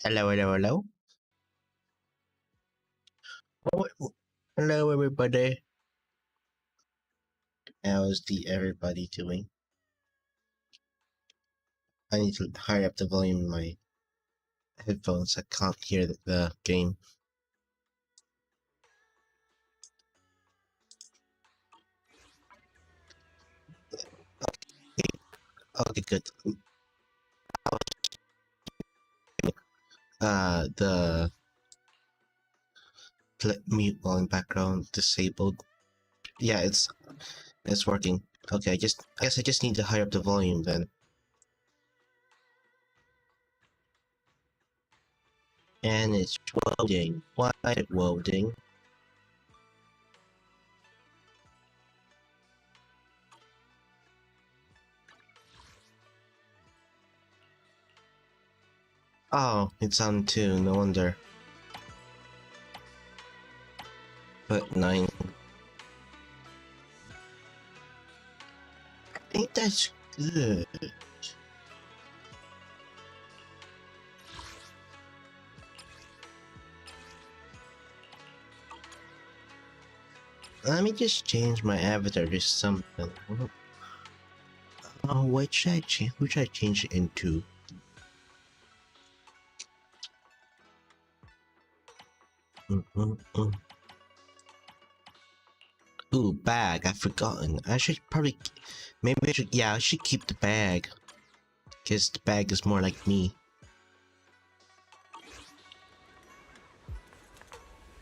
Hello, hello, hello. Hello, everybody. How's the everybody doing? I need to hurry up the volume in my headphones. I can't hear the game. Okay, good. The mute volume background disabled. Yeah, it's working. Okay, I guess I just need to hurry up the volume then. And it's loading. Why is it loading? Oh, it's on 2, no wonder. But 9. I think that's good. Let me just change my avatar to something. Oh, what should I change? Who should I change it into? Ooh, bag. I've forgotten. I should probably. Maybe I should. Yeah, I should keep the bag. Because the bag is more like me.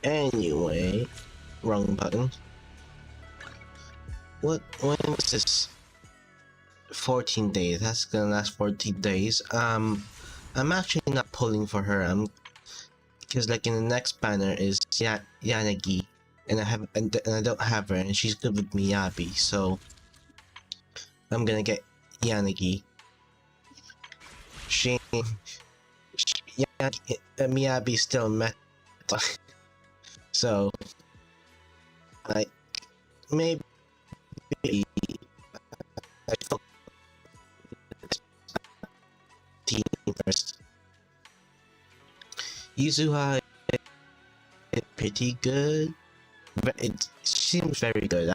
Anyway. Wrong button. When was this? 14 days. That's gonna last 14 days. I'm actually not pulling for her. Because like in the next banner is Yanagi. And I don't have her, and she's good with Miyabi, so I'm gonna get Yanagi. Miyabi still meta, so I maybe I focus team first. Yuzuha is pretty good, but it seems very good.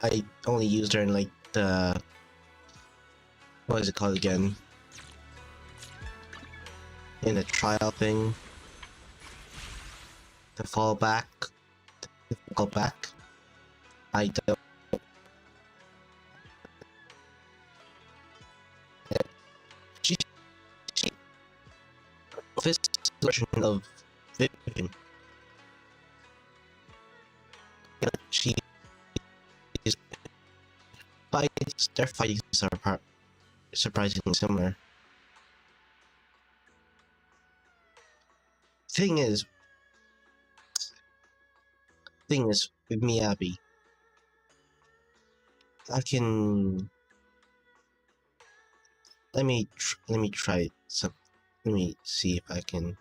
I only used her in like the, what is it called again? In the trial thing. The fallback. I don't. She this version of Vivian. She is their fights are surprisingly similar. Thing is with Miyabi, I can let me try some. Let me see if I can.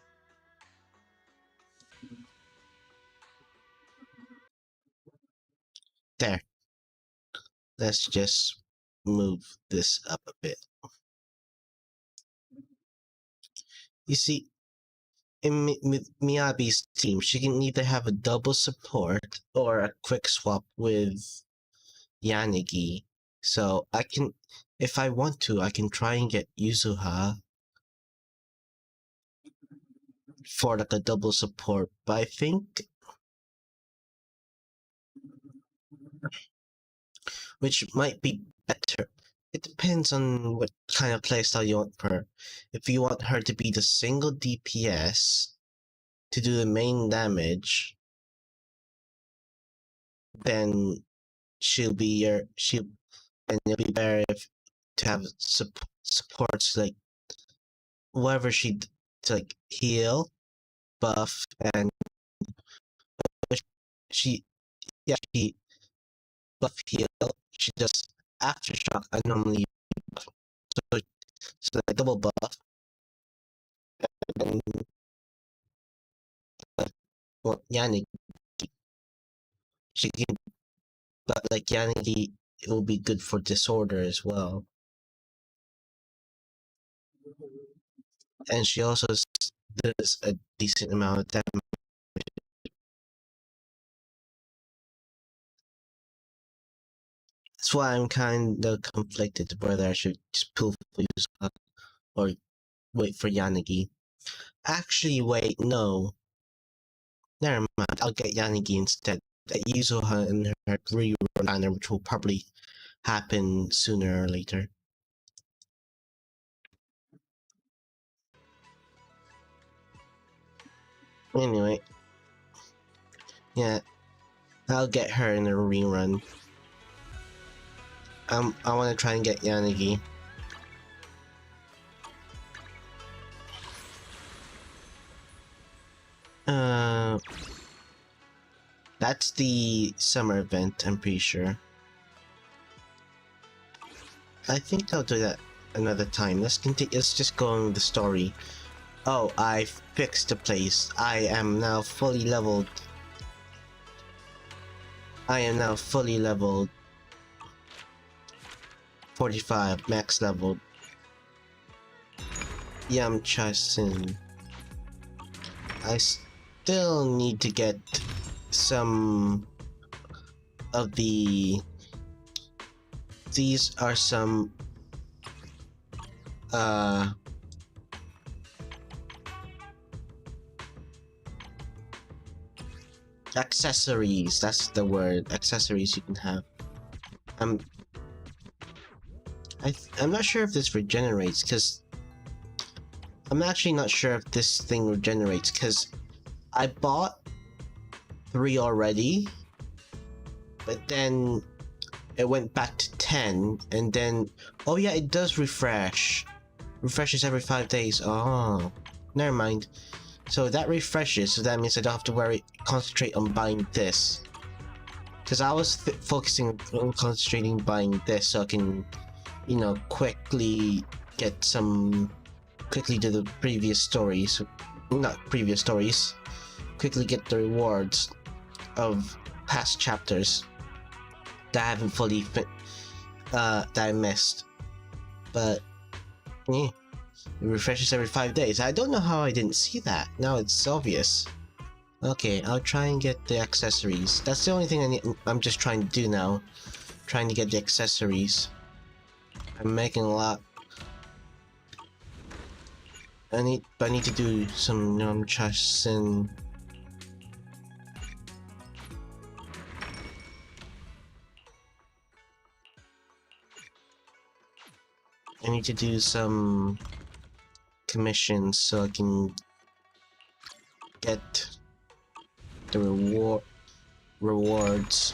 There. Let's just move this up a bit. You see, in Miyabi's team, she can either have a double support or a quick swap with Yanagi. So I can, if I want to, I can try and get Yuzuha for like a double support. But I think, which might be better. It depends on what kind of playstyle you want for her. If you want her to be the single DPS to do the main damage, then and it'll be better to have supports like whatever to like heal, buff, and she buff heal. She does aftershock. I normally so like double buff and well, Yannick she can, but like Yannick it will be good for disorder as well. and she also does a decent amount of damage. That's why I'm kind of conflicted whether I should just pull for Yuzuha or wait for Yanagi. Actually, wait, no. Never mind, I'll get Yanagi instead. Yuzuha and her rerun banner, which will probably happen sooner or later. Anyway, yeah, I'll get her in a rerun. I want to try and get Yanagi. That's the summer event, I'm pretty sure. I think I'll do that another time. Let's continue. Let's just go on with the story. Oh, I fixed the place. I am now fully leveled. 45, max leveled. Yamcha Sin. I still need to get some of the... These are some... accessories. That's the word. Accessories you can have. I'm not sure if this regenerates, because... I'm actually not sure if this thing regenerates, because I bought 3 already, but then it went back to 10, and then... Oh yeah, it does refresh. Refreshes every 5 days. Oh, never mind. So that refreshes, so that means I don't have to concentrate on buying this. Because I was focusing on concentrating buying this so I can, you know, quickly get some... Quickly do the previous stories. Not previous stories. Quickly get the rewards of past chapters that I haven't fully that I missed. But, yeah. It refreshes every 5 days. I don't know how I didn't see that. Now it's obvious. Okay, I'll try and get the accessories. That's the only thing I'm just trying to do now. Trying to get the accessories. I'm making a lot. I need to do some Yamcha and... I need to do some commissions so I can get the rewards.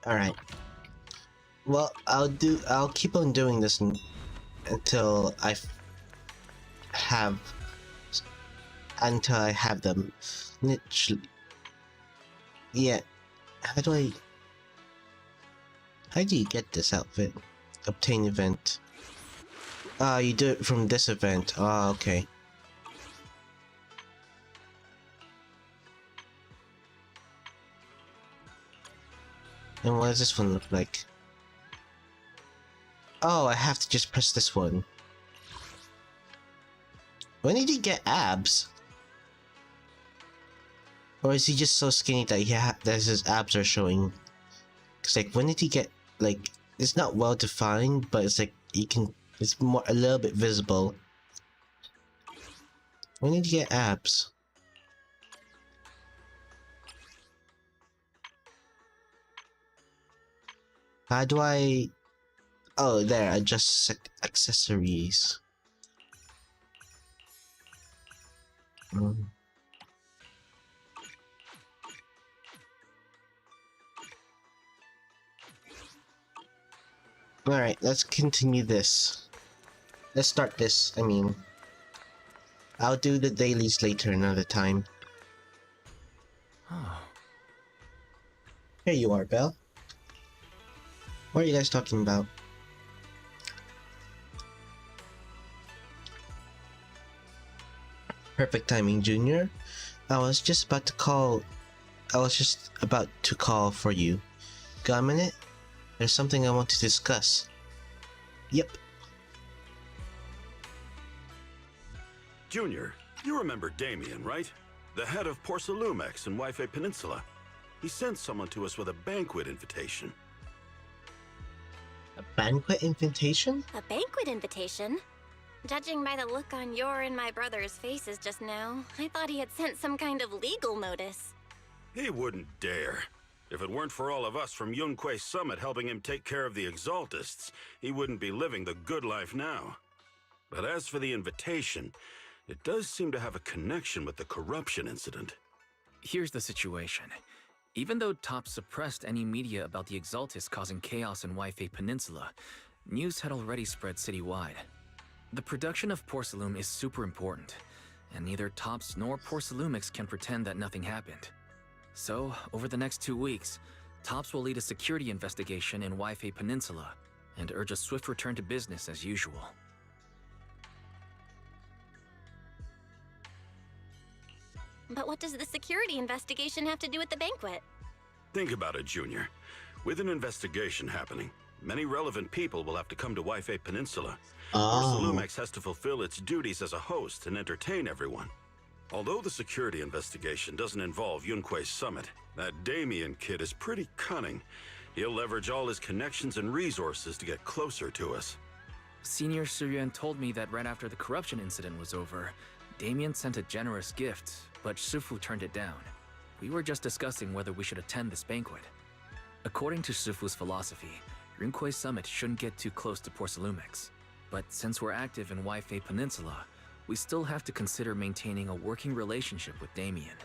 Alright. Well, I'll keep on doing this until I have them. Literally. Yeah. How do you get this outfit? Obtain event. Ah, you do it from this event. Ah, okay. And what does this one look like? Oh, I have to just press this one. When did he get abs? Or is he just so skinny that his abs are showing? Cause like, when did he get, like, it's not well defined, but it's like, it's a little bit visible. When did he get abs? How do I... Oh, there, adjust accessories. Alright, let's continue this. let's start this. I mean, I'll do the dailies later another time. Here you are, Belle. What are you guys talking about? Perfect timing, Junior. I was just about to call for you. Got a minute? There's something I want to discuss. Yep. Junior, you remember Damien, right? The head of Porcelumex in Wi-Fi Peninsula. He sent someone to us with a banquet invitation. A banquet invitation? A banquet invitation? Judging by the look on your and my brother's faces just now, I thought he had sent some kind of legal notice. He wouldn't dare. If it weren't for all of us from Yunquei Summit helping him take care of the Exaltists, he wouldn't be living the good life now. But as for the invitation, it does seem to have a connection with the corruption incident. Here's the situation. Even though TOPS suppressed any media about the Exaltists causing chaos in Wi-Fi Peninsula, news had already spread citywide. The production of Porcelume is super important, and neither TOPS nor Porcelumix can pretend that nothing happened. So, over the next 2 weeks, TOPS will lead a security investigation in Wi-Fi Peninsula and urge a swift return to business as usual. But what does the security investigation have to do with the banquet? Think about it, Junior. With an investigation happening, many relevant people will have to come to Wi-Fi Peninsula. Porcelumex has to fulfill its duties as a host and entertain everyone. Although the security investigation doesn't involve Yunquei Summit, that Damien kid is pretty cunning. He'll leverage all his connections and resources to get closer to us. Senior Suryuan told me that right after the corruption incident was over, Damien sent a generous gift, but Shifu turned it down. We were just discussing whether we should attend this banquet. According to Shifu's philosophy, Yunquei Summit shouldn't get too close to Porcelumix. But since we're active in Wi-Fi Peninsula, we still have to consider maintaining a working relationship with Damien.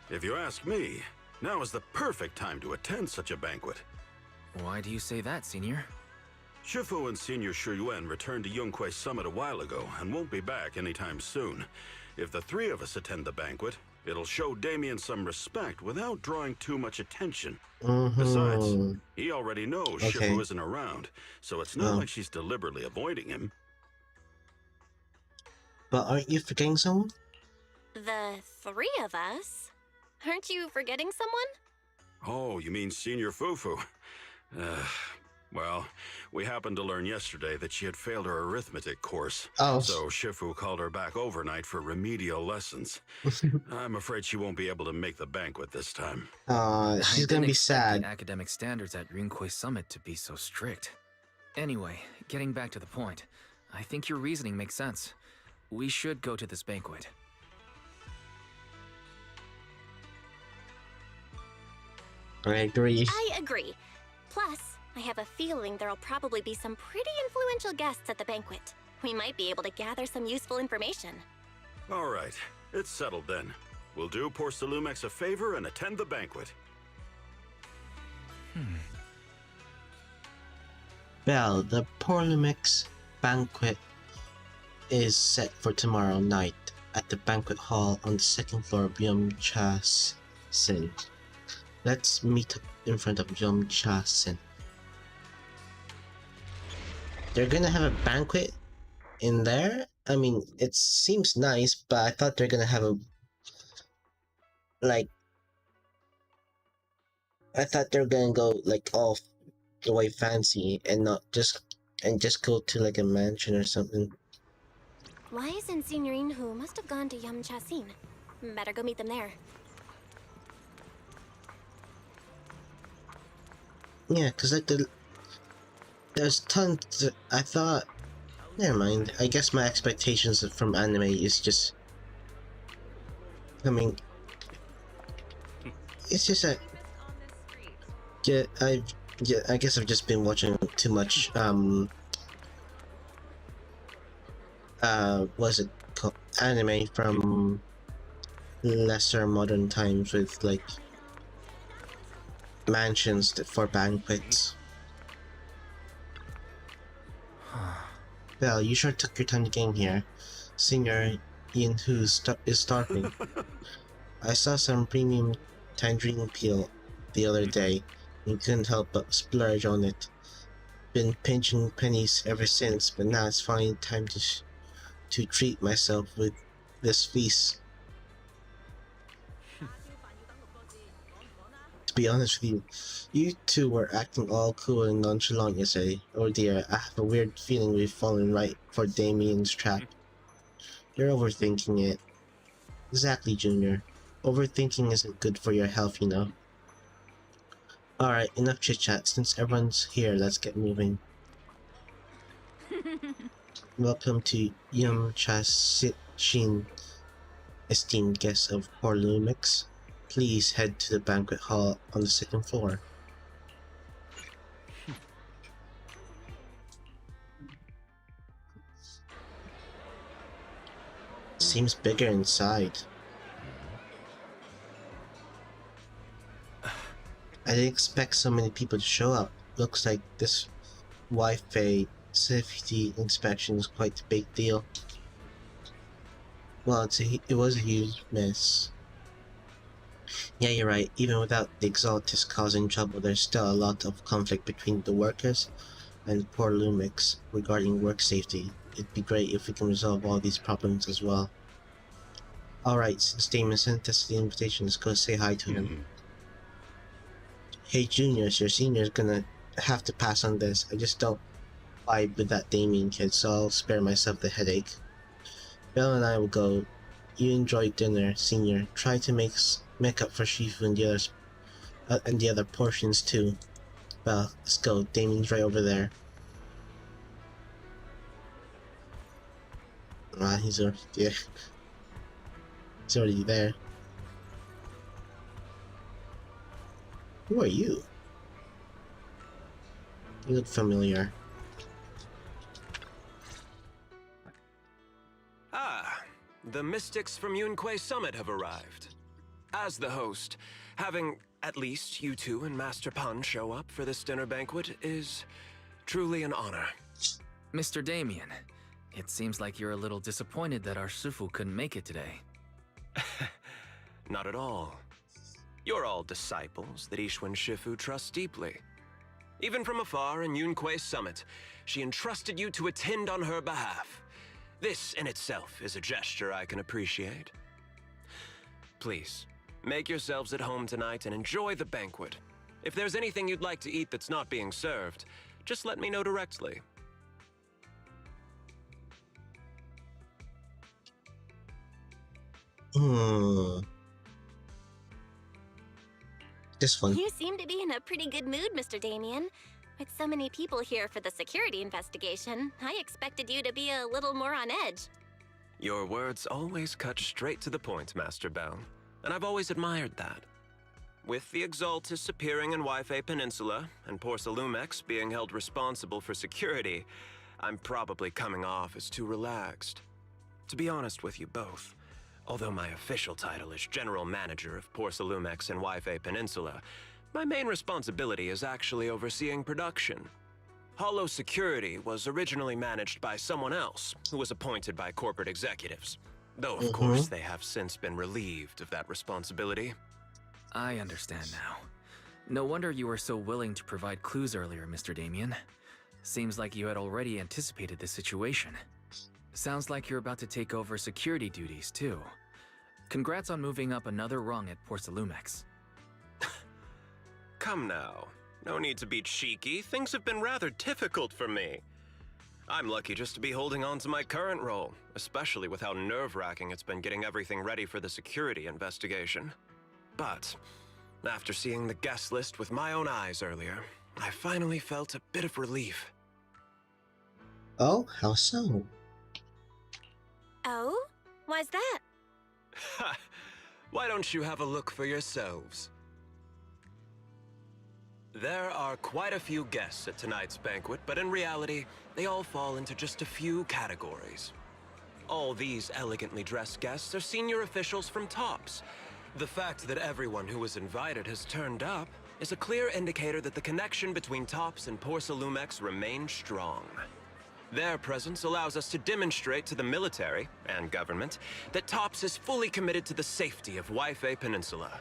If you ask me, now is the perfect time to attend such a banquet. Why do you say that, Senior? Shifu and Senior Shuyuan returned to Yunquei Summit a while ago and won't be back anytime soon. If the three of us attend the banquet, it'll show Damien some respect without drawing too much attention. Besides, he already knows Shifu isn't around, so it's not like she's deliberately avoiding him. But aren't you forgetting someone? The three of us? Aren't you forgetting someone? Oh, you mean Senior Fufu? Well, we happened to learn yesterday that she had failed her arithmetic course. So Shifu called her back overnight for remedial lessons. I'm afraid she won't be able to make the banquet this time. She's gonna be sad. The academic standards at Yunquei Summit to be so strict. Anyway, getting back to the point, I think your reasoning makes sense. We should go to this banquet. I agree. I agree. Plus, I have a feeling there'll probably be some pretty influential guests at the banquet. We might be able to gather some useful information. All right, it's settled then. We'll do Porcelumex a favor and attend the banquet. Belle, the Porcelumix banquet is set for tomorrow night at the banquet hall on the second floor of Yum Cha Sin. Let's meet up in front of Yum Cha Sin. They're gonna have a banquet in there? I mean, it seems nice, but I thought they're gonna have a... I thought they're gonna go, all the way fancy and not just... and just go to, a mansion or something. Why isn't Signorine Hu must have gone to Yum Cha Sin? Better go meet them there. Yeah, cause there's tons. I thought. Never mind. I guess my expectations from anime is just. It's just that. I guess I've just been watching too much. What's it called? Anime from lesser modern times with mansions for banquets. Well, you sure took your time to get here. Senior Ian Hu is starving. I saw some premium tangerine peel the other day and couldn't help but splurge on it. Been pinching pennies ever since, but now it's finally time to treat myself with this feast. To be honest with you, you two were acting all cool and nonchalant yesterday. Oh dear, I have a weird feeling we've fallen right for Damien's trap. You're overthinking it. Exactly, Junior. Overthinking isn't good for your health, you know. Alright, enough chit-chat. Since everyone's here, let's get moving. Welcome to Yum Cha Sit Shin, esteemed guests of Porlumix. Please head to the banquet hall on the second floor. Seems bigger inside. I didn't expect so many people to show up. Looks like this Wi-Fi safety inspection is quite a big deal. Well, it was a huge mess. Yeah, you're right. Even without the Exaltis causing trouble, there's still a lot of conflict between the workers and poor Lumix regarding work safety. It'd be great if we can resolve all these problems as well. Alright, since Damon sent us the invitation, let's go say hi to him. Hey juniors, your senior's gonna have to pass on this. I just don't vibe with that Damien kid, so I'll spare myself the headache. Belle and I will go. You enjoy dinner, senior. Try to make up for Shifu and the other portions too. Well, let's go. Damien's right over there. Ah, he's already there. Who are you? You look familiar. Ah, the mystics from Yunquei Summit have arrived. As the host, having at least you two and Master Pan show up for this dinner banquet is truly an honor. Mr. Damien, it seems like you're a little disappointed that our Shifu couldn't make it today. Not at all. You're all disciples that Ishwan Shifu trusts deeply. Even from afar in Yunquei Summit, she entrusted you to attend on her behalf. This in itself is a gesture I can appreciate. Please, make yourselves at home tonight and enjoy the banquet. If there's anything you'd like to eat that's not being served, just let me know directly. This one. You seem to be in a pretty good mood, Mr. Damien. With so many people here for the security investigation, I expected you to be a little more on edge. Your words always cut straight to the point, Master Bell, and I've always admired that. With the Exaltis appearing in Wi-Fi Peninsula and Porcelumex being held responsible for security, I'm probably coming off as too relaxed. To be honest with you both, although my official title is General Manager of Porcelumex and Wi-Fi Peninsula, my main responsibility is actually overseeing production. Hollow Security was originally managed by someone else who was appointed by corporate executives, though of course they have since been relieved of that responsibility. I understand now. No wonder you were so willing to provide clues earlier, Mr. Damien. Seems like you had already anticipated this situation. Sounds like you're about to take over security duties, too. Congrats on moving up another rung at Porcelumex. Come now. No need to be cheeky. Things have been rather difficult for me. I'm lucky just to be holding on to my current role, especially with how nerve-wracking it's been getting everything ready for the security investigation. But after seeing the guest list with my own eyes earlier, I finally felt a bit of relief. Oh, how so? Oh? Why's that? Ha! Why don't you have a look for yourselves? There are quite a few guests at tonight's banquet, but in reality, they all fall into just a few categories. All these elegantly dressed guests are senior officials from TOPS. The fact that everyone who was invited has turned up is a clear indicator that the connection between TOPS and Porcelumex remains strong. Their presence allows us to demonstrate to the military and government that TOPS is fully committed to the safety of Wi-Fi Peninsula.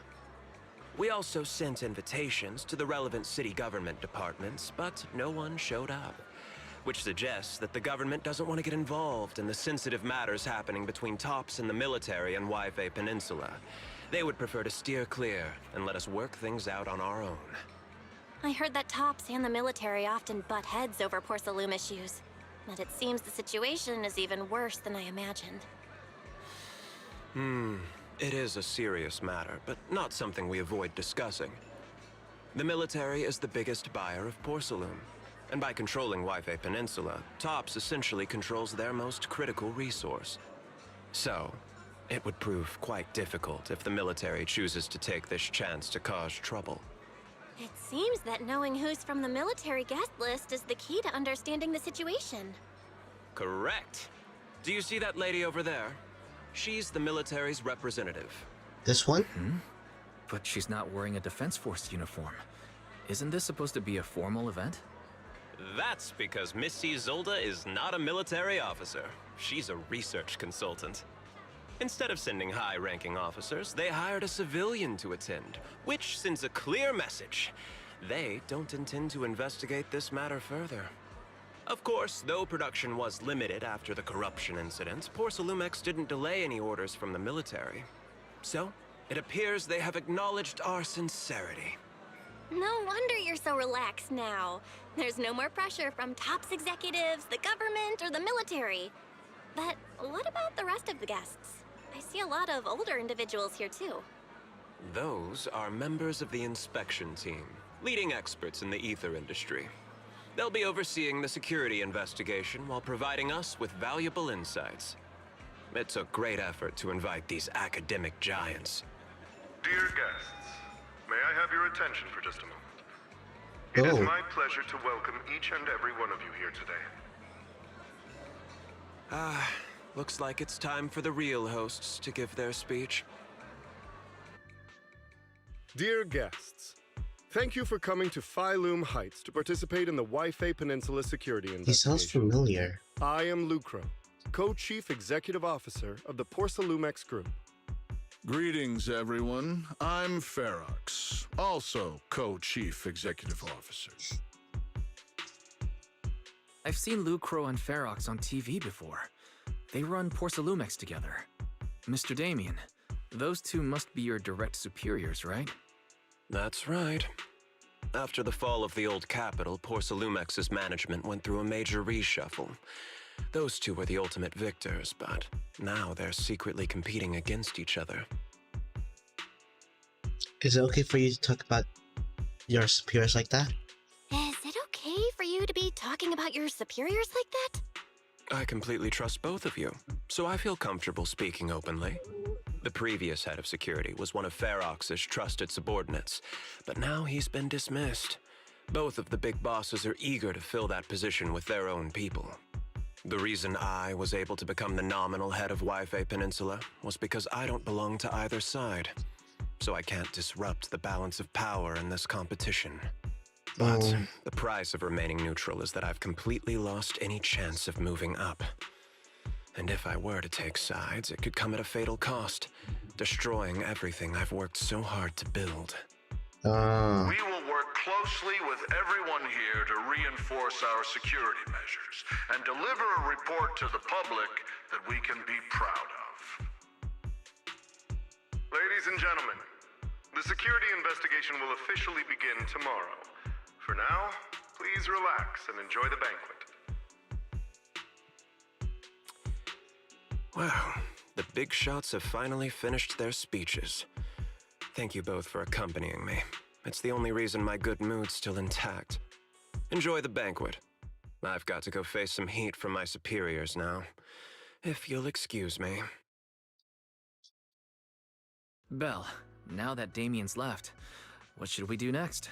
We also sent invitations to the relevant city government departments, but no one showed up, which suggests that the government doesn't want to get involved in the sensitive matters happening between TOPS and the military and Wi-Fi Peninsula. They would prefer to steer clear and let us work things out on our own. I heard that TOPS and the military often butt heads over Porcelain issues. But it seems the situation is even worse than I imagined. It is a serious matter, but not something we avoid discussing. The military is the biggest buyer of Porcelain, and by controlling Wi-Fi Peninsula, TOPS essentially controls their most critical resource. So, it would prove quite difficult if the military chooses to take this chance to cause trouble. It seems that knowing who's from the military guest list is the key to understanding the situation. Correct. Do you see that lady over there? She's the military's representative. This one? But she's not wearing a Defense Force uniform. Isn't this supposed to be a formal event? That's because Missy Zolda is not a military officer. She's a research consultant. Instead of sending high-ranking officers, they hired a civilian to attend, which sends a clear message. They don't intend to investigate this matter further. Of course, though production was limited after the corruption incident, Porcelumex didn't delay any orders from the military. So, it appears they have acknowledged our sincerity. No wonder you're so relaxed now. There's no more pressure from TOPS executives, the government, or the military. But what about the rest of the guests? I see a lot of older individuals here too. Those are members of the inspection team, leading experts in the ether industry. They'll be overseeing the security investigation while providing us with valuable insights. It took great effort to invite these academic giants. Dear guests, may I have your attention for just a moment? It is my pleasure to welcome each and every one of you here today. Looks like it's time for the real hosts to give their speech. Dear guests, thank you for coming to Phyloom Heights to participate in the Wi-Fi Peninsula security He investigation. sounds familiar. I am Lucro, Co-Chief Executive Officer of the Porcelumex Group. Greetings, everyone. I'm Ferox, also Co-Chief Executive Officer. I've seen Lucro and Ferox on TV before. They run Porcelumex together. Mr. Damien, those two must be your direct superiors, right? That's right. After the fall of the old capital, Porcelumex's management went through a major reshuffle. Those two were the ultimate victors, but now they're secretly competing against each other. Is it okay for you to talk about your superiors like that? Is it okay for you to be talking about your superiors like that? I completely trust both of you, so I feel comfortable speaking openly. The previous head of security was one of Ferox's trusted subordinates, but now he's been dismissed. Both of the big bosses are eager to fill that position with their own people. The reason I was able to become the nominal head of Wi-Fi Peninsula was because I don't belong to either side, so I can't disrupt the balance of power in this competition. But the price of remaining neutral is that I've completely lost any chance of moving up. And if I were to take sides, it could come at a fatal cost, destroying everything I've worked so hard to build. We will work closely with everyone here to reinforce our security measures and deliver a report to the public that we can be proud of. Ladies and gentlemen, the security investigation will officially begin tomorrow. For now, please relax and enjoy the banquet. Wow, the big shots have finally finished their speeches. Thank you both for accompanying me. It's the only reason my good mood's still intact. Enjoy the banquet. I've got to go face some heat from my superiors now. If you'll excuse me. Belle, now that Damien's left, what should we do next?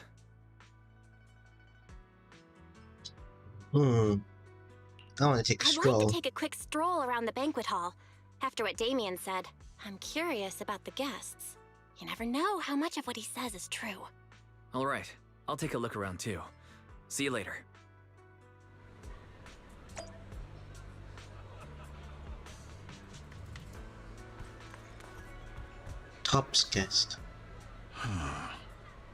I want to take a stroll. I'd like to take a quick stroll around the banquet hall. After what Damien said, I'm curious about the guests. You never know how much of what he says is true. All right, I'll take a look around too. See you later. Top's guest.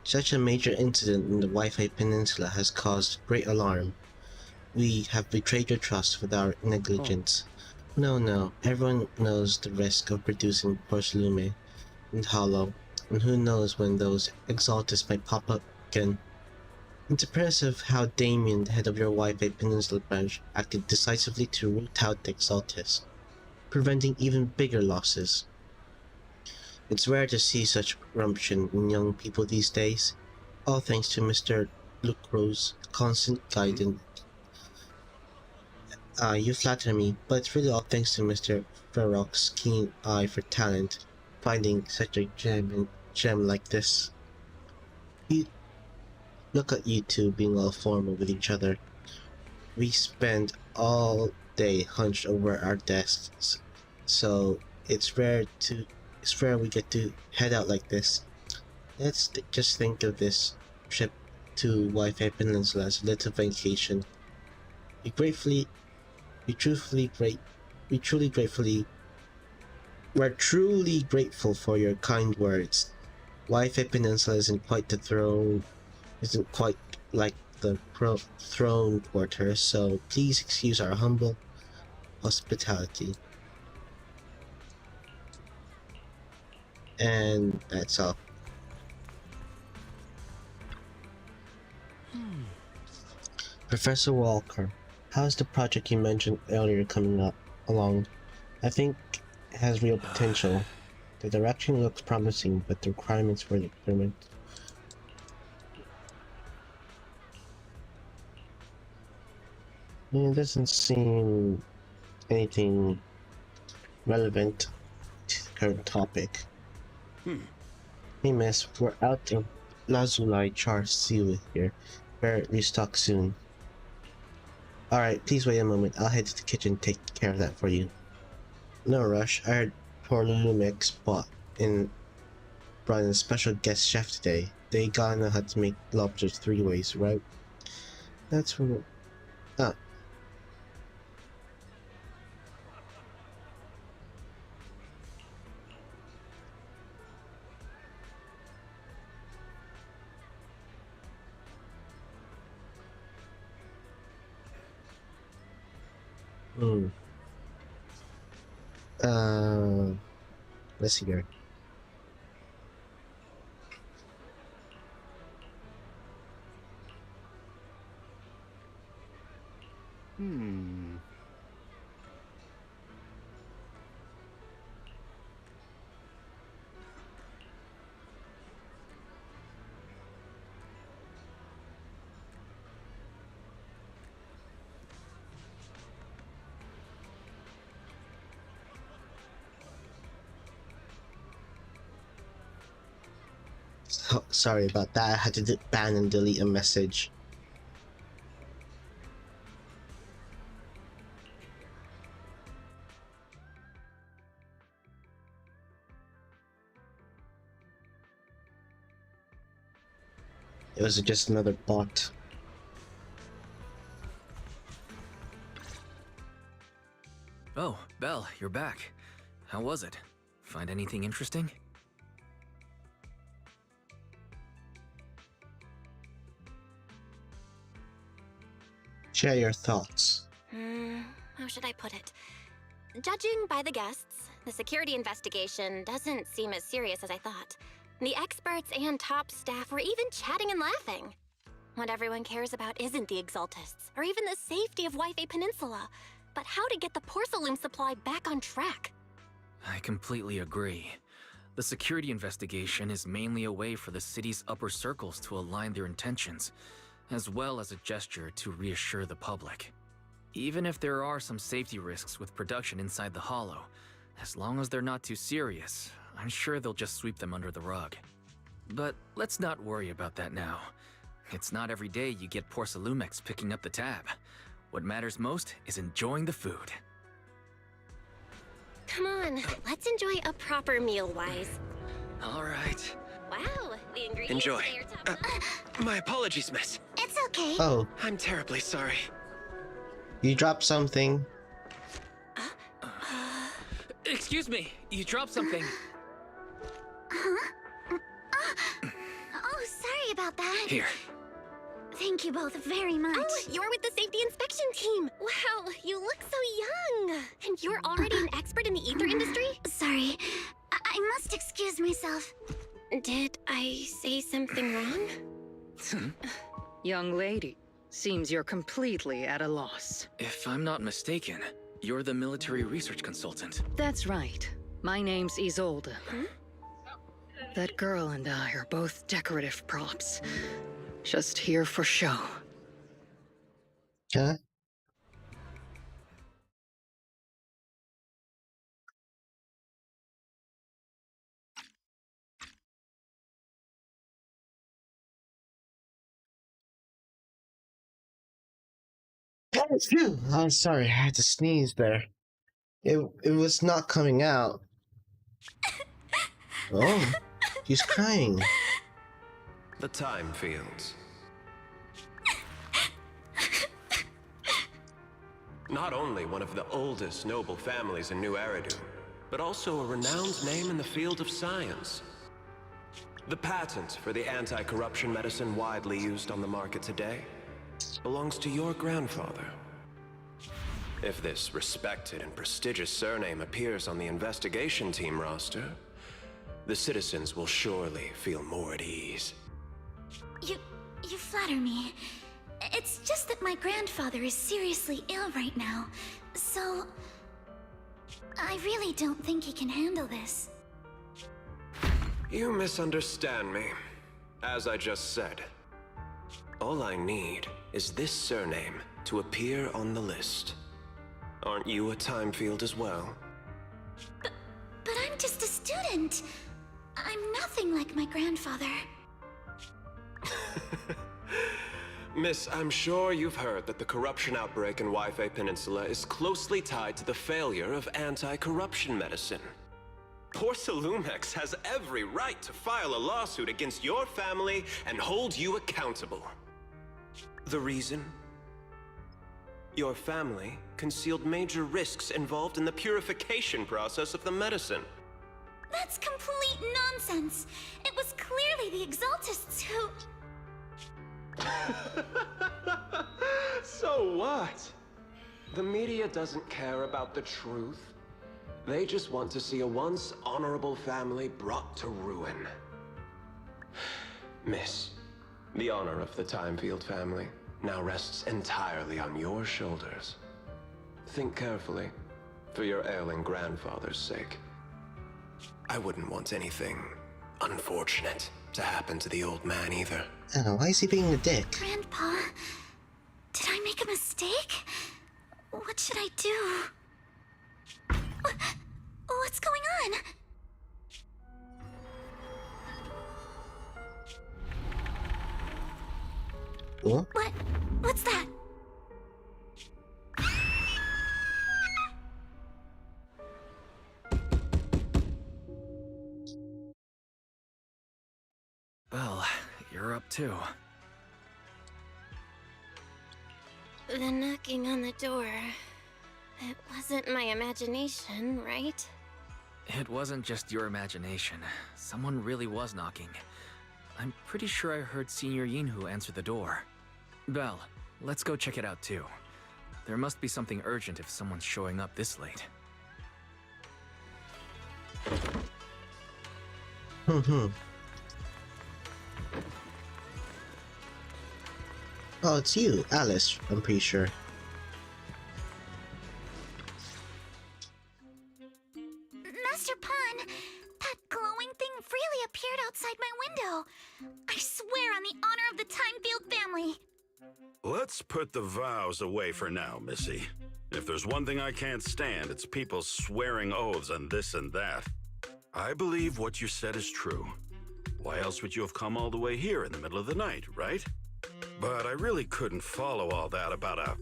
Such a major incident in the Wi-Fi Peninsula has caused great alarm. We have betrayed your trust with our negligence. No, everyone knows the risk of producing porcelain and hollow, and who knows when those exaltists might pop up again. It's impressive how Damien, the head of your Wi-Fi Peninsula branch, acted decisively to root out the exaltists, preventing even bigger losses. It's rare to see such gumption in young people these days, all thanks to Mr. Lucro's constant guidance. You flatter me, but it's really all thanks to Mr. Ferrock's keen eye for talent, finding such a gem like this. Look at you two being all formal with each other. We spend all day hunched over our desks, so it's rare we get to head out like this. Let's just think of this trip to Wi-Fi Peninsula as a little vacation. We're truly grateful for your kind words. Wi-Fi Peninsula isn't quite like the throne quarter, so please excuse our humble hospitality. And that's all. Professor Walker, how's the project you mentioned earlier coming along? I think it has real potential. The direction looks promising, but the requirements for the experiment... It doesn't seem anything relevant to the current topic. Hey miss, we're out of lazuli char seal here. Better restock soon. Alright, please wait a moment. I'll head to the kitchen and take care of that for you. No rush. I heard poor Lumix brought in a special guest chef today. They gotta know how to make lobsters 3 ways, right? That's what... Ah. Let's see here. Sorry about that. I had to ban and delete a message. It was just another bot. Oh, Belle, you're back. How was it? Find anything interesting? Share your thoughts. How should I put it? Judging by the guests, the security investigation doesn't seem as serious as I thought. The experts and top staff were even chatting and laughing. What everyone cares about isn't the Exaltists, or even the safety of Wi-Fi Peninsula, but how to get the porcelain supply back on track. I completely agree. The security investigation is mainly a way for the city's upper circles to align their intentions, as well as a gesture to reassure the public. Even if there are some safety risks with production inside the Hollow, as long as they're not too serious, I'm sure they'll just sweep them under the rug. But let's not worry about that now. It's not every day you get Porcelumex picking up the tab. What matters most is enjoying the food. Come on, let's enjoy a proper meal-wise. All right. Wow, the ingredients Enjoy. today are top. My apologies, miss. It's okay. Oh, I'm terribly sorry. you dropped something. Excuse me, you dropped something. Here. Thank you both very much. Oh, you're with the safety inspection team. Wow, you look so young. And you're already an expert in the ether industry? Sorry. I must excuse myself. Did I say something wrong? Young lady, seems you're completely at a loss. If I'm not mistaken, you're the military research consultant. That's right. My name's Isolde. That girl and I are both decorative props. Just here for show. Okay. Phew. Oh, sorry, I had to sneeze there. It was not coming out. Oh, he's crying. The time fields. Not only one of the oldest noble families in New Eridu, but also a renowned name in the field of science. The patent for the anti-corruption medicine widely used on the market today belongs to your grandfather. If this respected and prestigious surname appears on the investigation team roster, the citizens will surely feel more at ease. You flatter me. It's just that my grandfather is seriously ill right now, so I really don't think he can handle this. You misunderstand me. As I just said, all I need is this surname to appear on the list. Aren't you a time field as well? But I'm just a student. I'm nothing like my grandfather. Miss, I'm sure you've heard that the corruption outbreak in Wi-Fi Peninsula is closely tied to the failure of anti-corruption medicine. Porcelumex has every right to file a lawsuit against your family and hold you accountable. The reason? Your family concealed major risks involved in the purification process of the medicine. That's complete nonsense. It was clearly the Exaltists who... So what? The media doesn't care about the truth. They just want to see a once honorable family brought to ruin. Miss, the honor of the Timefield family now rests entirely on your shoulders. Think carefully, for your ailing grandfather's sake. I wouldn't want anything unfortunate to happen to the old man either. Why is he being a dick? Grandpa, did I make a mistake? What should I do? What's going on? What? What's that? Well, you're up too. The knocking on the door. It wasn't my imagination, right? It wasn't just your imagination. Someone really was knocking. I'm pretty sure I heard Senior Yinhu answer the door. Belle, let's go check it out too. There must be something urgent if someone's showing up this late. Oh, it's you, Alice, I'm pretty sure. Master Pun, that glowing thing really appeared outside my window. I swear on the honor of the Timefield family. Let's put the vows away for now, Missy. If there's one thing I can't stand, it's people swearing oaths and this and that. I believe what you said is true. Why else would you have come all the way here in the middle of the night, right? But I really couldn't follow all that about a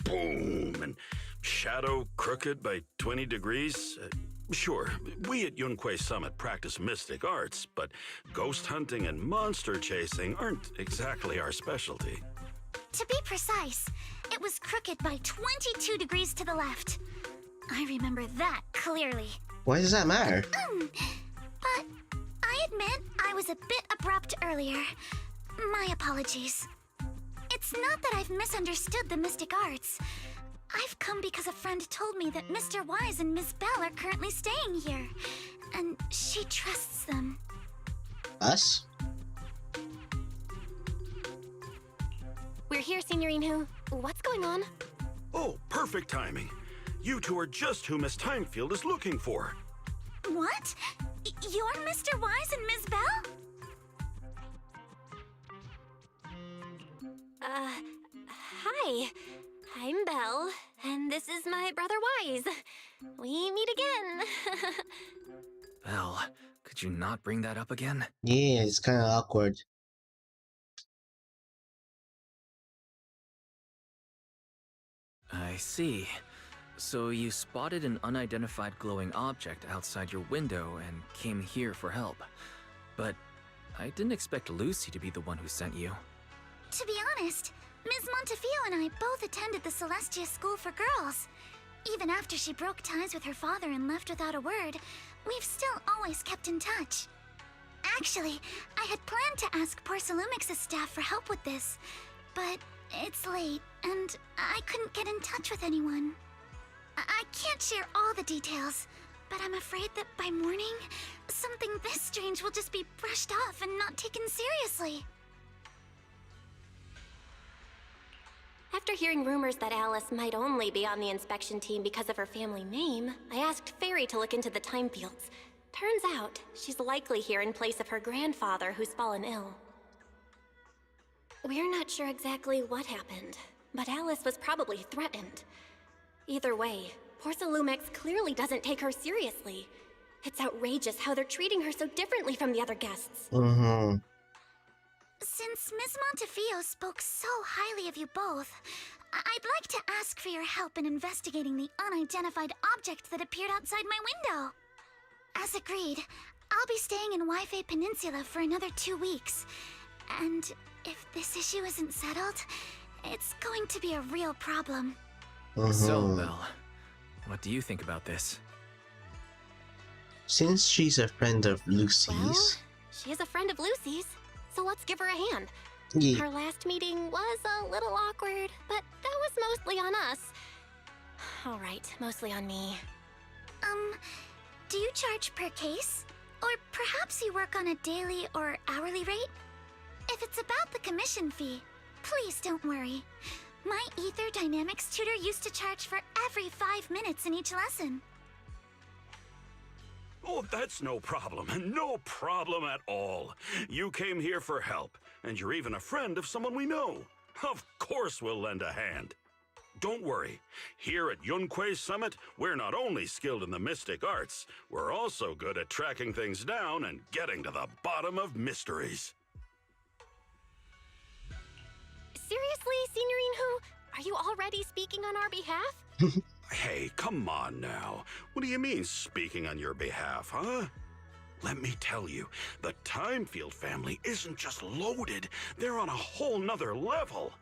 boom and shadow crooked by 20 degrees. Sure, we at Yunquei Summit practice mystic arts, but ghost hunting and monster chasing aren't exactly our specialty. To be precise, it was crooked by 22 degrees to the left. I remember that clearly. Why does that matter? But I admit I was a bit abrupt earlier. My apologies. It's not that I've misunderstood the mystic arts. I've come because a friend told me that Mr. Wise and Miss Bell are currently staying here, and she trusts them. Us? We're here, Signorine Who. What's going on? Oh, perfect timing. You two are just who Miss Timefield is looking for. What? You're Mr. Wise and Miss Bell? Hi. I'm Belle, and this is my brother Wise. We meet again. Belle, could you not bring that up again? Yeah, it's kind of awkward. I see. So you spotted an unidentified glowing object outside your window and came here for help. But I didn't expect Lucy to be the one who sent you. To be honest, Ms. Montefiore and I both attended the Celestia School for Girls. Even after she broke ties with her father and left without a word, we've still always kept in touch. Actually, I had planned to ask Porcelumix's staff for help with this, but it's late, and I couldn't get in touch with anyone. I can't share all the details, but I'm afraid that by morning, something this strange will just be brushed off and not taken seriously. After hearing rumors that Alice might only be on the inspection team because of her family name, I asked Fairy to look into the time fields. Turns out, she's likely here in place of her grandfather who's fallen ill. We're not sure exactly what happened, but Alice was probably threatened. Either way, Porcelumix clearly doesn't take her seriously. It's outrageous how they're treating her so differently from the other guests. Since Ms. Montefiore spoke so highly of you both, I'd like to ask for your help in investigating the unidentified object that appeared outside my window. As agreed, I'll be staying in Wi-Fi Peninsula for another 2 weeks. And if this issue isn't settled, it's going to be a real problem. So, Belle, what do you think about this? Since she's a friend of Lucy's... Well, she is a friend of Lucy's, so let's give her a hand. Yeah. Her last meeting was a little awkward, but that was mostly on us. All right, mostly on me. Do you charge per case? Or perhaps you work on a daily or hourly rate? If it's about the commission fee, please don't worry. My Ether Dynamics tutor used to charge for every 5 minutes in each lesson. Oh, that's no problem. No problem at all. You came here for help, and you're even a friend of someone we know. Of course we'll lend a hand. Don't worry. Here at Yunquei Summit, we're not only skilled in the mystic arts, we're also good at tracking things down and getting to the bottom of mysteries. Seriously, Signorine Who? Are you already speaking on our behalf? Hey, come on now. What do you mean, speaking on your behalf, huh? Let me tell you, the Timefield family isn't just loaded, they're on a whole nother level.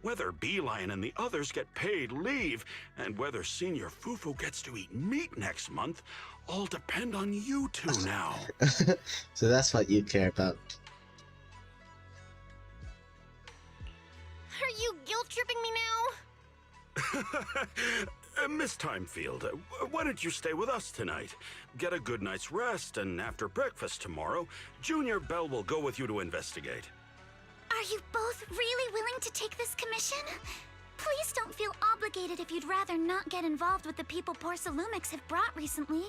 Whether Beeline and the others get paid leave, and whether Senior Fufu gets to eat meat next month, all depend on you two now. So that's what you care about. Are you guilt-tripping me now? Miss Timefield, why don't you stay with us tonight? Get a good night's rest, and after breakfast tomorrow, Junior Bell will go with you to investigate. Are you both really willing to take this commission? Please don't feel obligated if you'd rather not get involved with the people Porcelumix have brought recently.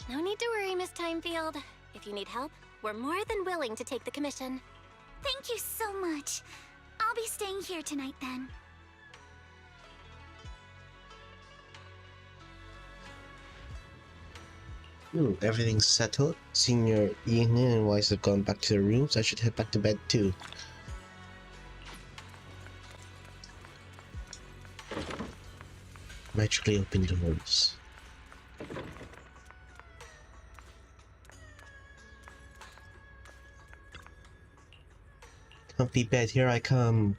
No need to worry, Miss Timefield. If you need help, we're more than willing to take the commission. Thank you so much. I'll be staying here tonight then. Everything's settled. Senior Ian and Wise have gone back to their rooms. I should head back to bed too. Magically open doors. Comfy bed, here I come.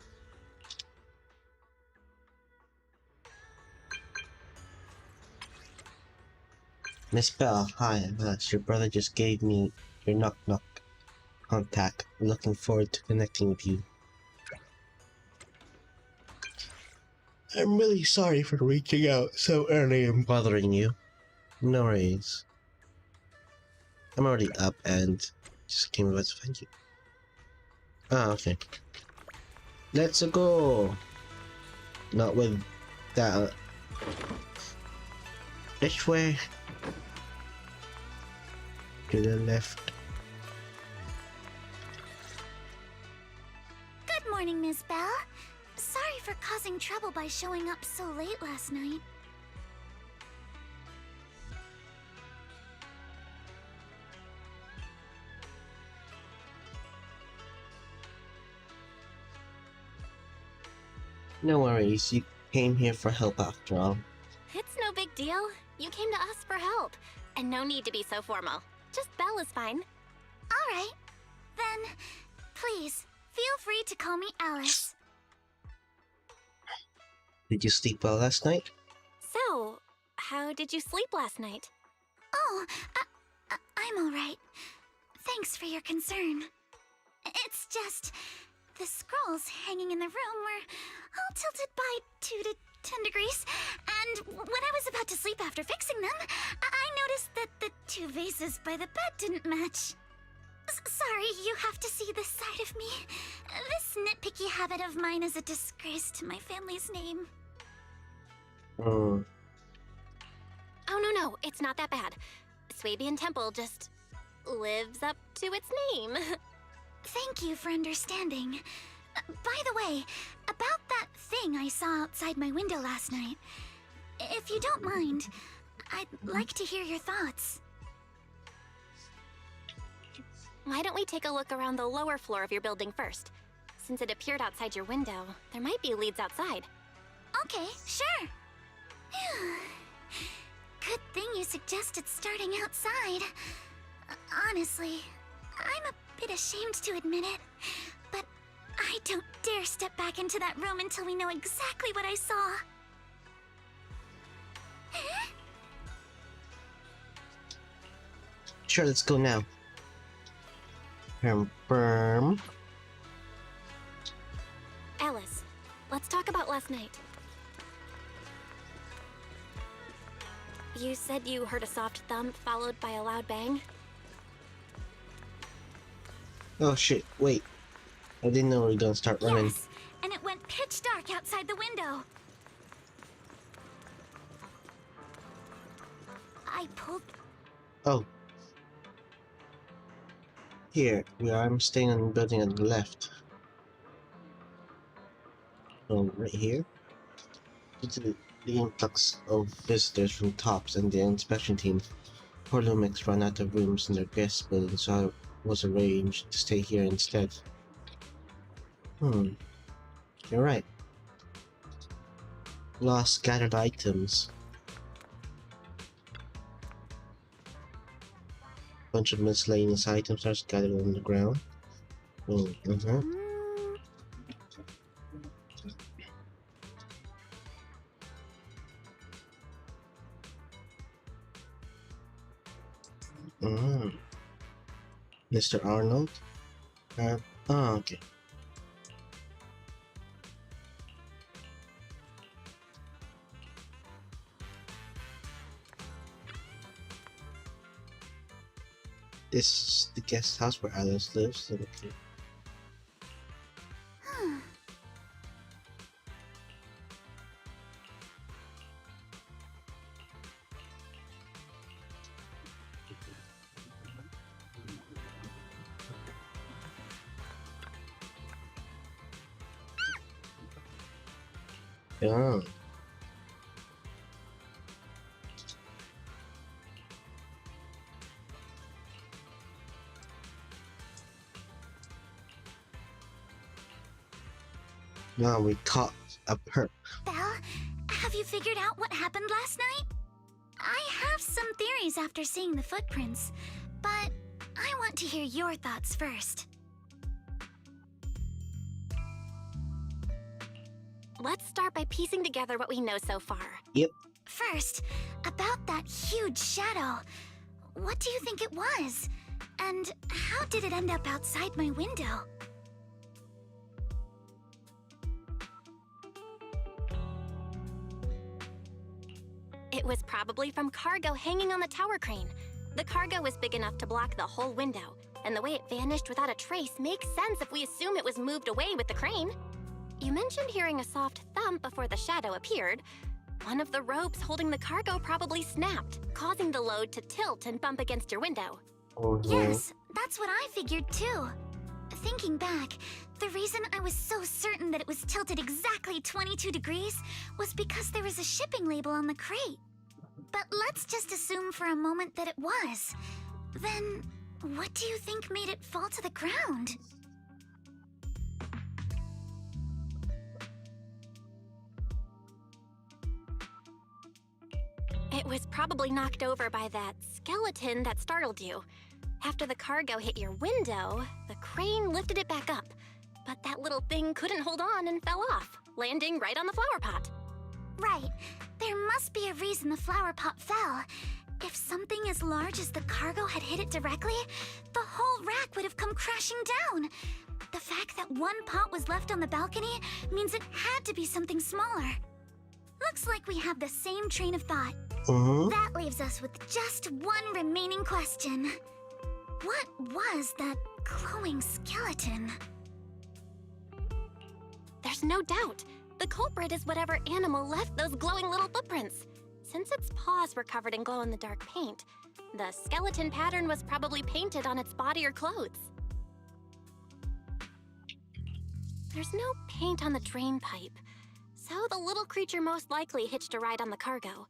Miss Bell, hi, I'm Ash. Your brother just gave me your knock-knock contact. I'm looking forward to connecting with you. I'm really sorry for reaching out so early and bothering you. No worries. I'm already up and just came about to find you. Ah, okay. Let's go! Not with that. Which way? To the left. Good morning, Miss Bell. Sorry for causing trouble by showing up so late last night. No worries, you came here for help after all. It's no big deal. You came to us for help. And no need to be so formal. Just Belle is fine. Alright. Then, please, feel free to call me Alice. Did you sleep well last night? So, how did you sleep last night? Oh, I'm alright. Thanks for your concern. It's just, the scrolls hanging in the room were all tilted by 2 to 10 degrees, and when I was about to sleep after fixing them, I noticed that the 2 vases by the bed didn't match. Sorry, you have to see this side of me. This nitpicky habit of mine is a disgrace to my family's name. Oh, no, it's not that bad. Swabian Temple just lives up to its name. Thank you for understanding. By the way, about that thing I saw outside my window last night, if you don't mind, I'd like to hear your thoughts. Why don't we take a look around the lower floor of your building first? Since it appeared outside your window, there might be leads outside. Okay, sure. Good thing you suggested starting outside. Honestly, I'm a bit ashamed to admit it, but I don't dare step back into that room until we know exactly what I saw. Sure, let's go now. Confirm. Alice, let's talk about last night. You said you heard a soft thump followed by a loud bang? Oh shit, wait. I didn't know we were gonna start running. Yes, and it went pitch dark outside the window. I pulled... Oh. Here, I'm staying in the building on the left. So, right here. Due to the influx of visitors from TOPS and the inspection team, poor Lumix ran out of rooms in their guest building, so I was arranged to stay here instead. You're right. Lost scattered items. Bunch of miscellaneous items are scattered on the ground. Mr. Arnold? Okay. This is the guest house where Alice lives. Okay. Yeah. Now we caught up her. Belle, have you figured out what happened last night? I have some theories after seeing the footprints, but I want to hear your thoughts first. Let's start by piecing together what we know so far. Yep. First, about that huge shadow. What do you think it was? And how did it end up outside my window? It was probably from cargo hanging on the tower crane. The cargo was big enough to block the whole window, and the way it vanished without a trace makes sense if we assume it was moved away with the crane. You mentioned hearing a soft thump before the shadow appeared. One of the ropes holding the cargo probably snapped, causing the load to tilt and bump against your window. Yes, that's what I figured too. Thinking back, the reason I was so certain that it was tilted exactly 22 degrees was because there was a shipping label on the crate. But let's just assume for a moment that it was. Then, what do you think made it fall to the ground? It was probably knocked over by that skeleton that startled you. After the cargo hit your window, the crane lifted it back up. But that little thing couldn't hold on and fell off, landing right on the flower pot. Right. There must be a reason the flower pot fell. If something as large as the cargo had hit it directly, the whole rack would have come crashing down. The fact that one pot was left on the balcony means it had to be something smaller. Looks like we have the same train of thought. That leaves us with just one remaining question. What was that glowing skeleton? There's no doubt. The culprit is whatever animal left those glowing little footprints. Since its paws were covered in glow-in-the-dark paint, the skeleton pattern was probably painted on its body or clothes. There's no paint on the drain pipe, so the little creature most likely hitched a ride on the cargo.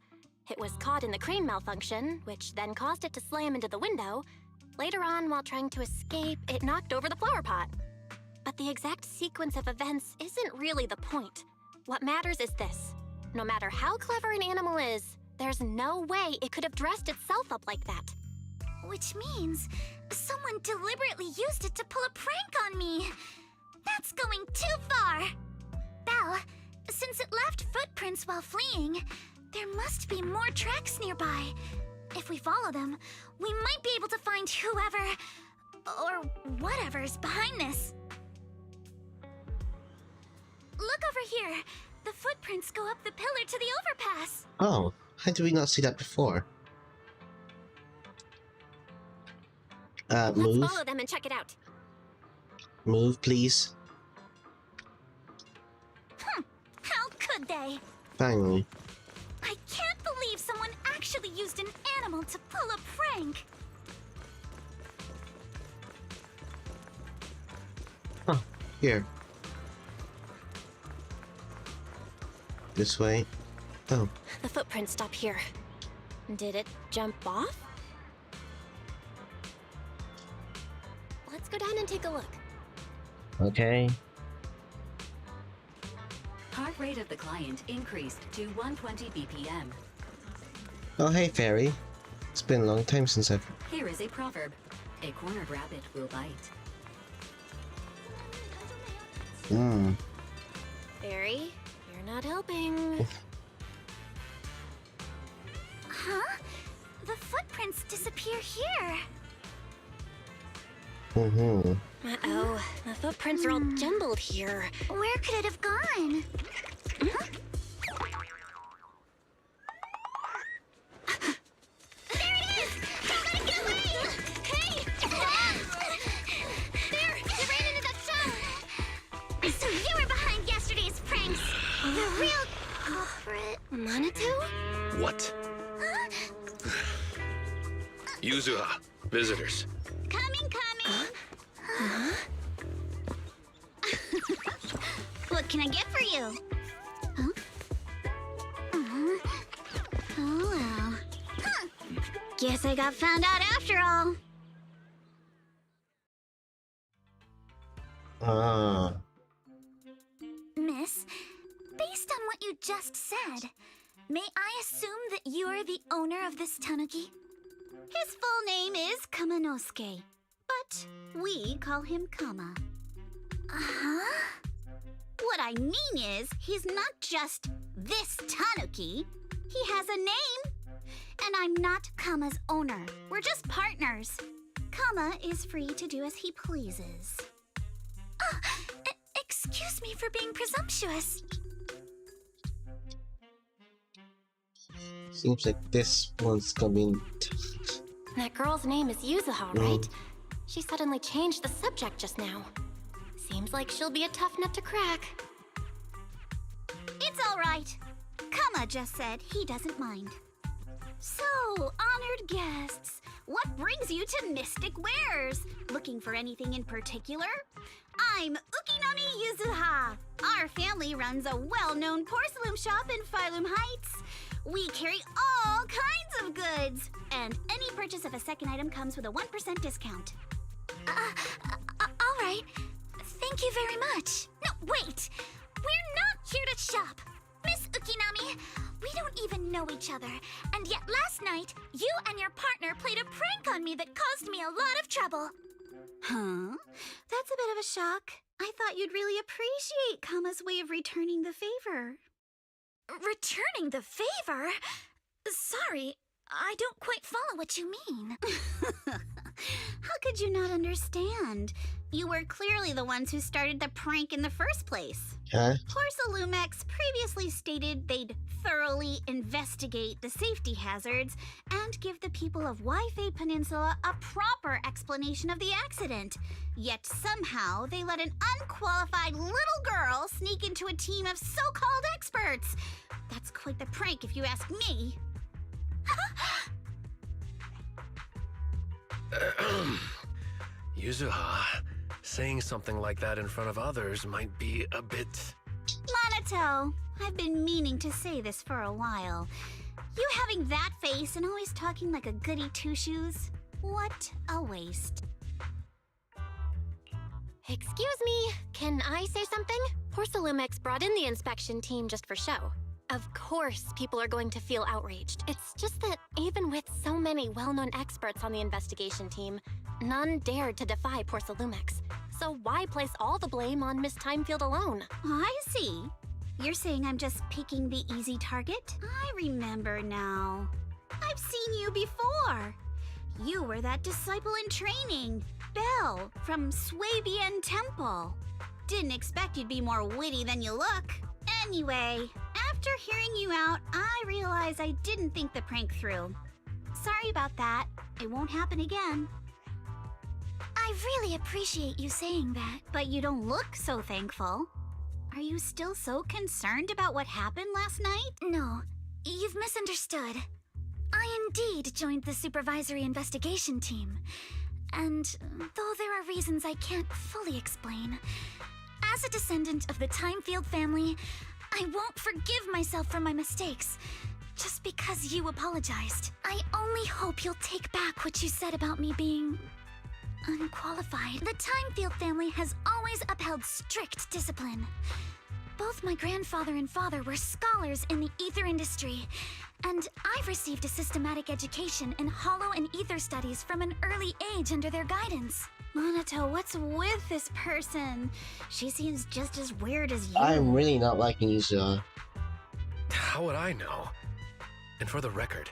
It was caught in the crane malfunction, which then caused it to slam into the window. Later on, while trying to escape, it knocked over the flower pot. But the exact sequence of events isn't really the point. What matters is this. No matter how clever an animal is, there's no way it could have dressed itself up like that. Which means someone deliberately used it to pull a prank on me. That's going too far. Belle, since it left footprints while fleeing, there must be more tracks nearby. If we follow them, we might be able to find whoever or whatever's behind this. Look over here. The footprints go up the pillar to the overpass. Oh, how did we not see that before? Let's Move. follow them and check it out. Move, please. How could they? Finally. I can't believe someone actually used an animal to pull a prank. Oh, here. This way. Oh. The footprints stop here. Did it jump off? Let's go down and take a look. Okay. Heart rate of the client increased to 120 BPM. Oh, hey, Fairy. It's been a long time since I've... Here is a proverb. A cornered rabbit will bite. Barry, you're not helping. Huh? The footprints disappear here. Uh-oh, the footprints are all jumbled here. Where could it have gone? Huh? There it is! Don't let it get away! Hey! There! You ran into that shell! So you were behind yesterday's pranks! The real culprit... Manitou? What? Huh? Yuzuha, visitors. Coming! What can I get for you? Huh? Oh, well. Huh. Guess I got found out after all. Miss, based on what you just said, may I assume that you are the owner of this tanuki? His full name is Kamanosuke, but we call him Kama. What I mean is, he's not just this tanuki. He has a name. And I'm not Kama's owner. We're just partners. Kama is free to do as he pleases. Excuse me for being presumptuous. Seems like this one's coming. That girl's name is Yuzuha, right? She suddenly changed the subject just now. Seems like she'll be a tough nut to crack. It's all right. Kama just said he doesn't mind. So, honored guests, what brings you to Mystic Wares? Looking for anything in particular? I'm Ukinami Yuzuha. Our family runs a well-known porcelain shop in Phylum Heights. We carry all kinds of goods, and any purchase of a second item comes with a 1% discount. All right. Thank you very much. No, wait! We're not here to shop! Miss Ukinami, we don't even know each other, and yet last night, you and your partner played a prank on me that caused me a lot of trouble. Huh? That's a bit of a shock. I thought you'd really appreciate Kama's way of returning the favor. Returning the favor? Sorry, I don't quite follow what you mean. How could you not understand? You were clearly the ones who started the prank in the first place. Huh? Porcelumex previously stated they'd thoroughly investigate the safety hazards and give the people of Waifei Peninsula a proper explanation of the accident. Yet somehow they let an unqualified little girl sneak into a team of so-called experts. That's quite the prank if you ask me. Yuzuha, saying something like that in front of others might be a bit... Monato, I've been meaning to say this for a while. You having that face and always talking like a goody two-shoes? What a waste. Excuse me, can I say something? Porcelumex brought in the inspection team just for show. Of course, people are going to feel outraged. It's just that even with so many well-known experts on the investigation team, none dared to defy Porcelumex. So why place all the blame on Miss Timefield alone? I see. You're saying I'm just picking the easy target? I remember now. I've seen you before. You were that disciple in training, Belle, from Swabian Temple. Didn't expect you'd be more witty than you look. Anyway, after hearing you out, I realized I didn't think the prank through. Sorry about that. It won't happen again. I really appreciate you saying that. But you don't look so thankful. Are you still so concerned about what happened last night? No, you've misunderstood. I indeed joined the supervisory investigation team. And though there are reasons I can't fully explain, as a descendant of the Timefield family, I won't forgive myself for my mistakes just because you apologized. I only hope you'll take back what you said about me being unqualified. The Timefield family has always upheld strict discipline. Both my grandfather and father were scholars in the ether industry, and I've received a systematic education in hollow and ether studies from an early age under their guidance. Monato, what's with this person? She seems just as weird as you. I'm really not liking Yuzuha. How would I know? And for the record,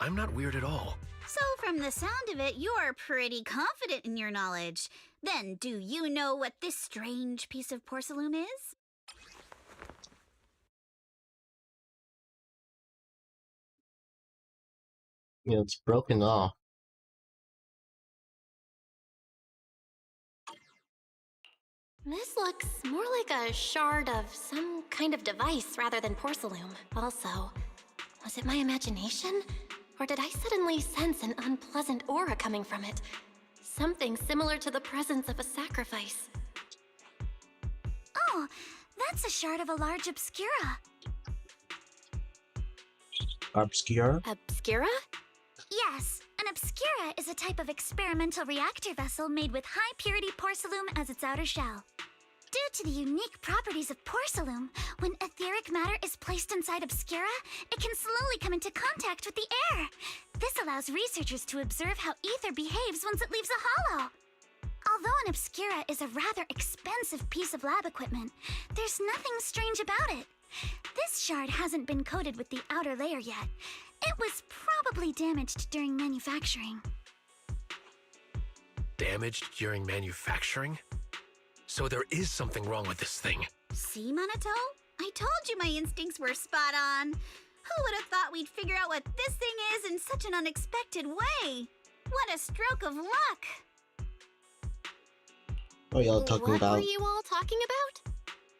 I'm not weird at all. So from the sound of it, you're pretty confident in your knowledge. Then do you know what this strange piece of porcelain is? You know, it's broken off. This looks more like a shard of some kind of device rather than porcelain. Also, was it my imagination? Or did I suddenly sense an unpleasant aura coming from it? Something similar to the presence of a sacrifice. Oh, that's a shard of a large obscura. Obscure? Obscura? Yes, an obscura is a type of experimental reactor vessel made with high-purity porcelain as its outer shell. Due to the unique properties of porcelain, when etheric matter is placed inside obscura, it can slowly come into contact with the air. This allows researchers to observe how ether behaves once it leaves a hollow. Although an Obscura is a rather expensive piece of lab equipment, there's nothing strange about it. This shard hasn't been coated with the outer layer yet. It was probably damaged during manufacturing. Damaged during manufacturing? So there is something wrong with this thing. See, Minato? I told you my instincts were spot on. Who would have thought we'd figure out what this thing is in such an unexpected way? What a stroke of luck! What are y'all talking about? What were you all talking about?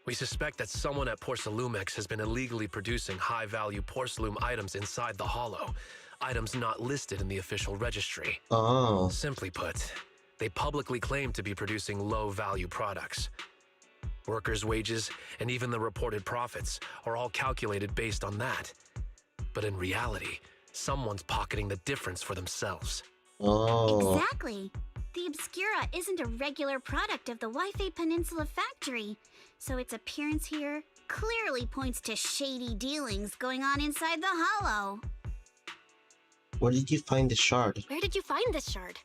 We suspect that someone at Porcelumex has been illegally producing high-value porcelain items inside the Hollow. Items not listed in the official registry. Oh. Simply put, they publicly claim to be producing low-value products. Workers' wages and even the reported profits are all calculated based on that. But in reality, someone's pocketing the difference for themselves. Oh. Exactly. The Obscura isn't a regular product of the Wi-Fi Peninsula factory, so its appearance here clearly points to shady dealings going on inside the Hollow. Where did you find the shard? Where did you find this shard?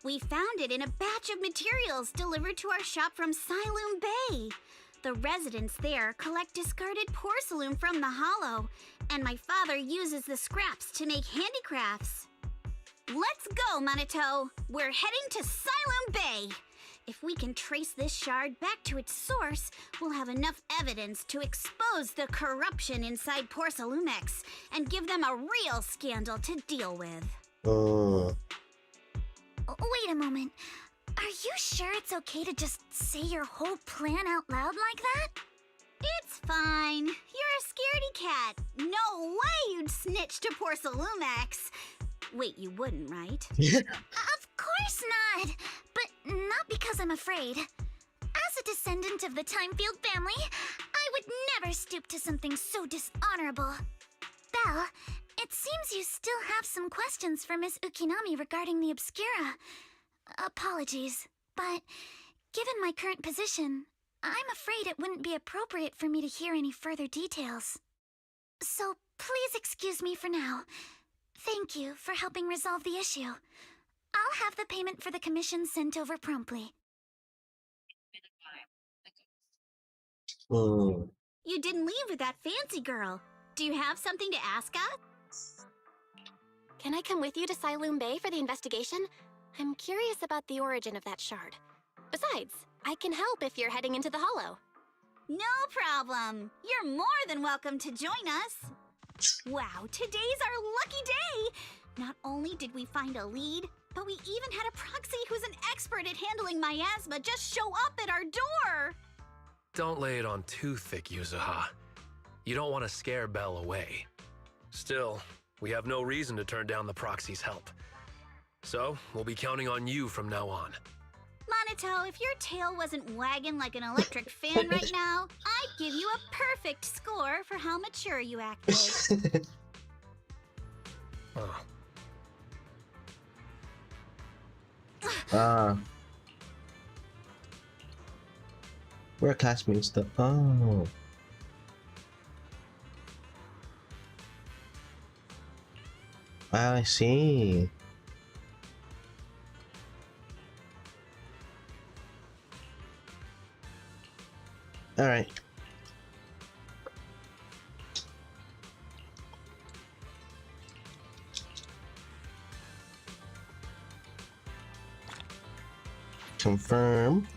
We found it in a batch of materials delivered to our shop from Siloom Bay. The residents there collect discarded porcelain from the Hollow, and my father uses the scraps to make handicrafts. Let's go, Minato! We're heading to Siloom Bay! If we can trace this shard back to its source, we'll have enough evidence to expose the corruption inside Porcelumex and give them a real scandal to deal with. Oh. Wait a moment. Are you sure it's okay to just say your whole plan out loud like that? It's fine. You're a scaredy cat. No way you'd snitch to Porcelumex. Wait, you wouldn't, right? Of course not! But not because I'm afraid. As a descendant of the Timefield family, I would never stoop to something so dishonorable. Belle, it seems you still have some questions for Miss Ukinami regarding the Obscura. Apologies, but given my current position, I'm afraid it wouldn't be appropriate for me to hear any further details. So please excuse me for now. Thank you for helping resolve the issue. I'll have the payment for the commission sent over promptly. Oh. You didn't leave with that fancy girl. Do you have something to ask us? Can I come with you to Siloom Bay for the investigation? I'm curious about the origin of that shard. Besides, I can help if you're heading into the Hollow. No problem. You're more than welcome to join us. Wow, today's our lucky day! Not only did we find a lead, but we even had a proxy who's an expert at handling miasma just show up at our door! Don't lay it on too thick, Yuzuha. You don't want to scare Belle away. Still, we have no reason to turn down the proxy's help. So, we'll be counting on you from now on. Minato, if your tail wasn't wagging like an electric fan right now, I'd give you a perfect score for how mature you acted. We're classmates though. Oh. I see. All right. Confirm.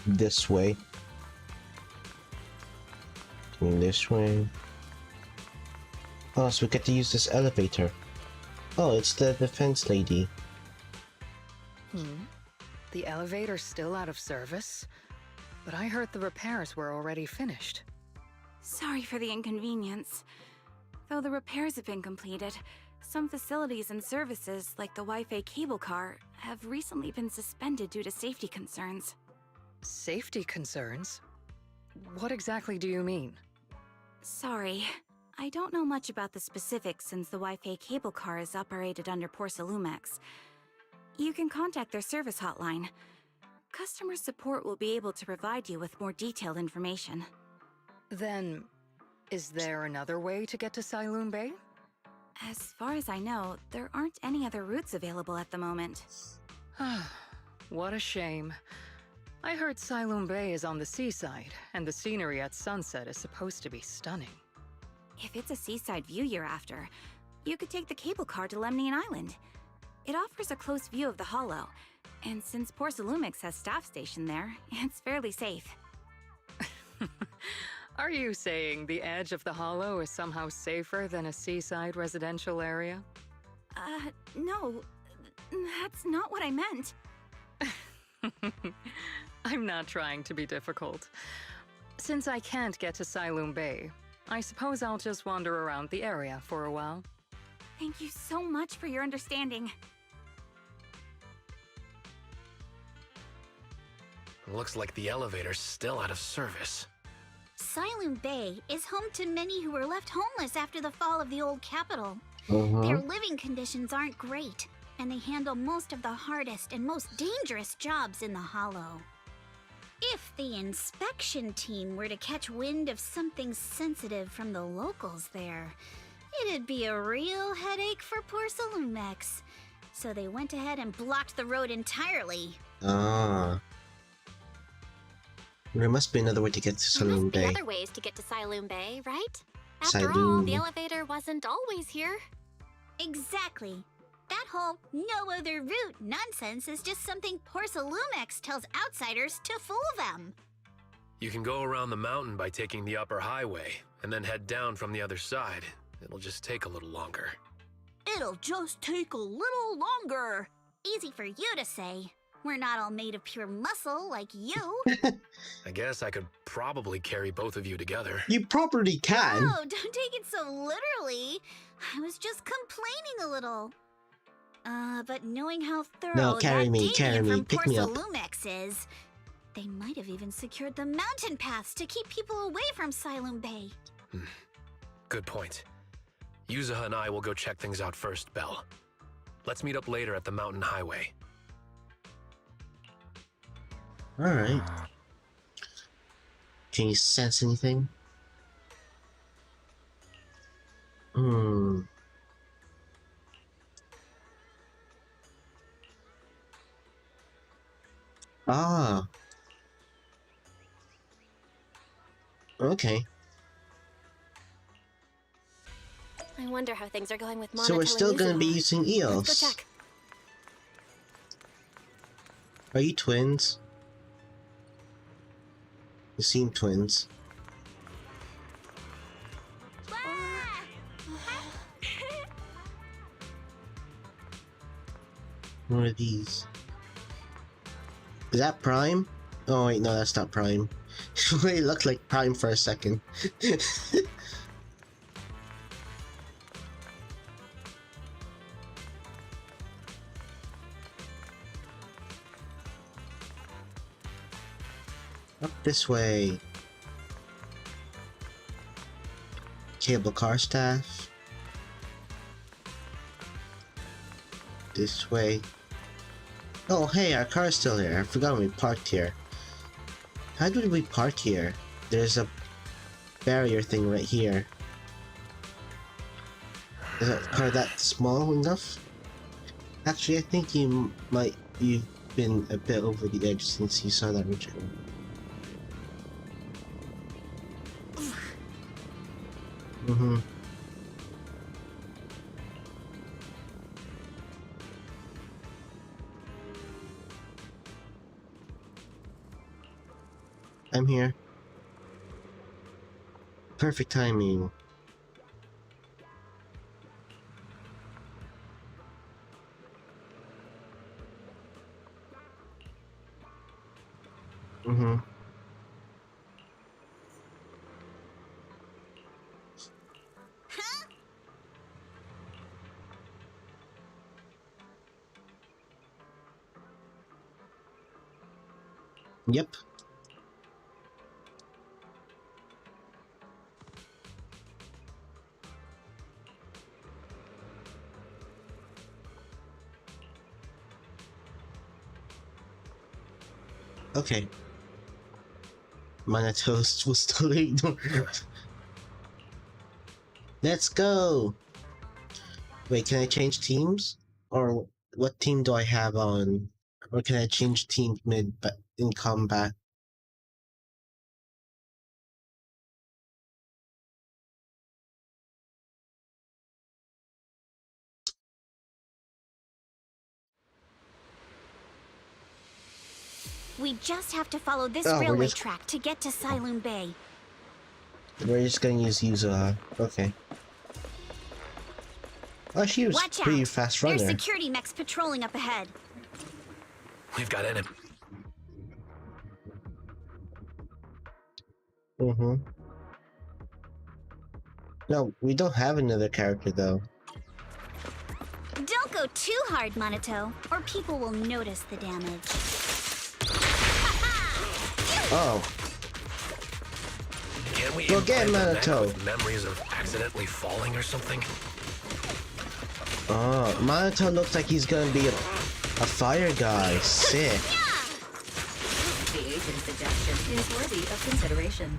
This way. Going this way. Oh, so we get to use this elevator. Oh, it's the defense lady. The elevator's still out of service? But I heard the repairs were already finished. Sorry for the inconvenience. Though the repairs have been completed, some facilities and services, like the Wi-Fi cable car, have recently been suspended due to safety concerns. Safety concerns? What exactly do you mean? Sorry. I don't know much about the specifics since the Wi-Fi cable car is operated under Porcelumex. You can contact their service hotline. Customer support will be able to provide you with more detailed information. Then, is there another way to get to Siloom Bay? As far as I know, there aren't any other routes available at the moment. What a shame. I heard Siloam Bay is on the seaside, and the scenery at sunset is supposed to be stunning. If it's a seaside view you're after, you could take the cable car to Lemnian Island. It offers a close view of the hollow, and since Porsalumix has staff stationed there, it's fairly safe. Are you saying the edge of the hollow is somehow safer than a seaside residential area? No. That's not what I meant. I'm not trying to be difficult. Since I can't get to Siloam Bay, I suppose I'll just wander around the area for a while. Thank you so much for your understanding. Looks like the elevator's still out of service. Siloam Bay is home to many who were left homeless after the fall of the old capital. Uh-huh. Their living conditions aren't great, and they handle most of the hardest and most dangerous jobs in the hollow. If the inspection team were to catch wind of something sensitive from the locals there, it'd be a real headache for Porsalumix. So they went ahead and blocked the road entirely. Ah. There must be another way to get to Siloam There Bay. must be other ways to get to Siloam Bay, right? After all, Siloam. the elevator wasn't always here. Exactly. That whole no other route nonsense is just something Porsalumix tells outsiders to fool them. You can go around the mountain by taking the upper highway, and then head down from the other side. It'll just take a little longer. It'll just take a little longer. Easy for you to say. We're not all made of pure muscle like you. I guess I could probably carry both of you together. You probably can. Oh, don't take it so literally. I was just complaining a little. But knowing how thorough No, carry that me, Damien from pick me up. Porsalumix is, they might have even secured the mountain paths to keep people away from Siloam Bay. Good point. Yuzuha and I will go check things out first, Belle. Let's meet up later at the mountain highway. Alright. Can you sense anything? Ah. Okay. I wonder how things are going with Monatel So we're still and gonna be Yuzuha. using Let's go EOS. check. Are you twins? You seem twins. What are these? Is that Prime? Oh wait, no, that's not Prime. It looked like Prime for a second. Up this way. Cable car staff. This way. Oh hey, our car's still here. I forgot we parked here. How did we park here? There's a barrier thing right here. Is that car that small enough? Actually, I think you've been a bit over the edge since you saw that Richard. I'm here. Perfect timing. Yep. Okay. Mana toast was still ignored. Let's go! Wait, can I change teams? Or what team do I have on? Or can I change team in combat? We just have to follow this Oh, railway track to get to Siloon Bay. We're just gonna use okay. Oh, she was Watch pretty out. fast runner. There's security mechs patrolling up ahead. We've got enemy. Mm-hmm. No, we don't have another character though. Don't go too hard, Monato, or people will notice the damage. Oh. Can we Go get implant a mech Monato. with memories of accidentally falling or something? Oh, Monato looks like he's gonna be a fire guy. Sick. The agent's suggestion is worthy of consideration.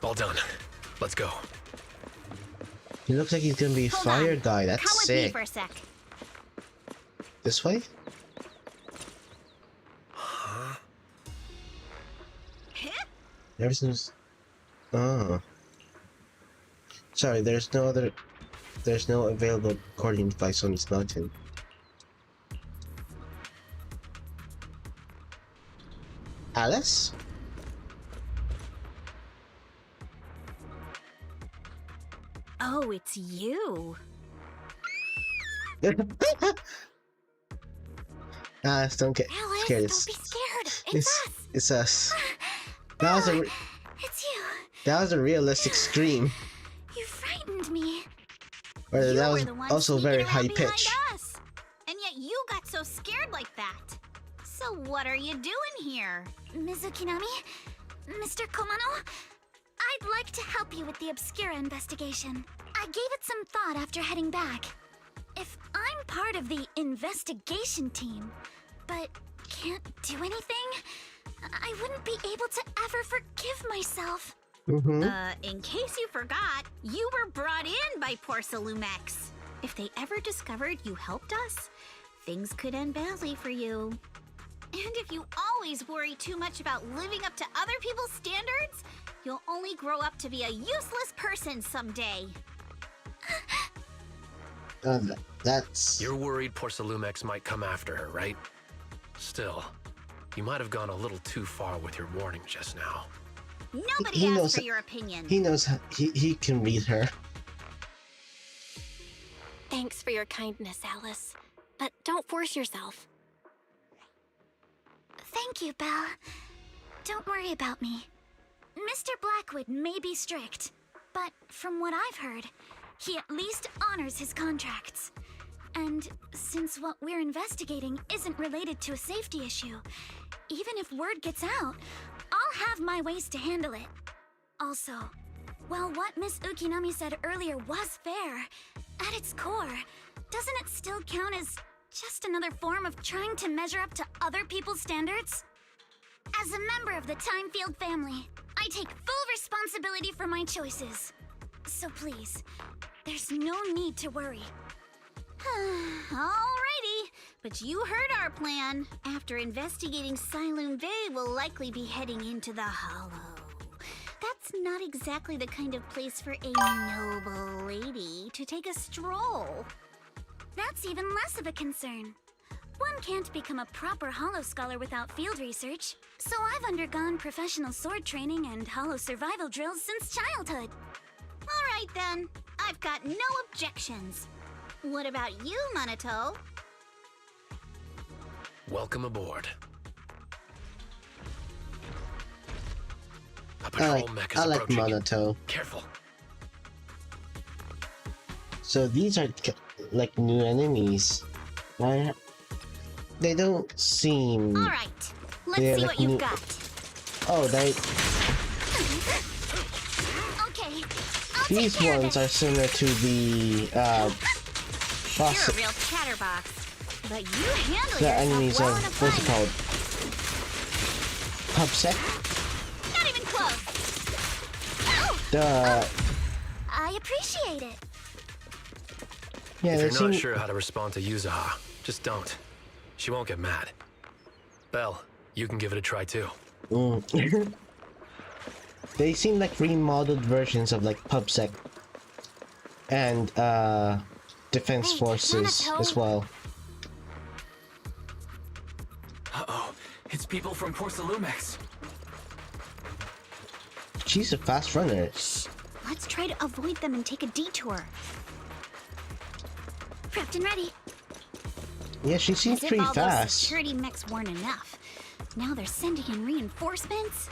All done. Let's go. He looks like he's gonna be a Hold fire on. guy. That's Come with me sick. for a sec. This way? Everything's. Oh. Sorry, there's no available recording device on this mountain. Alice? Oh, it's you. Alice, don't get Alice, scared. don't be scared. It's us. It's us. That was a It's you. that was a realistic scream. You frightened me. Or You that were was the one also sneaking very around high behind pitch. us. And yet you got so scared like that. So what are you doing here? Mizukinami? Mr. Komano? I'd like to help you with the Obscura investigation. I gave it some thought after heading back. If I'm part of the investigation team, but can't do anything, I wouldn't be able to ever forgive myself. In case you forgot, you were brought in by Porcelumex. If they ever discovered you helped us, things could end badly for you. And if you always worry too much about living up to other people's standards, you'll only grow up to be a useless person someday. That's... You're worried Porcelumex might come after her, right? Still, you might have gone a little too far with your warning just now. Nobody He asked knows- for your opinion. He knows he can read her. Thanks for your kindness, Alice. But don't force yourself. Thank you, Belle. Don't worry about me. Mr. Blackwood may be strict, but from what I've heard, he at least honors his contracts. And since what we're investigating isn't related to a safety issue, even if word gets out, I'll have my ways to handle it. Also, while what Miss Ukinami said earlier was fair, at its core, doesn't it still count as just another form of trying to measure up to other people's standards? As a member of the Timefield family, I take full responsibility for my choices. So please, there's no need to worry. Alrighty, but you heard our plan. After investigating Siloon Bay, we'll likely be heading into the Hollow. That's not exactly the kind of place for a noble lady to take a stroll. That's even less of a concern. One can't become a proper Hollow scholar without field research, so I've undergone professional sword training and Hollow survival drills since childhood. Alright then, I've got no objections. What about you, Monato? Welcome aboard. A patrol mech is I like approaching. Monato. Careful. So these are like new enemies. Why? They don't seem. Alright, let's They're see like what you've new- got. Oh, Okay, these ones are similar to the boss. You're a real chatterbox, but you handle The yourself enemies well of in a what's it fight. called? Pubsec. Not even close. The I appreciate it. Yeah, If they you're not seem... sure how to respond to Yuzaha, just don't. She won't get mad. Belle, you can give it a try too. They seem like remodeled versions of like PubSec and Defense Wait, Forces Nanato. as well. Uh-oh, it's people from Porcelumex. She's a fast runner. Let's try to avoid them and take a detour. Prepped and ready. Yeah, she seems As if pretty all fast. those security mechs weren't enough. Now they're sending in reinforcements?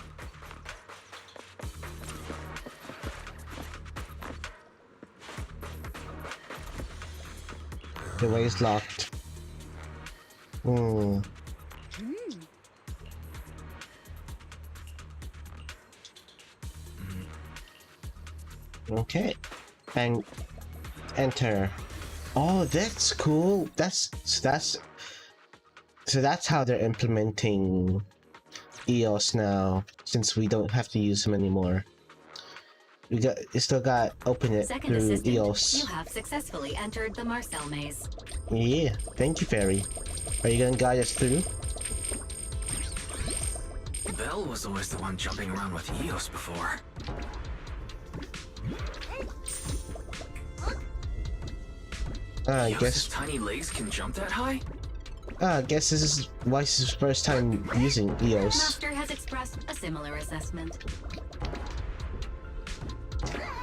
The way is locked. Hmm. Okay. And enter. Oh, that's cool. So that's how they're implementing EOS now, since we don't have to use them anymore. You still got open it Second through assistant, EOS. you have successfully entered the Marcel maze. Yeah, thank you, Fairy. Are you gonna guide us through? Belle was always the one jumping around with Eos before. I Eos's guess. tiny legs can jump that high? I guess this is Weiss's first time using EOS. Master has expressed a similar assessment.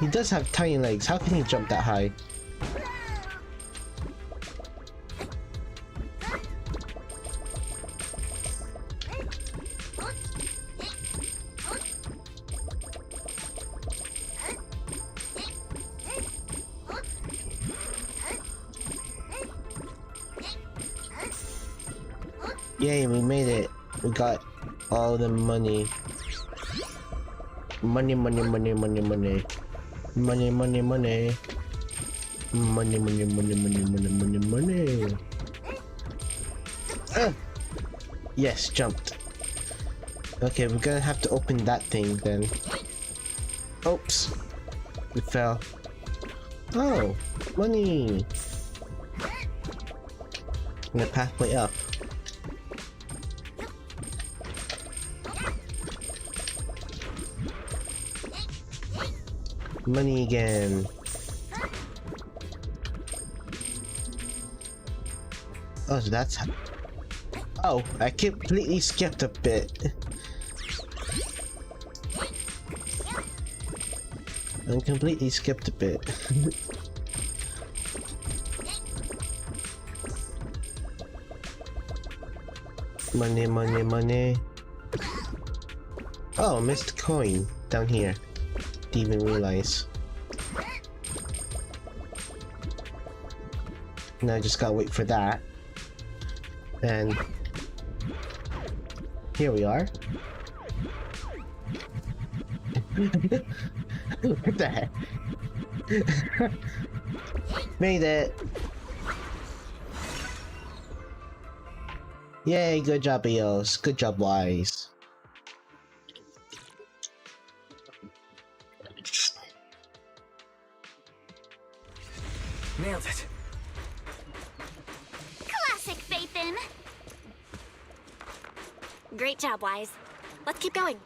He does have tiny legs. How can he jump that high? Yay, we made it. We got all the money. Money, money, money, money, money. Money, money, money. Money, money, money, money, money, money, money. Yes, jumped. Okay, we're gonna have to open that thing then. Oops. We fell. Oh, money. And the pathway up. Money again. Oh, so that's how... Oh, I completely skipped a bit. I completely skipped a bit. Money, money, money. Oh, missed coin down here. Didn't even realize. Now I just gotta wait for that. And here we are. What the heck? Made it! Yay, good job, EOS. Good job, Wise. Nailed it. Classic, Faithin! Great job, Wise. Let's keep going.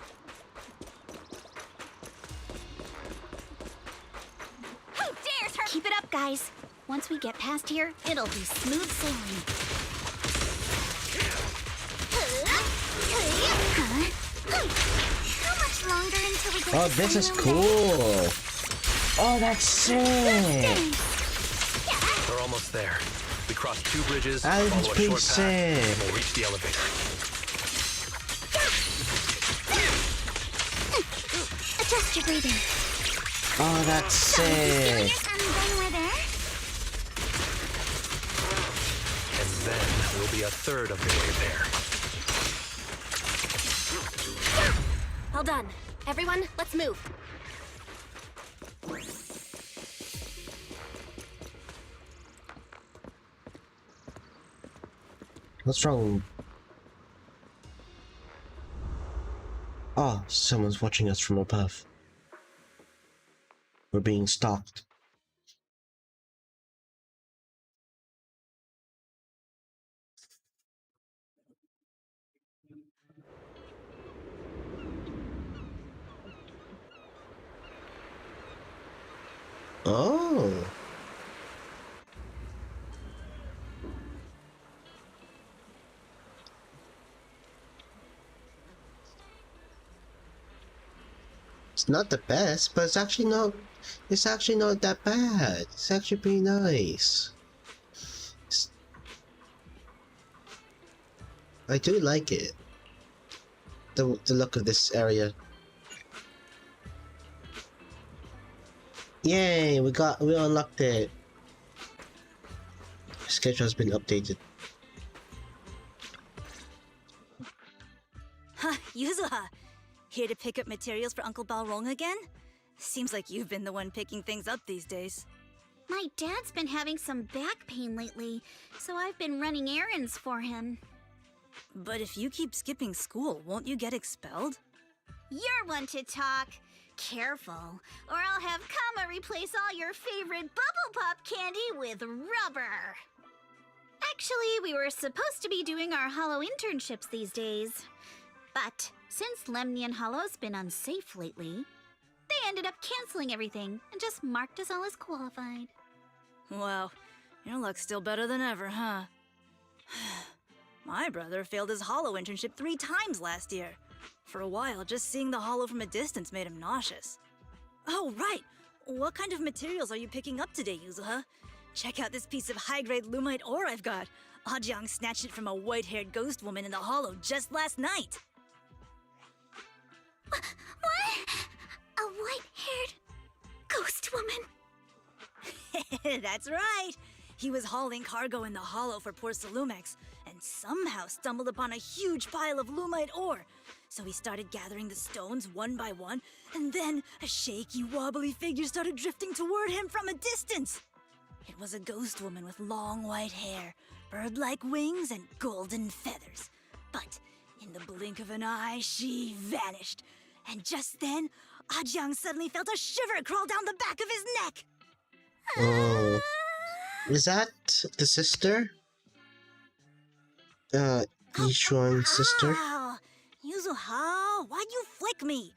Who dares her? Keep it up, guys. Once we get past here, it'll be smooth sailing. How much longer until we get Oh, to this is Sunroom cool! Oh, that's sick! Day? We're almost there. We cross 2 bridges, That is follow a pretty short path, and sick. we'll reach the elevator. Adjust your breathing. Oh, that's sick! And then we're there. And then we'll be a third of the way there. Well done. Everyone, let's move. What's wrong? Oh, someone's watching us from above. We're being stalked. It's not the best, but it's actually not that bad. It's actually pretty nice. I do like it. The look of this area. Yay, we unlocked it. Schedule has been updated. Huh, Yuzuha. Here to pick up materials for Uncle Balrong again? Seems like you've been the one picking things up these days. My dad's been having some back pain lately, so I've been running errands for him. But if you keep skipping school, won't you get expelled? You're one to talk. Careful, or I'll have Kama replace all your favorite Bubble Pop candy with rubber. Actually, we were supposed to be doing our Hollow internships these days. But since Lemnian Hollow's been unsafe lately, they ended up canceling everything and just marked us all as qualified. Wow, your luck's still better than ever, huh? My brother failed his Hollow internship 3 times last year. For a while, just seeing the Hollow from a distance made him nauseous. Oh, right! What kind of materials are you picking up today, Yuzuha? Check out this piece of high-grade lumite ore I've got. Ajang snatched it from a white-haired ghost woman in the Hollow just last night. What? A white-haired ghost woman? That's right! He was hauling cargo in the Hollow for poor Salumex, and somehow stumbled upon a huge pile of lumite ore. So he started gathering the stones one by one, and then a shaky, wobbly figure started drifting toward him from a distance. It was a ghost woman with long white hair, bird-like wings, and golden feathers. But in the blink of an eye, she vanished. And just then, Ajang suddenly felt a shiver crawl down the back of his neck. Oh, is that the sister? Yishuan's sister? Yuzuha, why'd you flick me?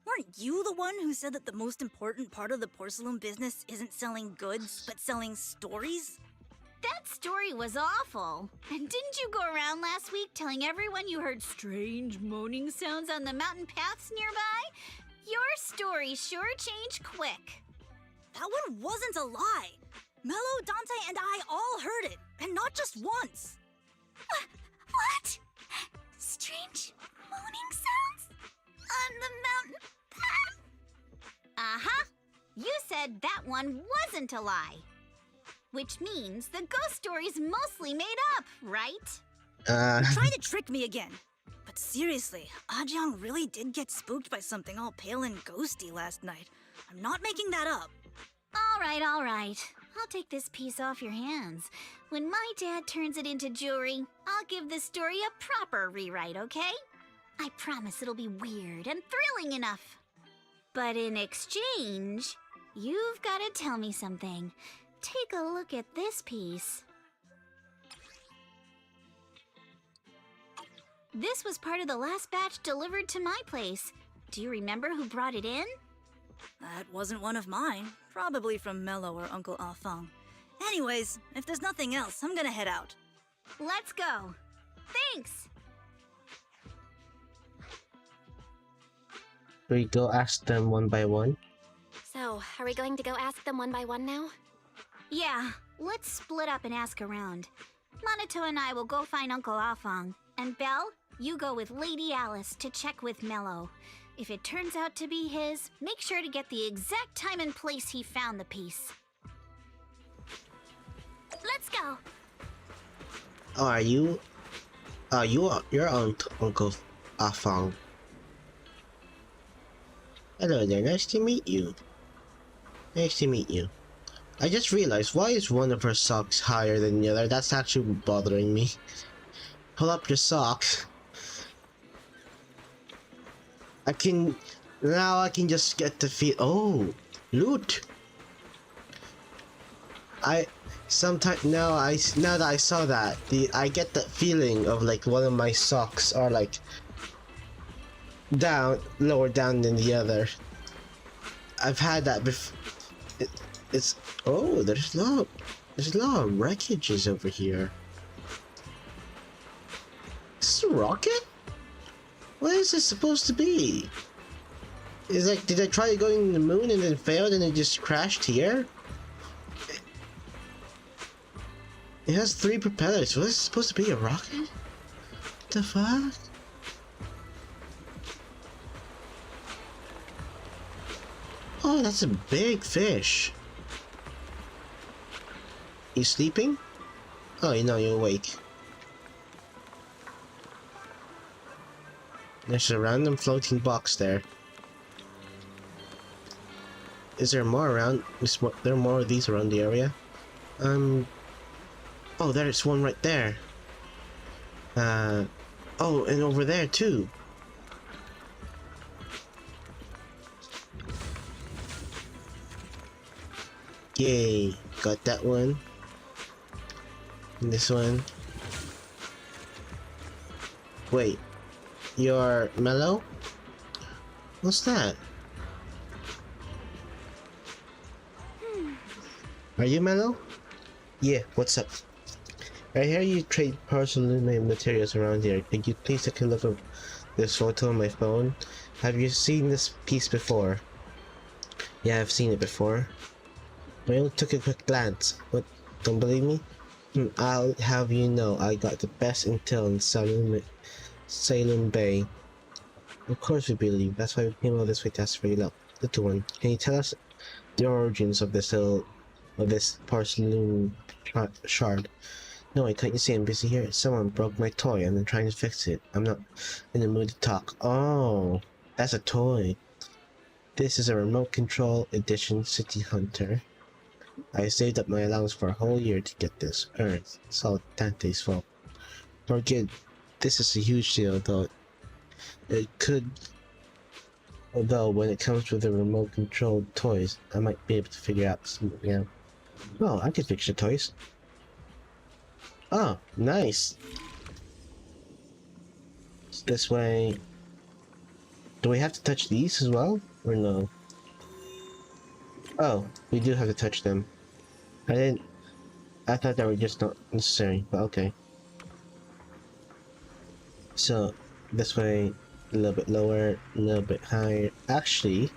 Weren't you the one who said that the most important part of the porcelain business isn't selling goods, but selling stories? That story was awful. And didn't you go around last week telling everyone you heard strange moaning sounds on the mountain paths nearby? Your story sure changed quick. That one wasn't a lie. Mello, Dante, and I all heard it, and not just once. What? Strange moaning sounds? On the mountain path? Uh-huh. You said that one wasn't a lie. Which means the ghost story's mostly made up, right? Try to trick me again. But seriously, Ajang really did get spooked by something all pale and ghosty last night. I'm not making that up. All right. I'll take this piece off your hands. When my dad turns it into jewelry, I'll give the story a proper rewrite, okay? I promise it'll be weird and thrilling enough. But in exchange, you've got to tell me something. Take a look at this piece. This was part of the last batch delivered to my place. Do you remember who brought it in? That wasn't one of mine. Probably from Mello or Uncle Afang. Anyways, if there's nothing else, I'm gonna head out. Let's go. Thanks! We go ask them one by one? So, are we going to go ask them one by one now? Yeah, let's split up and ask around. Monato and I will go find Uncle Afang. And Belle, you go with Lady Alice to check with Mello. If it turns out to be his, make sure to get the exact time and place he found the piece. Let's go! Oh, are you? You're Uncle Afang. Hello there, nice to meet you. Nice to meet you. I just realized, why is one of her socks higher than the other? That's actually bothering me. Pull up your socks. I can just get the feel. Oh, loot. Now that I saw that, I get that feeling of like one of my socks are like lower down than the other. I've had that before. There's a lot of wreckages over here. Is this a rocket? What is this supposed to be? It's like, did I try going to the moon and then failed and it just crashed here? It has 3 propellers. Was it supposed to be a rocket? What the fuck? Oh, that's a big fish. You sleeping? Oh, you know, you're awake. There's a random floating box there. Is there more around? There are more of these around the area? Oh, there's one right there. Oh, and over there too. Yay, got that one. And this one. Wait, you're mellow? What's that? Are you mellow? Yeah, what's up? I hear you trade porcelain materials around here. Could you please take a look at this photo on my phone? Have you seen this piece before? Yeah, I've seen it before. I only took a quick glance. What? Don't believe me? I'll have you know I got the best intel in Salem Bay. Of course we believe. That's why we came all this way to ask for your help. Little one, can you tell us the origins of this porcelain shard? No, I can't. You see, I'm busy here. Someone broke my toy and I'm trying to fix it. I'm not in the mood to talk. Oh, that's a toy. This is a remote control edition City Hunter. I saved up my allowance for a whole year to get this. Earth. It's all Dante's fault. Forget. This is a huge deal, though. Although, when it comes with the remote control toys, I might be able to figure out something out. Well, I could fix your toys. Oh, nice. It's this way. Do we have to touch these as well? Or no? Oh, we do have to touch them. I thought they were just not necessary, but okay. So, this way, a little bit lower, a little bit higher. Actually,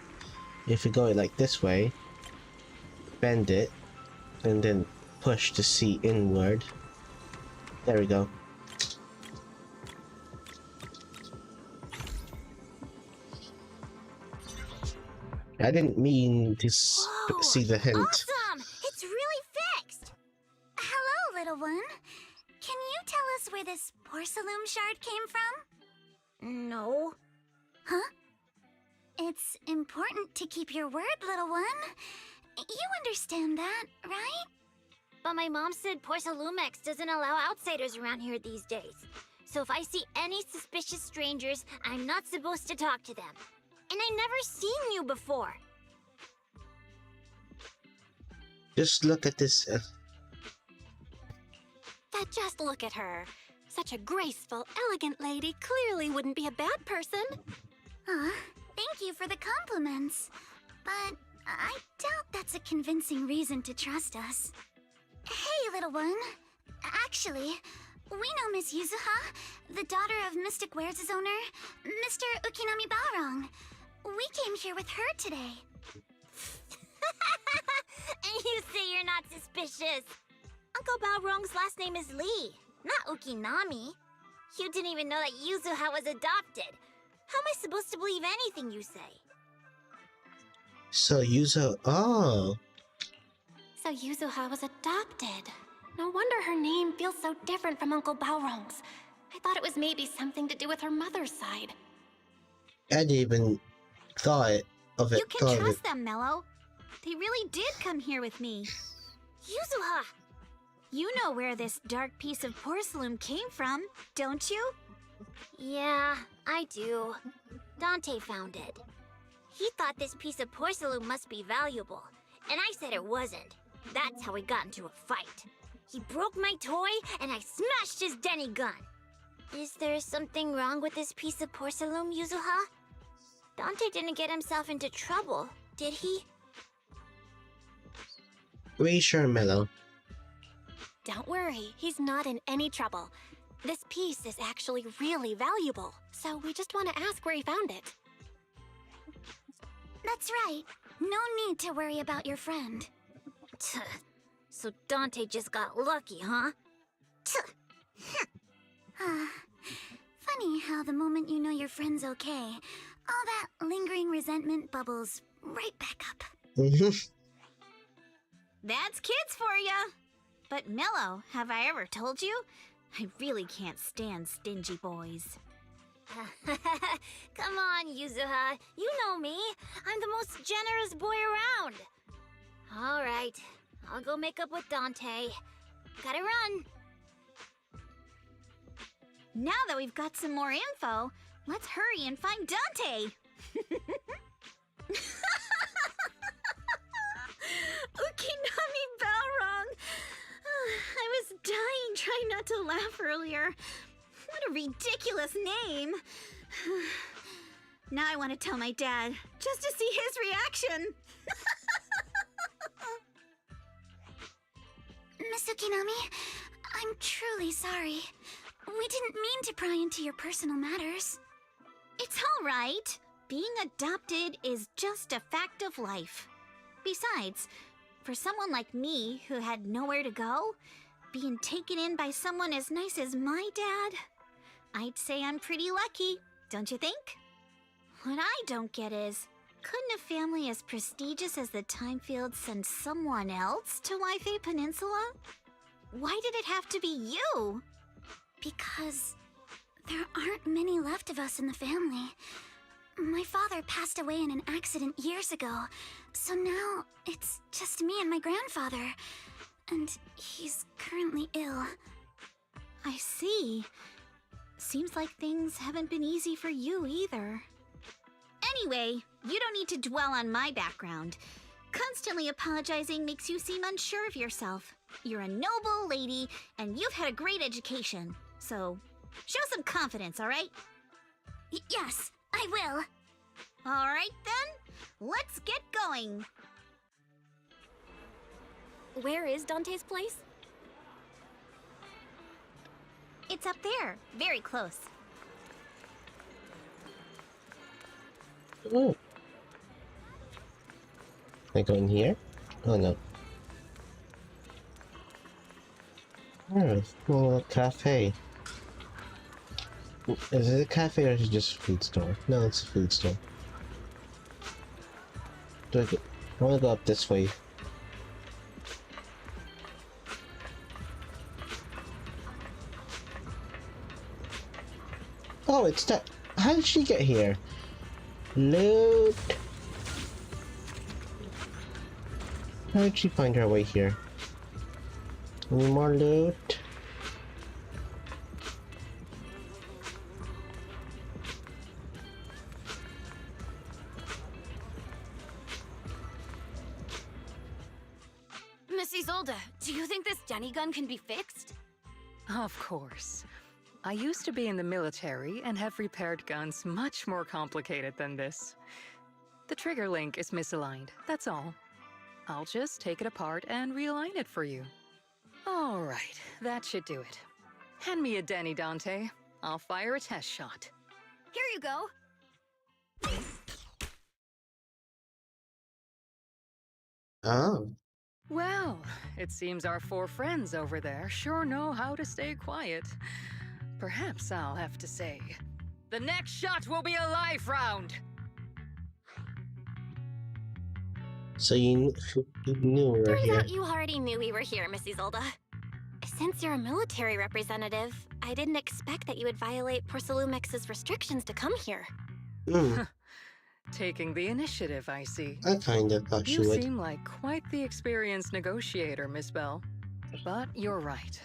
if we go it like this way, bend it, and then push to see inward. There we go. I didn't mean to see the hint. Awesome! It's really fixed! Hello, little one. Can you tell us where this porcelain shard came from? No. Huh? It's important to keep your word, little one. You understand that, right? But my mom said Porcelumex doesn't allow outsiders around here these days. So if I see any suspicious strangers, I'm not supposed to talk to them. And I never seen you before. Just look at this. Just look at her. Such a graceful, elegant lady clearly wouldn't be a bad person. Thank you for the compliments. But I doubt that's a convincing reason to trust us. Hey, little one. Actually, we know Miss Yuzuha, the daughter of Mystic Wares' owner, Mr. Ukinami Balrong. We came here with her today. And you say you're not suspicious. Uncle Balrong's last name is Lee, not Ukinami. You didn't even know that Yuzuha was adopted. How am I supposed to believe anything you say? So oh. So Yuzuha was adopted. No wonder her name feels so different from Uncle Balrong's. I thought it was maybe something to do with her mother's side. I didn't even thought of it. You can trust them, Mello. They really did come here with me. Yuzuha! You know where this dark piece of porcelain came from, don't you? Yeah, I do. Dante found it. He thought this piece of porcelain must be valuable, and I said it wasn't. That's how we got into a fight. He broke my toy, and I smashed his Denny gun. Is there something wrong with this piece of porcelain, Yuzuha? Dante didn't get himself into trouble, did he? We sure, Mello. Don't worry, he's not in any trouble. This piece is actually really valuable, so we just want to ask where he found it. That's right. No need to worry about your friend. So Dante just got lucky, huh? Funny how the moment you know your friend's okay, all that lingering resentment bubbles right back up. That's kids for ya! But Mello, have I ever told you? I really can't stand stingy boys. Come on, Yuzuha. You know me. I'm the most generous boy around. All right. I'll go make up with Dante. Gotta run. Now that we've got some more info, let's hurry and find Dante! Ukinami Balrog! I was dying trying not to laugh earlier. What a ridiculous name! Now I want to tell my dad, just to see his reaction! Miss Ukinami, I'm truly sorry. We didn't mean to pry into your personal matters. It's all right. Being adopted is just a fact of life. Besides, for someone like me who had nowhere to go, being taken in by someone as nice as my dad, I'd say I'm pretty lucky, don't you think? What I don't get is, couldn't a family as prestigious as the Timefield send someone else to Waifei Peninsula? Why did it have to be you? Because there aren't many left of us in the family. My father passed away in an accident years ago, so now it's just me and my grandfather. And he's currently ill. I see. Seems like things haven't been easy for you either. Anyway, you don't need to dwell on my background. Constantly apologizing makes you seem unsure of yourself. You're a noble lady, and you've had a great education. So, show some confidence, alright? Yes, I will. Alright then, let's get going. Where is Dante's place? It's up there, very close. Oh. Can I go in here? Oh no. Oh, small cafe. Is it a cafe or is it just a food store? No, it's a food store. I want to go up this way. Oh, it's that. How did she get here? Loot. How did she find her way here? Any more loot? Miss Isolde, do you think this Denny gun can be fixed? Of course. I used to be in the military and have repaired guns much more complicated than this. The trigger link is misaligned, that's all. I'll just take it apart and realign it for you. All right, that should do it. Hand me a Denny, Dante. I'll fire a test shot. Here you go. Oh. Well, it seems our four friends over there sure know how to stay quiet. Perhaps I'll have to say, the next shot will be a life round! So you knew we were Turns here. out you already knew we were here, Miss Isolde. Since you're a military representative, I didn't expect that you would violate Porcelumex's restrictions to come here. Taking the initiative, I see. I kind of thought You you would. seem like quite the experienced negotiator, Miss Bell. But you're right.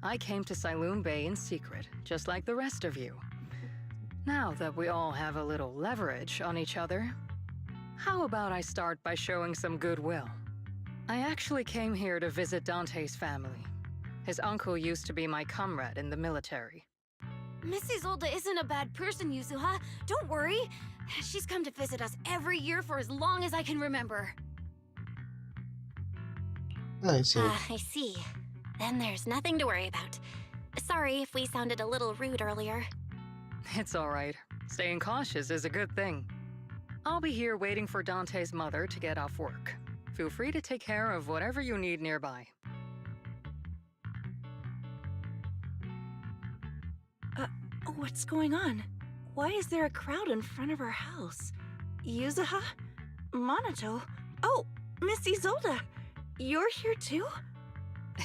I came to Siloon Bay in secret, just like the rest of you. Now that we all have a little leverage on each other, how about I start by showing some goodwill? I actually came here to visit Dante's family. His uncle used to be my comrade in the military. Miss Isolde isn't a bad person, Yuzuha. Don't worry. She's come to visit us every year for as long as I can remember. I see. I see. Then there's nothing to worry about. Sorry if we sounded a little rude earlier. It's all right. Staying cautious is a good thing. I'll be here waiting for Dante's mother to get off work. Feel free to take care of whatever you need nearby. What's going on? Why is there a crowd in front of our house? Yuzuha? Monato? Oh, Miss Isolde! You're here too?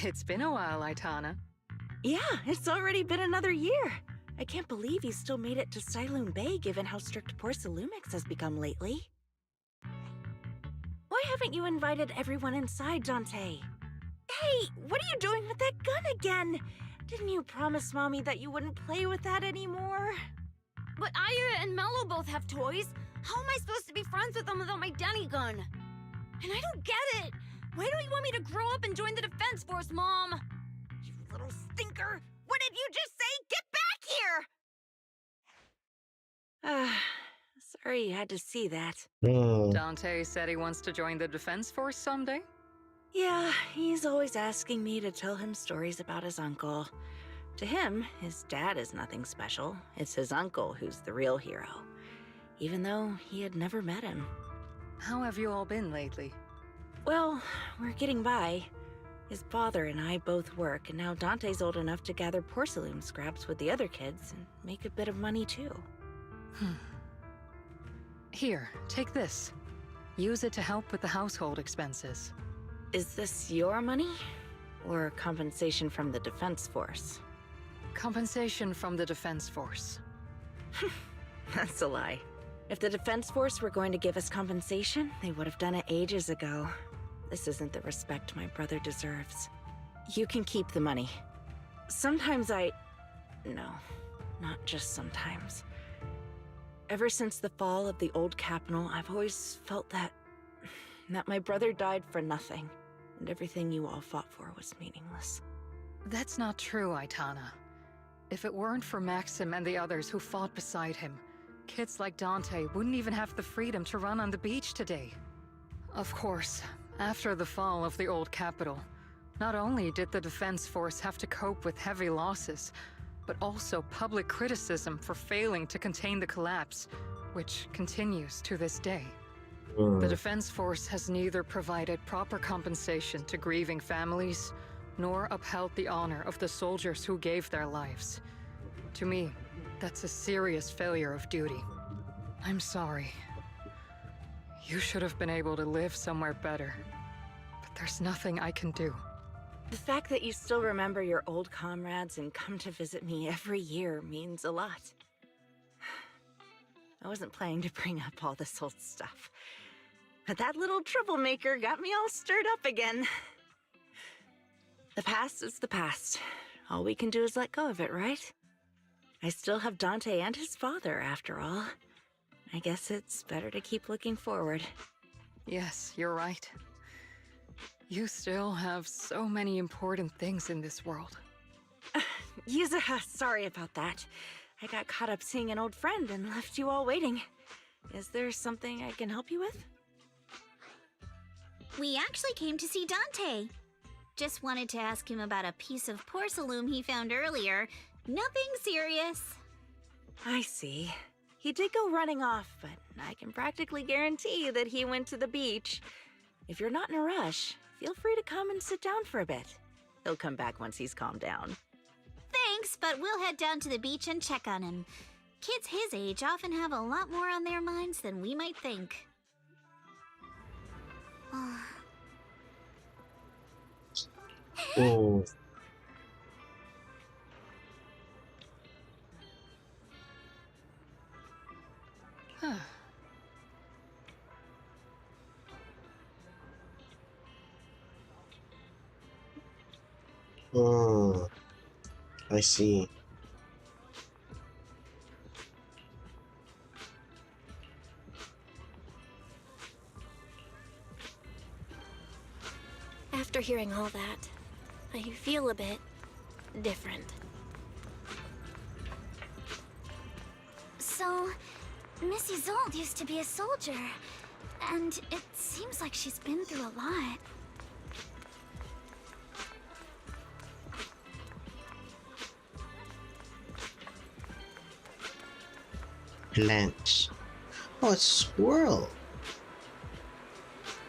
It's been a while, Aitana. Yeah, it's already been another year. I can't believe you still made it to Sailoon Bay given how strict Porcelumix has become lately. Why haven't you invited everyone inside, Dante? Hey, what are you doing with that gun again? Didn't you promise Mommy that you wouldn't play with that anymore? But Aya and Mello both have toys. How am I supposed to be friends with them without my Denny gun? And I don't get it. Why don't you want me to grow up and join the Defense Force, Mom? You little stinker! What did you just say? Get back here! Sorry you had to see that. Dante said he wants to join the Defense Force someday? Yeah, he's always asking me to tell him stories about his uncle. To him, his dad is nothing special. It's his uncle who's the real hero, even though he had never met him. How have you all been lately? Well, we're getting by. His father and I both work, and now Dante's old enough to gather porcelain scraps with the other kids and make a bit of money too. Here, take this. Use it to help with the household expenses. Is this your money? Or compensation from the Defense Force? Compensation from the Defense Force. That's a lie. If the Defense Force were going to give us compensation, they would have done it ages ago. This isn't the respect my brother deserves. You can keep the money. Sometimes No, not just sometimes. Ever since the fall of the old capital, I've always felt that my brother died for nothing, and everything you all fought for was meaningless. That's not true, Aitana. If it weren't for Maxim and the others who fought beside him, kids like Dante wouldn't even have the freedom to run on the beach today. Of course, after the fall of the old capital, not only did the Defense Force have to cope with heavy losses, but also public criticism for failing to contain the collapse, which continues to this day. The Defense Force has neither provided proper compensation to grieving families, nor upheld the honor of the soldiers who gave their lives. To me, that's a serious failure of duty. I'm sorry. You should have been able to live somewhere better, but there's nothing I can do. The fact that you still remember your old comrades and come to visit me every year means a lot. I wasn't planning to bring up all this old stuff, but that little troublemaker got me all stirred up again. The past is the past. All we can do is let go of it, right? I still have Dante and his father, after all. I guess it's better to keep looking forward. Yes, you're right. You still have so many important things in this world. Yuzuha, sorry about that. I got caught up seeing an old friend and left you all waiting. Is there something I can help you with? We actually came to see Dante. Just wanted to ask him about a piece of porcelain he found earlier. Nothing serious. I see. He did go running off, but I can practically guarantee that he went to the beach. If you're not in a rush, feel free to come and sit down for a bit. He'll come back once he's calmed down. Thanks, but we'll head down to the beach and check on him. Kids his age often have a lot more on their minds than we might think. Oh. Oh, I see. After hearing all that, I feel a bit different. So, Miss Isolde used to be a soldier, and it seems like she's been through a lot. Blanche. Oh, it's a squirrel.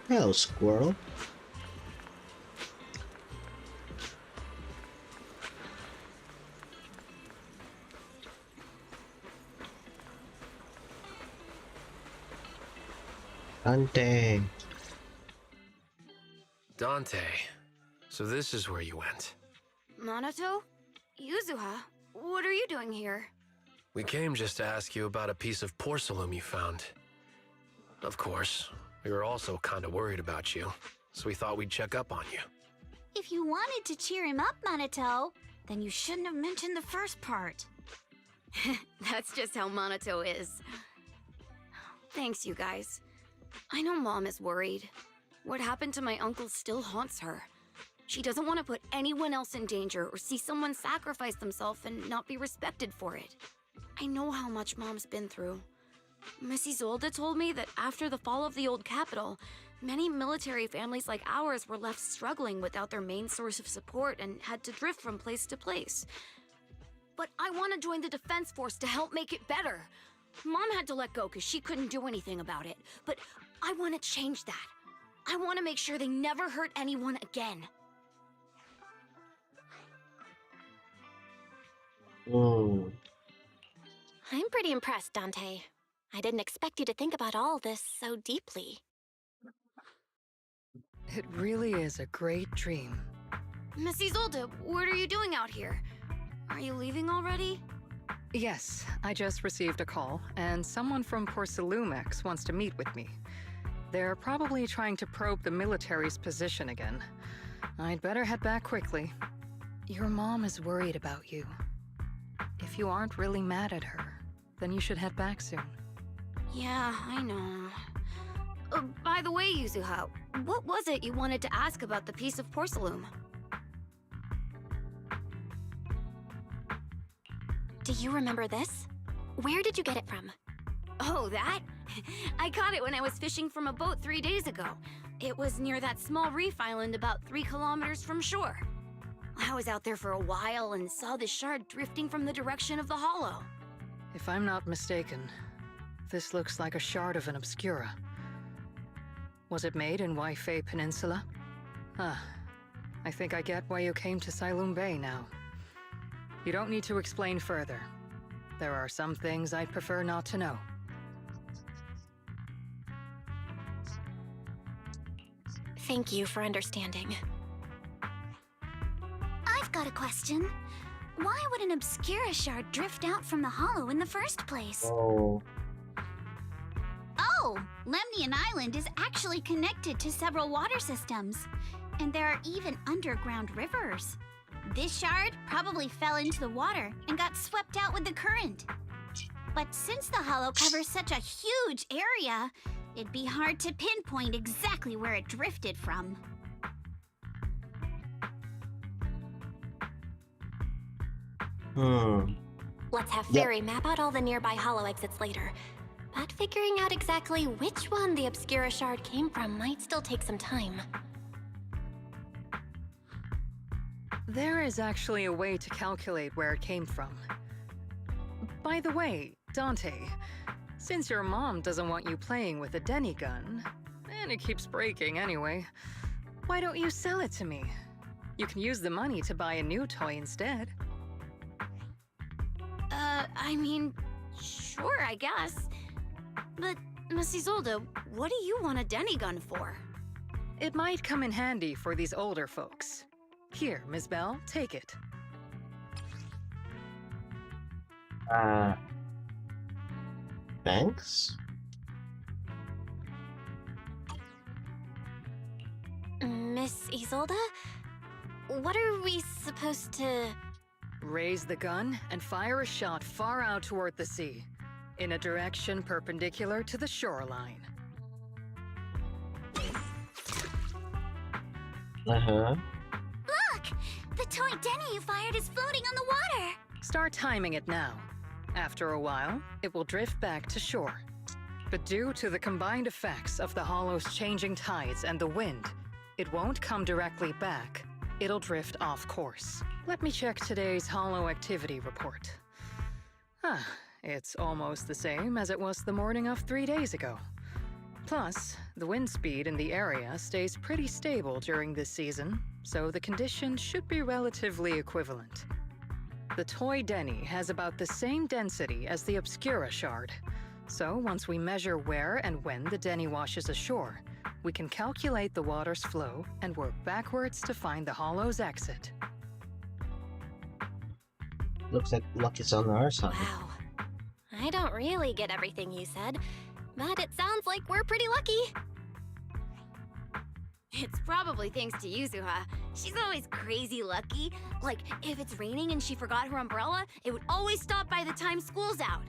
Hello, squirrel. Dante. Dante. So this is where you went. Minato? Yuzuha? What are you doing here? We came just to ask you about a piece of porcelain you found. Of course, we were also kind of worried about you, so we thought we'd check up on you. If you wanted to cheer him up, Minato, then you shouldn't have mentioned the first part. That's just how Minato is. Thanks, you guys. I know Mom is worried. What happened to my uncle still haunts her. She doesn't want to put anyone else in danger or see someone sacrifice themselves and not be respected for it. I know how much Mom's been through. Miss Isolde told me that after the fall of the old capital, many military families like ours were left struggling without their main source of support and had to drift from place to place. But I want to join the defense force to help make it better. Mom had to let go because she couldn't do anything about it, but I want to change that. I want to make sure they never hurt anyone again. Hmm. I'm pretty impressed, Dante. I didn't expect you to think about all this so deeply. It really is a great dream. Miss Isolde, what are you doing out here? Are you leaving already? Yes, I just received a call, and someone from Porcelumex wants to meet with me. They're probably trying to probe the military's position again. I'd better head back quickly. Your mom is worried about you. If you aren't really mad at her, then you should head back soon. Yeah, I know. By the way, Yuzuha, what was it you wanted to ask about the piece of porcelain? Do you remember this? Where did you get it from? Oh, that? I caught it when I was fishing from a boat 3 days ago. It was near that small reef island about 3 kilometers from shore. I was out there for a while and saw this shard drifting from the direction of the hollow. If I'm not mistaken, this looks like a shard of an Obscura. Was it made in Waifei Peninsula? Ah, I think I get why you came to Sailoon Bay now. You don't need to explain further. There are some things I'd prefer not to know. Thank you for understanding. I've got a question. Why would an Obscura shard drift out from the hollow in the first place? Oh. Oh, Lemnian Island is actually connected to several water systems. And there are even underground rivers. This shard probably fell into the water and got swept out with the current. But since the hollow covers such a huge area, it'd be hard to pinpoint exactly where it drifted from. Let's have Fairy map out all the nearby hollow exits later. But figuring out exactly which one the Obscura shard came from might still take some time. There is actually a way to calculate where it came from. By the way, Dante, since your mom doesn't want you playing with a Denny gun, and it keeps breaking anyway, why don't you sell it to me? You can use the money to buy a new toy instead. I mean, sure, I guess. But, Miss Isolde, what do you want a Denny gun for? It might come in handy for these older folks. Here, Ms. Bell, take it. Thanks? Miss Isolde? What are we supposed to... Raise the gun and fire a shot far out toward the sea, in a direction perpendicular to the shoreline. Uh-huh. Look! The toy Denny you fired is floating on the water! Start timing it now. After a while, it will drift back to shore. But due to the combined effects of the hollow's changing tides and the wind, it won't come directly back. It'll drift off course. Let me check today's hollow activity report. It's almost the same as it was the morning of 3 days ago. Plus, the wind speed in the area stays pretty stable during this season, so the conditions should be relatively equivalent. The Toy Denny has about the same density as the Obscura Shard, so once we measure where and when the Denny washes ashore, we can calculate the water's flow and work backwards to find the hollow's exit. Looks like luck is on our side. Wow. I don't really get everything you said, but it sounds like we're pretty lucky. It's probably thanks to Yuzuha. She's always crazy lucky. Like, if it's raining and she forgot her umbrella, it would always stop by the time school's out.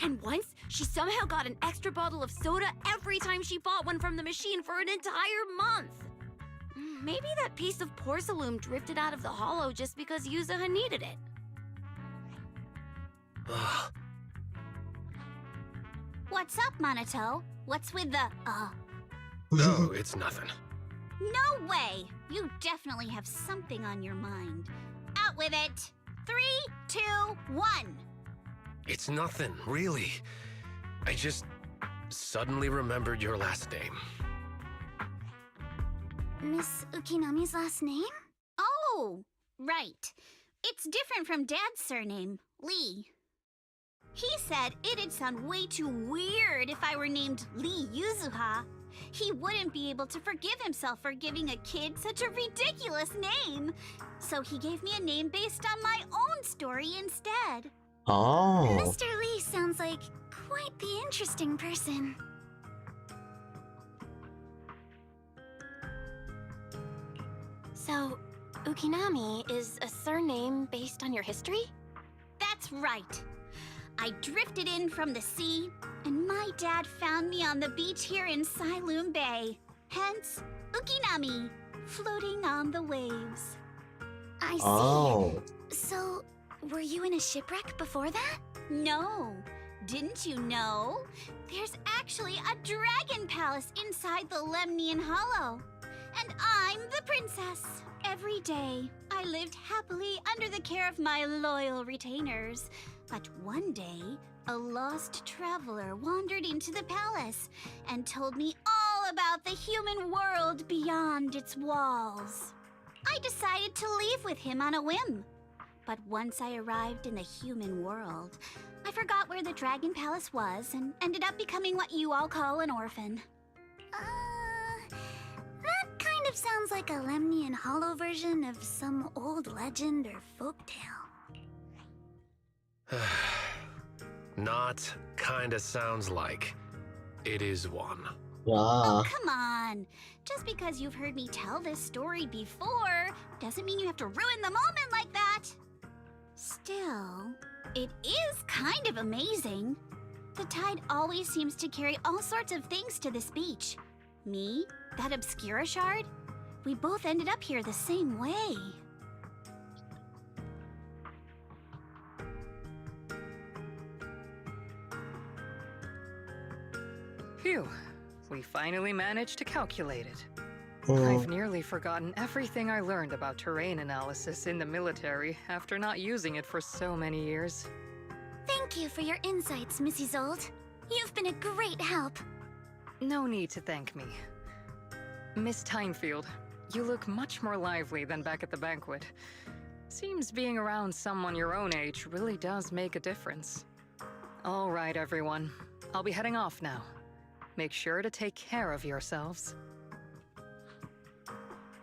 And once, she somehow got an extra bottle of soda every time she bought one from the machine for an entire month. Maybe that piece of porcelain drifted out of the hollow just because Yuzuha needed it. What's up, Monato? What's with the, No, it's nothing. No way! You definitely have something on your mind. Out with it! 3, 2, 1! It's nothing, really. I just suddenly remembered your last name. Miss Ukinami's last name? Oh, right. It's different from Dad's surname, Lee. He said it'd sound way too weird if I were named Lee Yuzuha. He wouldn't be able to forgive himself for giving a kid such a ridiculous name. So he gave me a name based on my own story instead. Oh. Mr. Lee sounds like quite the interesting person. So, Ukinami is a surname based on your history? That's right. I drifted in from the sea, and my dad found me on the beach here in Sailoon Bay. Hence, Ukinami, floating on the waves. I see. Oh. So, were you in a shipwreck before that? No. Didn't you know? There's actually a dragon palace inside the Lemnian Hollow. And I'm the princess. Every day, I lived happily under the care of my loyal retainers. But one day, a lost traveler wandered into the palace and told me all about the human world beyond its walls. I decided to leave with him on a whim. But once I arrived in the human world, I forgot where the Dragon Palace was and ended up becoming what you all call an orphan. That kind of sounds like a Lemnian Hollow version of some old legend or folktale. Not kinda sounds like. It is one. Oh, come on. Just because you've heard me tell this story before doesn't mean you have to ruin the moment like that. Still, it is kind of amazing. The tide always seems to carry all sorts of things to this beach. Me, that Obscura Shard, we both ended up here the same way. Phew. We finally managed to calculate it. Oh. I've nearly forgotten everything I learned about terrain analysis in the military after not using it for so many years. Thank you for your insights, Mrs. Old. You've been a great help. No need to thank me. Miss Timefield, you look much more lively than back at the banquet. Seems being around someone your own age really does make a difference. All right, everyone. I'll be heading off now. Make sure to take care of yourselves.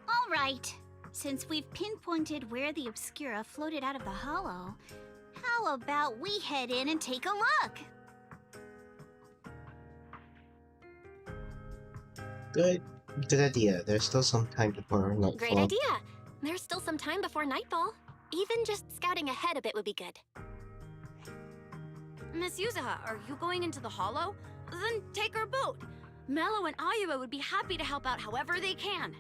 All right. Since we've pinpointed where the Obscura floated out of the hollow, how about we head in and take a look? Good idea. There's still some time before nightfall. Great idea. There's still some time before nightfall. Even just scouting ahead a bit would be good. Miss Yuzuha, are you going into the hollow? Then take our boat. Mello and Ayuba would be happy to help out however they can.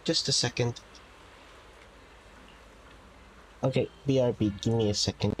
Just a second. Okay, BRB, give me a second.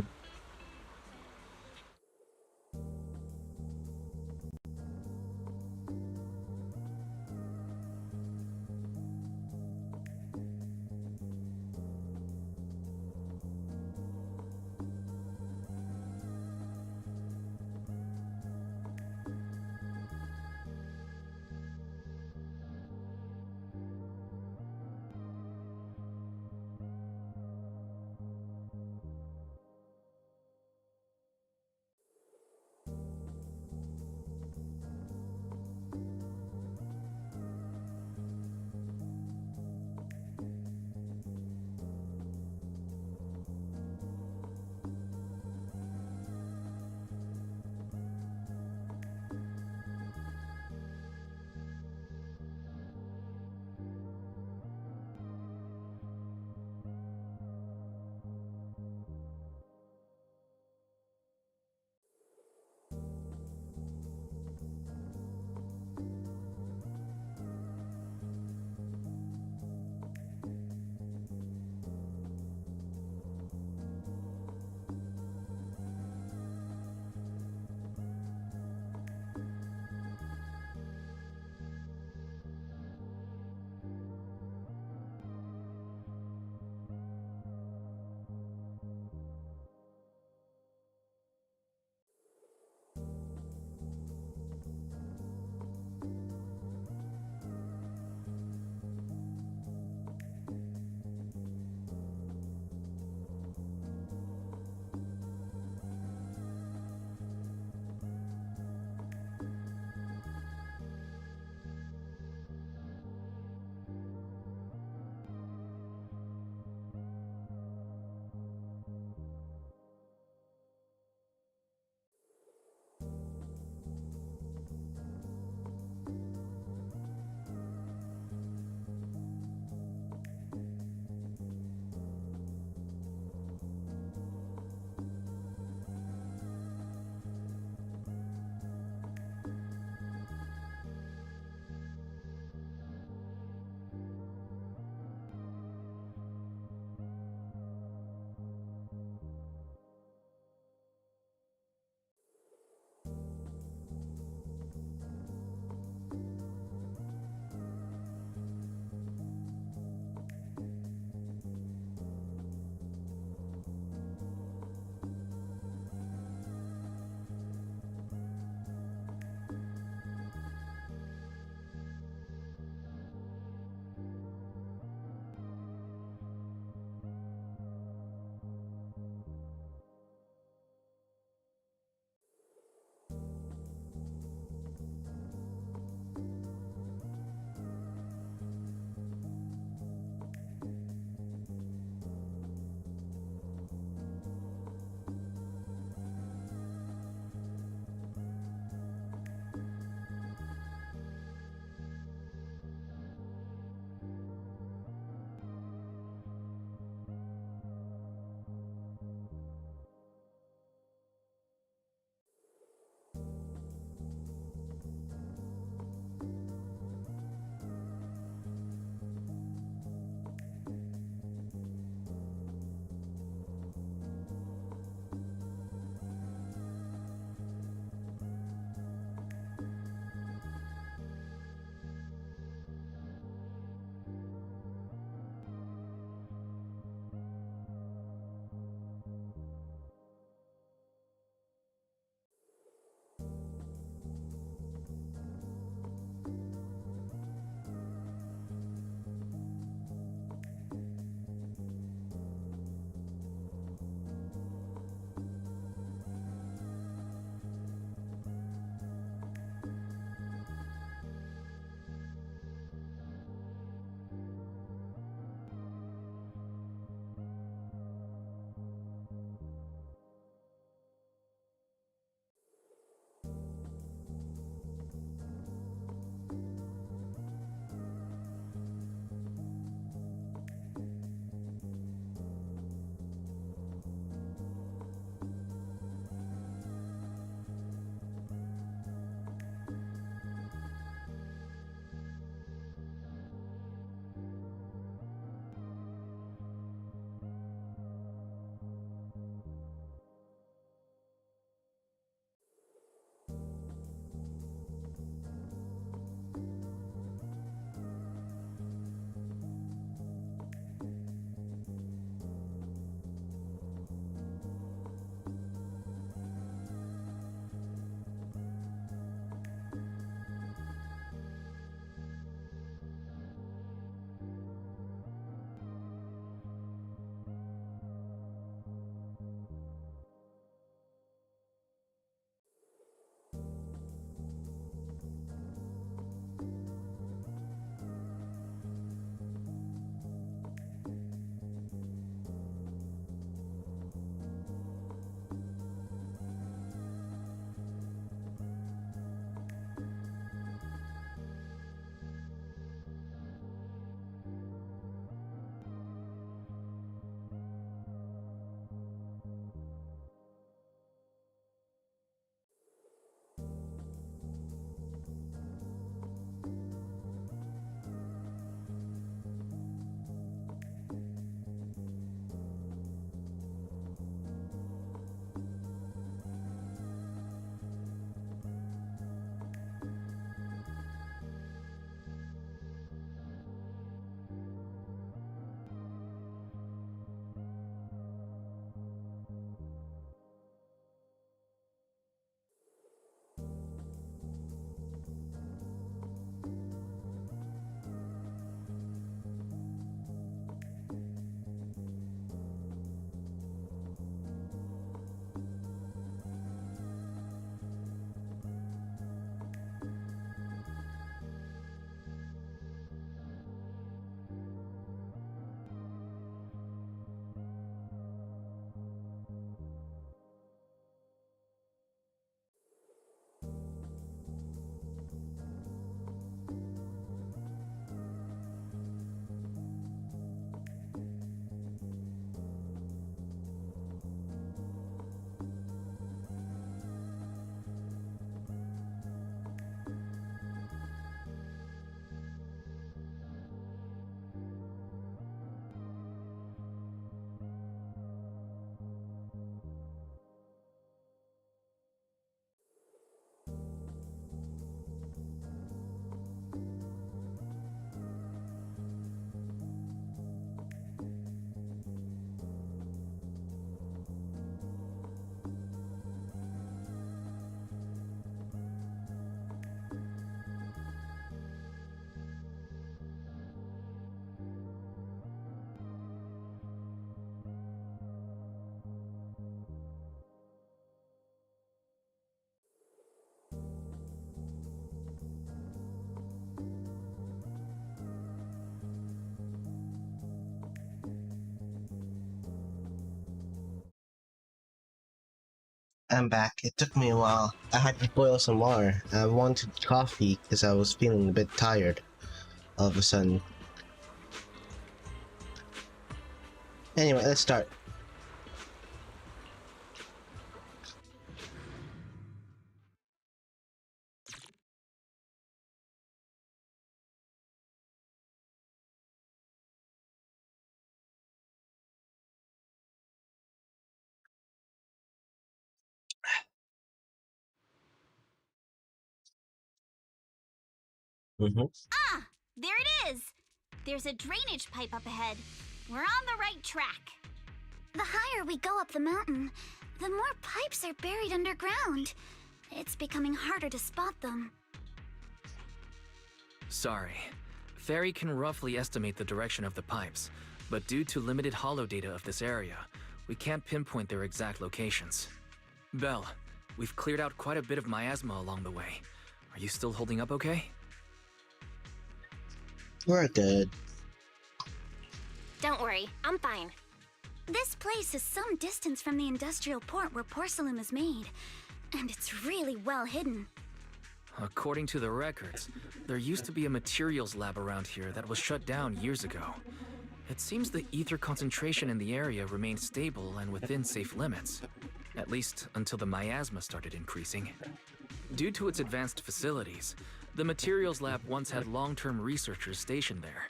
I'm back. It took me a while. I had to boil some water. I wanted coffee because I was feeling a bit tired all of a sudden. Anyway, let's start. Ah! There it is! There's a drainage pipe up ahead. We're on the right track. The higher we go up the mountain, the more pipes are buried underground. It's becoming harder to spot them. Sorry. Fairy can roughly estimate the direction of the pipes, but due to limited holo data of this area, we can't pinpoint their exact locations. Belle, we've cleared out quite a bit of miasma along the way. Are you still holding up okay? We're good. Don't worry, I'm fine. This place is some distance from the industrial port where porcelain is made, and it's really well hidden. According to the records, there used to be a materials lab around here that was shut down years ago. It seems the ether concentration in the area remained stable and within safe limits, at least until the miasma started increasing. Due to its advanced facilities, the materials lab once had long-term researchers stationed there,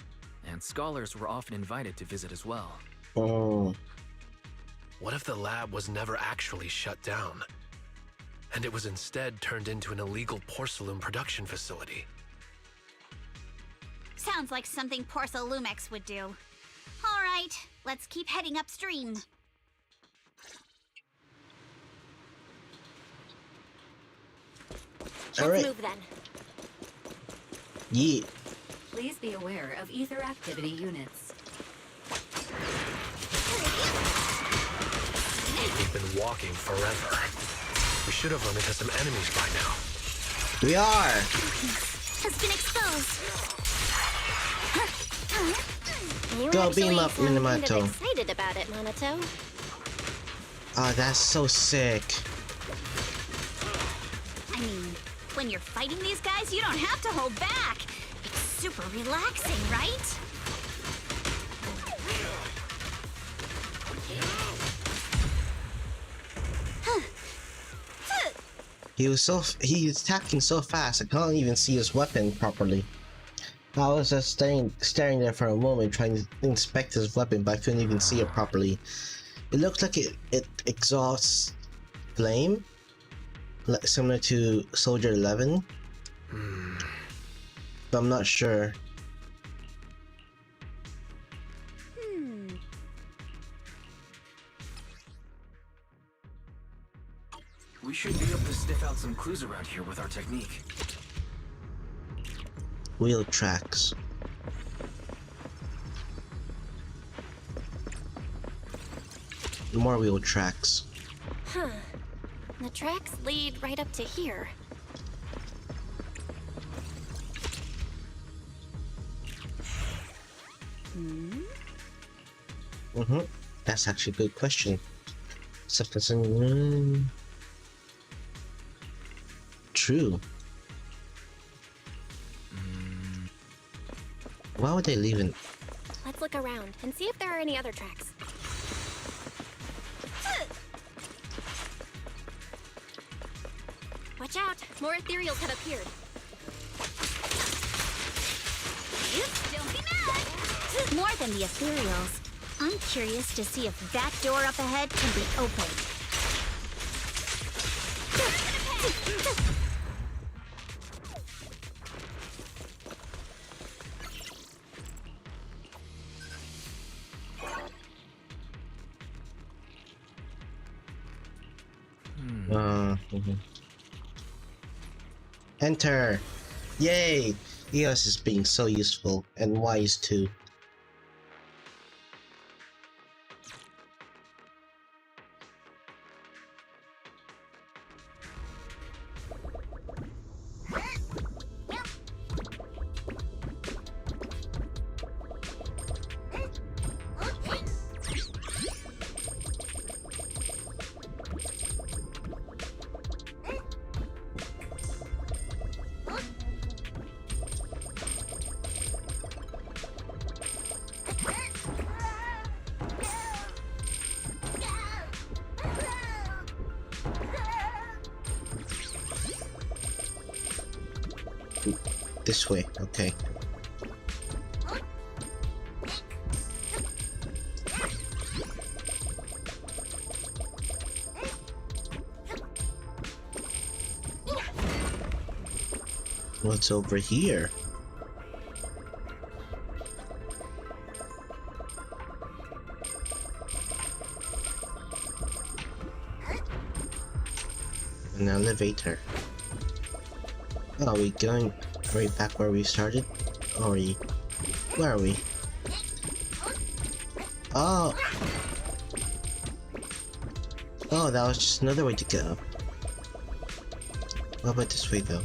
and scholars were often invited to visit as well. Oh. What if the lab was never actually shut down, and it was instead turned into an illegal porcelain production facility? Sounds like something Porcelumex would do. All right, let's keep heading upstream. Let's move then. Yeah. Please be aware of ether activity units. We've been walking forever. We should have run into some enemies by now. We are! Has been exposed. You Go actually beam up, sound Minamoto. kind of excited about it, Monato. Oh, that's so sick. I mean, when you're fighting these guys, you don't have to hold back. It's super relaxing, right? He's attacking so fast I can't even see his weapon properly. I was just staring there for a moment trying to inspect his weapon, but I couldn't even see it properly. It looks like it exhausts flame, like similar to Soldier 11. But I'm not sure. We should be able to sniff out some clues around here with our technique. Wheel tracks. More wheel tracks. Huh. The tracks lead right up to here. That's actually a good question. True. Why would they leave it? Let's look around and see if there are any other tracks. Watch out! More ethereals have appeared. Don't be mad! More than the ethereals. I'm curious to see if that door up ahead can be opened. Enter! Yay! EOS is being so useful, and wise too. This way, okay. What's over here? An elevator. Oh, are we going right back where we started? Or are we... Where are we? Oh! Oh, that was just another way to get up. What about this way, though?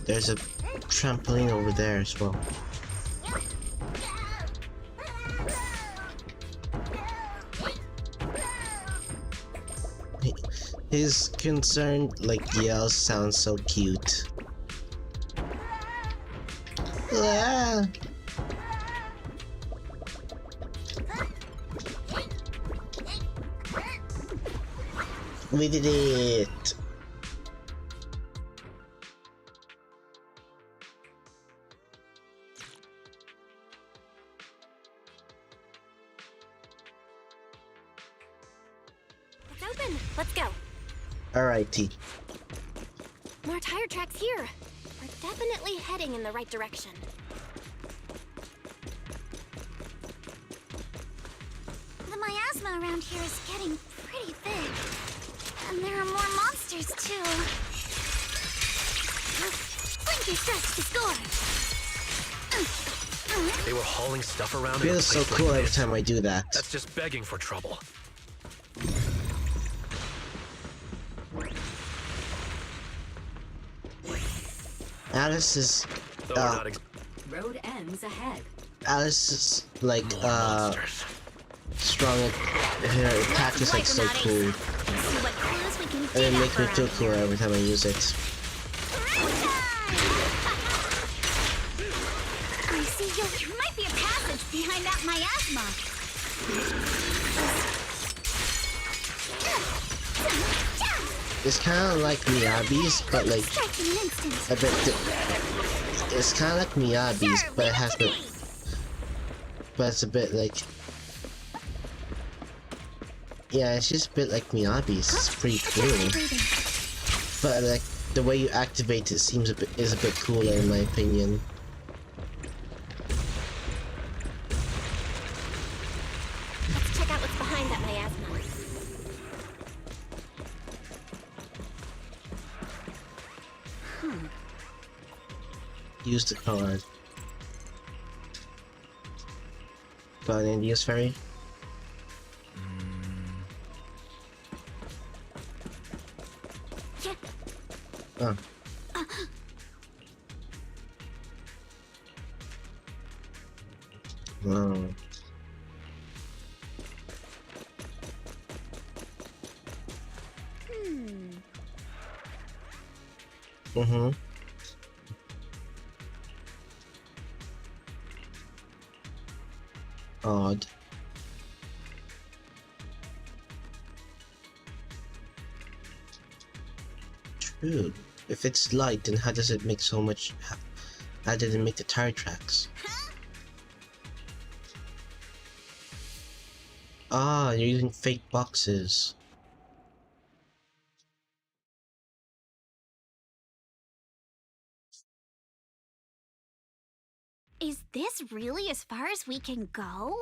There's a trampoline over there as well. His concerned, like, yells sound so cute. Ah! We did it! It's open. Let's go. Alrighty. More tire tracks here. We're definitely heading in the right direction. The miasma around here is getting pretty big. And there are more monsters, too. Blinky stretch to score! They were hauling stuff around. It feels so cool every time I do that. That's just begging for trouble. Alice is... Road ends ahead. Alice is, like, strong. Her attack is, like, so cool. And it makes me feel cooler every time I use it. I see there might be a passage behind that miasma. It's kind of like Miyabi's, but like a bit. It's kind of like Miyabi's, but it has the. But it's a bit like. Yeah, it's just a bit like Miyabi's. It's pretty cool. But like the way you activate it seems is a bit cooler in my opinion. Let's check out what's behind that miasma. Use the card. Got an India's ferry? Oh. Wow. Mm-hmm. Odd. True. If it's light, then how does it make so much... How did it make the tire tracks? Ah, you're using fake boxes. Is this really as far as we can go?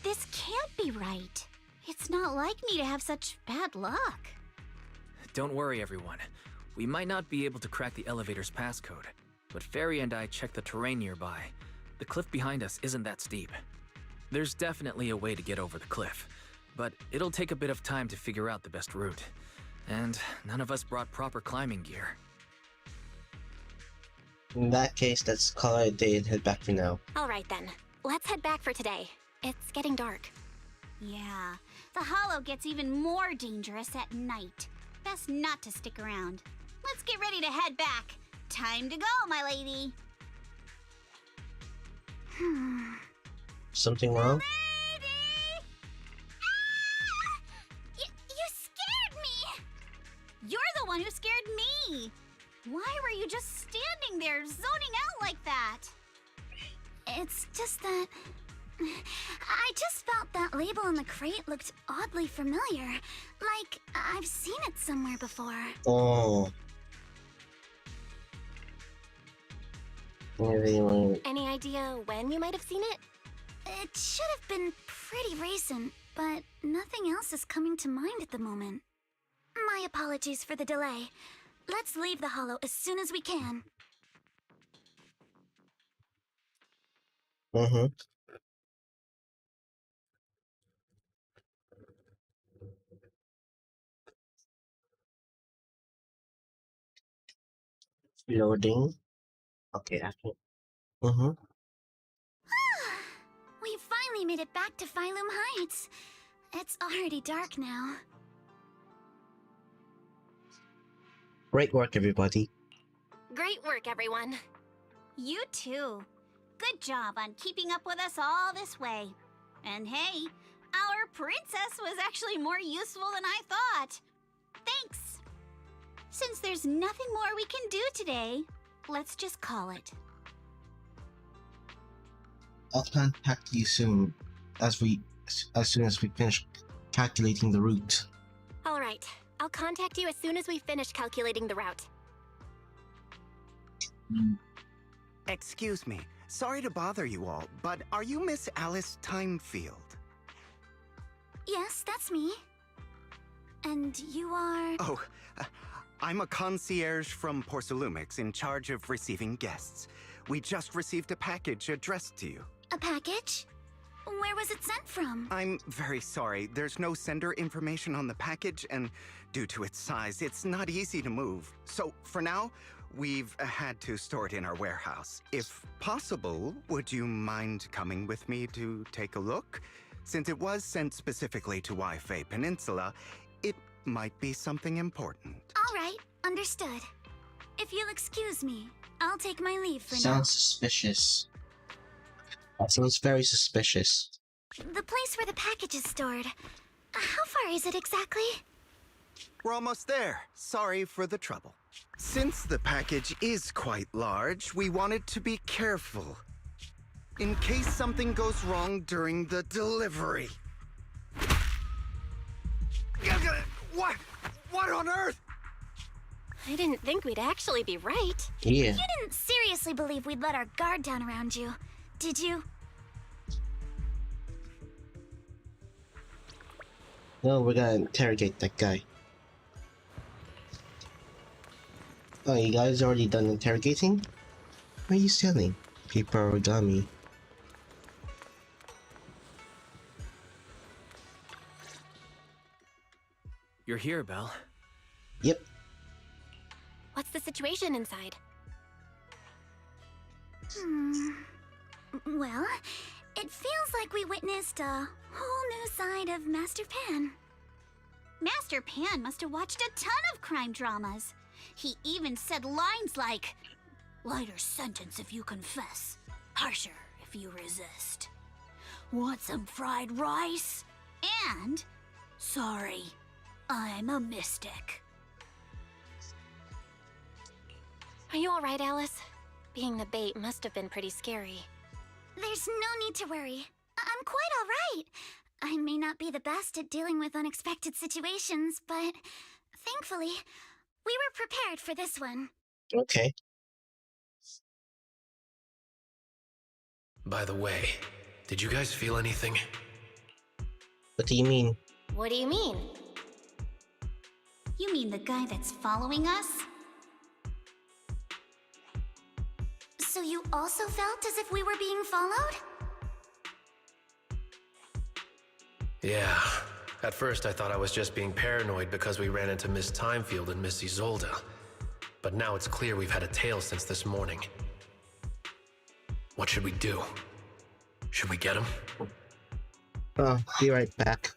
This can't be right. It's not like me to have such bad luck. Don't worry, everyone. We might not be able to crack the elevator's passcode, but Fairy and I checked the terrain nearby. The cliff behind us isn't that steep. There's definitely a way to get over the cliff, but it'll take a bit of time to figure out the best route. And none of us brought proper climbing gear. In that case, let's call it a day and head back for now. Alright then. Let's head back for today. It's getting dark. Yeah, the hollow gets even more dangerous at night. Best not to stick around. Let's get ready to head back. Time to go, my lady. Something wrong? me? Why were you just standing there, zoning out like that? It's just that... I just felt that label on the crate looked oddly familiar. Like, I've seen it somewhere before. Oh. Any idea when you might have seen it? It should have been pretty recent, but nothing else is coming to mind at the moment. My apologies for the delay. Let's leave the hollow as soon as we can. Mm-hmm. Loading. Okay, after. Mm-hmm. We finally made it back to Phylum Heights. It's already dark now. Great work, everybody. Great work, everyone. You too. Good job on keeping up with us all this way. And hey, our princess was actually more useful than I thought. Thanks. Since there's nothing more we can do today, let's just call it. I'll contact you soon, as soon as we finish calculating the route. All right. I'll contact you as soon as we finish calculating the route. Excuse me. Sorry to bother you all, but are you Miss Alice Timefield? Yes, that's me. And you are... Oh, I'm a concierge from Porcelumix in charge of receiving guests. We just received a package addressed to you. A package? Where was it sent from? I'm very sorry. There's no sender information on the package, and due to its size, it's not easy to move. So, for now, we've had to store it in our warehouse. If possible, would you mind coming with me to take a look? Since it was sent specifically to Wi-Fi Peninsula, it might be something important. All right, understood. If you'll excuse me, I'll take my leave for now. Sounds suspicious. That sounds very suspicious. The place where the package is stored. How far is it exactly? We're almost there. Sorry for the trouble. Since the package is quite large, we wanted to be careful. In case something goes wrong during the delivery. What? What on earth? I didn't think we'd actually be right. Yeah. You didn't seriously believe we'd let our guard down around you, did you? No, we're gonna interrogate that guy. Oh, you guys already done interrogating? What are you selling? Paper origami. You're here, Belle. Yep. What's the situation inside? Well, it feels like we witnessed a whole new side of Master Pan. Master Pan must have watched a ton of crime dramas. He even said lines like, "Lighter sentence if you confess, harsher if you resist. Want some fried rice?" And, "Sorry, I'm a mystic." Are you alright, Alice? Being the bait must have been pretty scary. There's no need to worry. I'm quite alright. I may not be the best at dealing with unexpected situations, but thankfully, we were prepared for this one. Okay. By the way, did you guys feel anything? What do you mean? What do you mean? You mean the guy that's following us? So you also felt as if we were being followed? Yeah. At first I thought I was just being paranoid because we ran into Miss Timefield and Miss Isolde. But now it's clear we've had a tail since this morning. What should we do? Should we get him? Oh, be right back.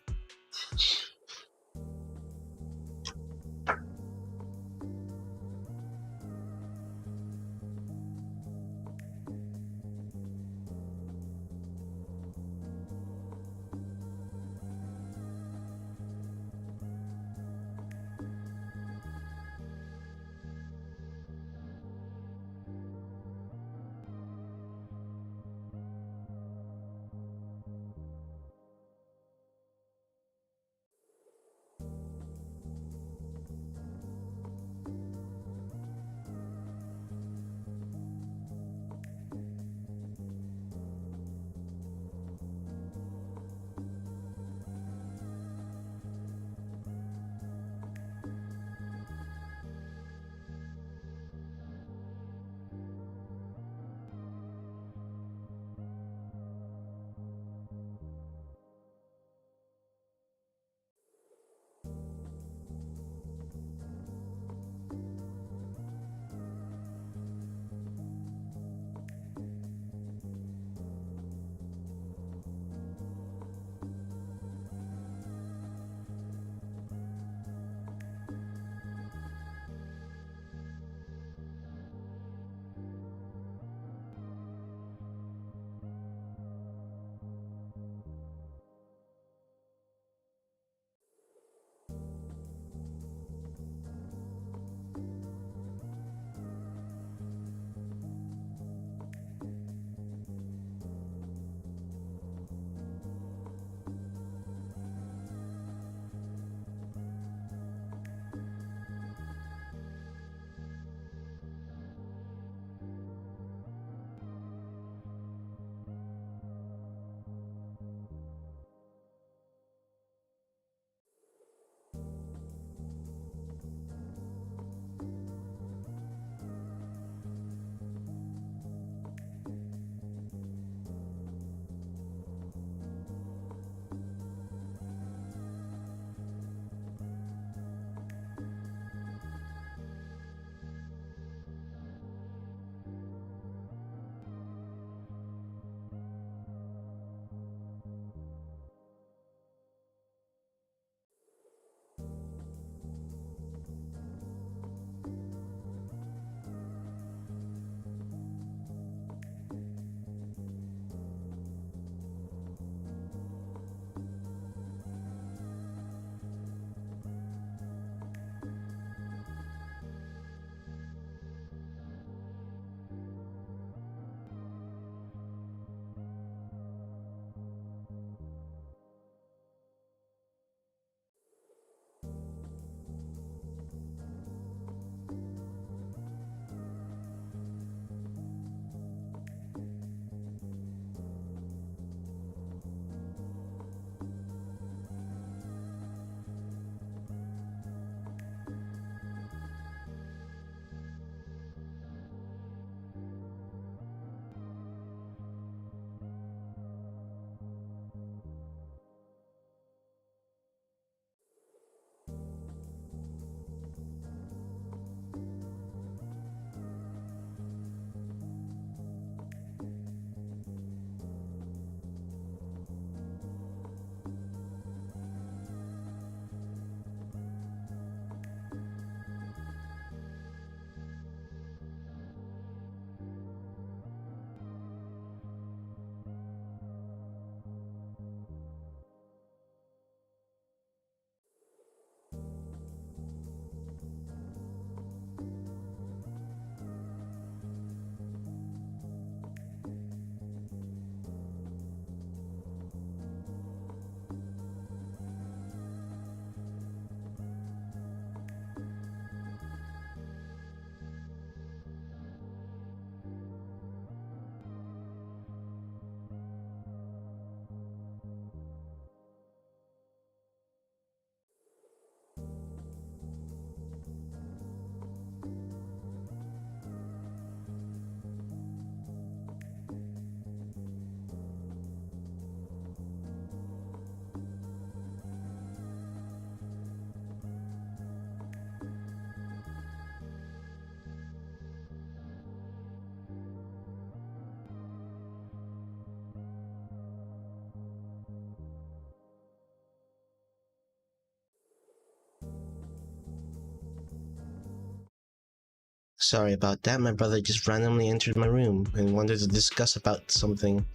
Sorry about that. My brother just randomly entered my room and wanted to discuss about something.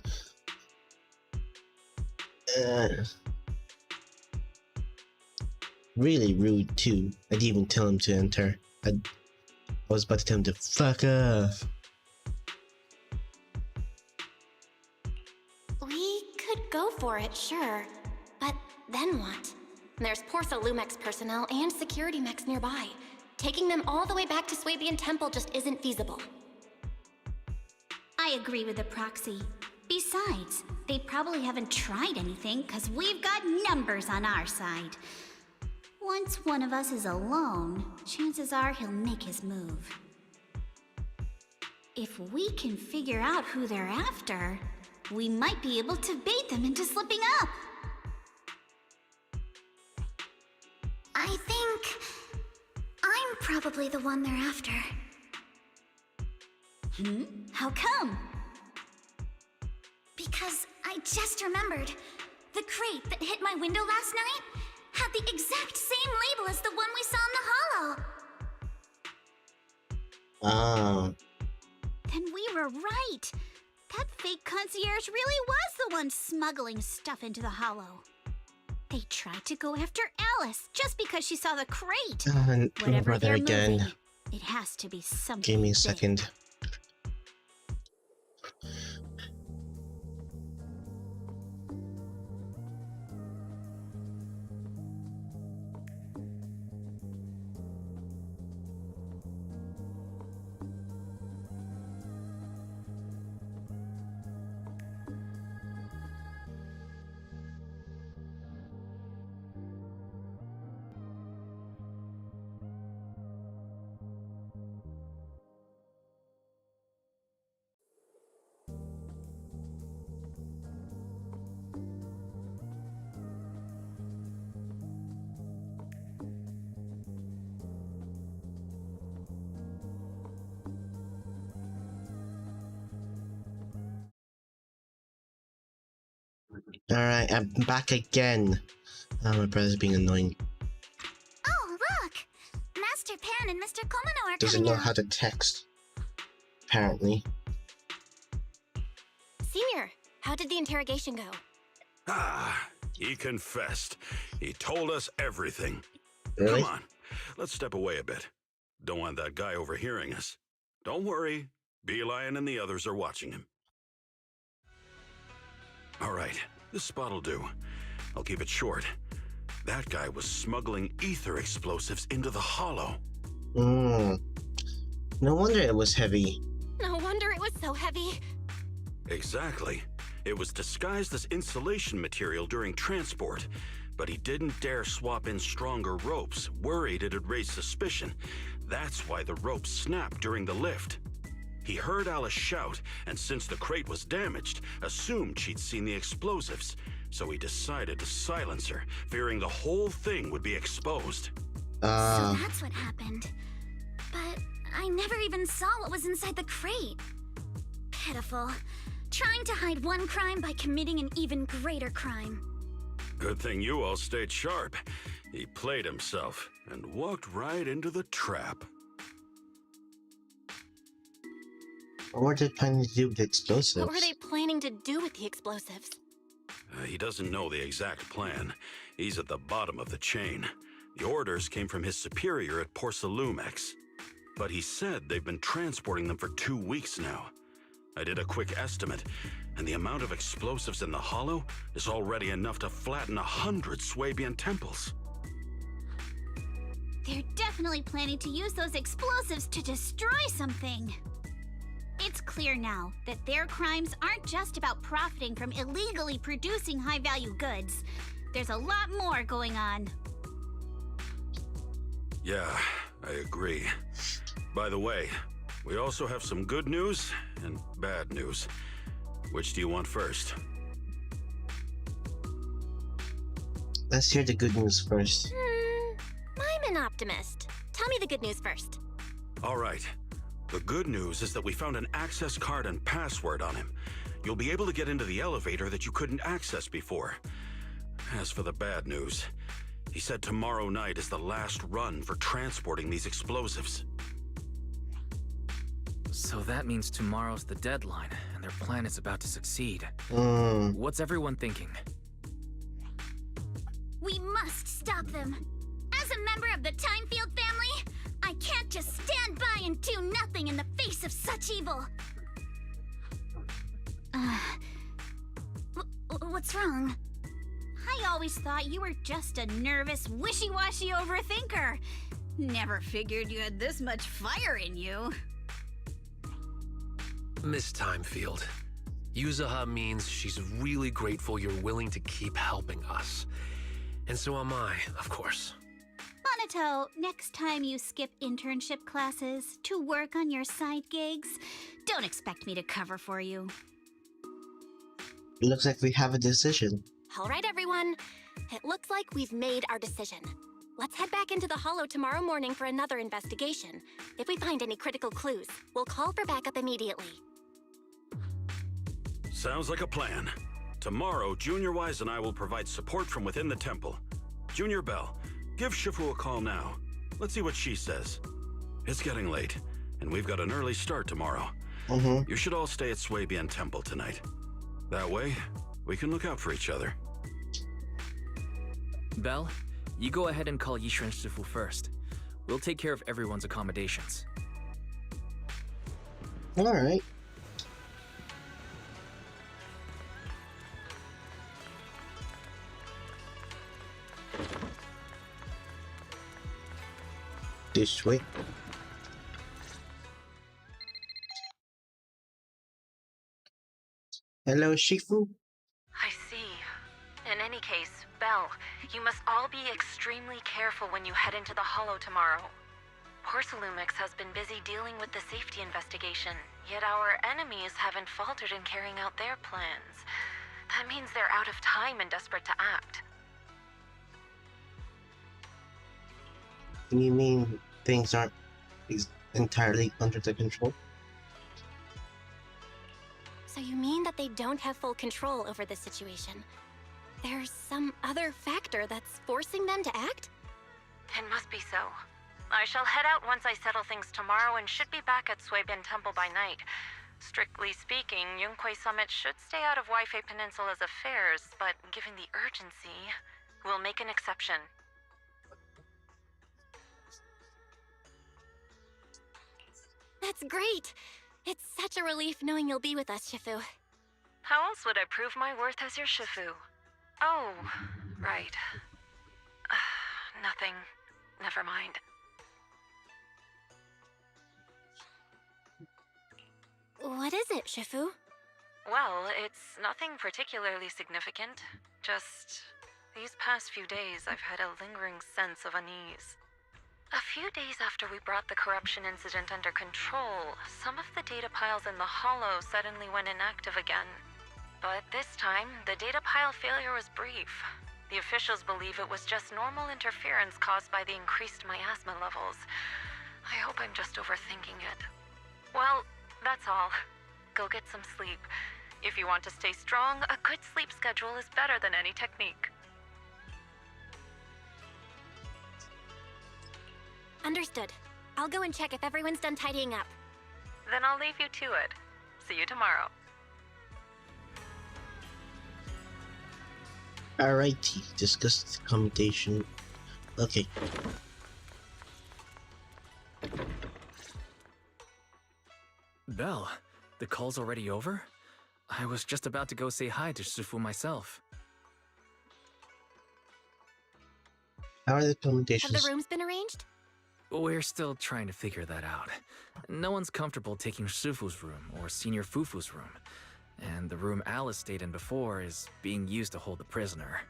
Really rude too. I didn't even tell him to enter. I was about to tell him to fuck off. We could go for it, sure. But then what? There's Porsalumex personnel and security mechs nearby. Taking them all the way back to Swabian Temple just isn't feasible. I agree with the proxy. Besides, they probably haven't tried anything because we've got numbers on our side. Once one of us is alone, chances are he'll make his move. If we can figure out who they're after, we might be able to bait them into slipping up. I think I'm probably the one they're after. How come? Because I just remembered. The crate that hit my window last night had the exact same label as the one we saw in the hollow. Oh. Then we were right. That fake concierge really was the one smuggling stuff into the hollow. They tried to go after Alice just because she saw the crate. My Whatever brother they're again. moving, it has to be something Give me a big. second. Alright, I'm back again. Oh, my brother's being annoying. Oh, look! Master Pan and Mr. Komino are Doesn't coming know out. how to text. Apparently. Senior, how did the interrogation go? Ah, he confessed. He told us everything. Really? Come on, let's step away a bit. Don't want that guy overhearing us. Don't worry, Beelion and the others are watching him. All right, this spot'll do. I'll keep it short. That guy was smuggling ether explosives into the hollow. No wonder it was heavy. No wonder it was so heavy. Exactly. It was disguised as insulation material during transport, but he didn't dare swap in stronger ropes, worried it'd raise suspicion. That's why the ropes snapped during the lift. He heard Alice shout, and since the crate was damaged, assumed she'd seen the explosives, so he decided to silence her, fearing the whole thing would be exposed. So that's what happened. But I never even saw what was inside the crate. Pitiful. Trying to hide one crime by committing an even greater crime. Good thing you all stayed sharp. He played himself and walked right into the trap. What were they planning to do with the explosives? What were they planning to do with the explosives? He doesn't know the exact plan. He's at the bottom of the chain. The orders came from his superior at Porsalumex. But he said they've been transporting them for 2 weeks now. I did a quick estimate, and the amount of explosives in the hollow is already enough to flatten 100 Swabian temples. They're definitely planning to use those explosives to destroy something. It's clear now that their crimes aren't just about profiting from illegally producing high-value goods. There's a lot more going on. Yeah, I agree. By the way, we also have some good news and bad news. Which do you want first? Let's hear the good news first. I'm an optimist. Tell me the good news first. All right. The good news is that we found an access card and password on him. You'll be able to get into the elevator that you couldn't access before. As for the bad news, he said tomorrow night is the last run for transporting these explosives. So that means tomorrow's the deadline, and their plan is about to succeed. What's everyone thinking? We must stop them. As a member of the Timefield family, I can't just stand by and do nothing in the face of such evil. What's wrong? I always thought you were just a nervous, wishy-washy overthinker. Never figured you had this much fire in you. Miss Timefield, Yuzaha means she's really grateful you're willing to keep helping us. And so am I, of course. Monato, next time you skip internship classes to work on your side gigs, don't expect me to cover for you. It looks like we have a decision. All right, everyone. It looks like we've made our decision. Let's head back into the Hollow tomorrow morning for another investigation. If we find any critical clues, we'll call for backup immediately. Sounds like a plan. Tomorrow, Junior Wise and I will provide support from within the temple. Junior Bell, give Shifu a call now. Let's see what she says. It's getting late, and we've got an early start tomorrow. You should all stay at Swabian Temple tonight. That way, we can look out for each other. Belle, you go ahead and call Yishu and Shifu first. We'll take care of everyone's accommodations. Alright. This way. Hello, Shifu. I see. In any case, Belle, you must all be extremely careful when you head into the Hollow tomorrow. Porcelumix has been busy dealing with the safety investigation, yet our enemies haven't faltered in carrying out their plans. That means they're out of time and desperate to act. You mean things aren't entirely under their control? So you mean that they don't have full control over the situation? There's some other factor that's forcing them to act? It must be so. I shall head out once I settle things tomorrow and should be back at Swabian Temple by night. Strictly speaking, Yunquay Summit should stay out of Waifei Peninsula's affairs, but given the urgency, we'll make an exception. That's great! It's such a relief knowing you'll be with us, Shifu. How else would I prove my worth as your Shifu? Oh, right. Nothing. Never mind. What is it, Shifu? Well, it's nothing particularly significant. Just these past few days I've had a lingering sense of unease. A few days after we brought the corruption incident under control, some of the data piles in the Hollow suddenly went inactive again. But this time, the data pile failure was brief. The officials believe it was just normal interference caused by the increased miasma levels. I hope I'm just overthinking it. Well, that's all. Go get some sleep. If you want to stay strong, a good sleep schedule is better than any technique. Understood. I'll go and check if everyone's done tidying up. Then I'll leave you to it. See you tomorrow. Alrighty, discuss the accommodation. Okay. Belle, the call's already over? I was just about to go say hi to Shifu myself. How are the accommodations? Have the rooms been arranged? We're still trying to figure that out. No one's comfortable taking Shifu's room or Senior Fufu's room. And the room Alice stayed in before is being used to hold the prisoner.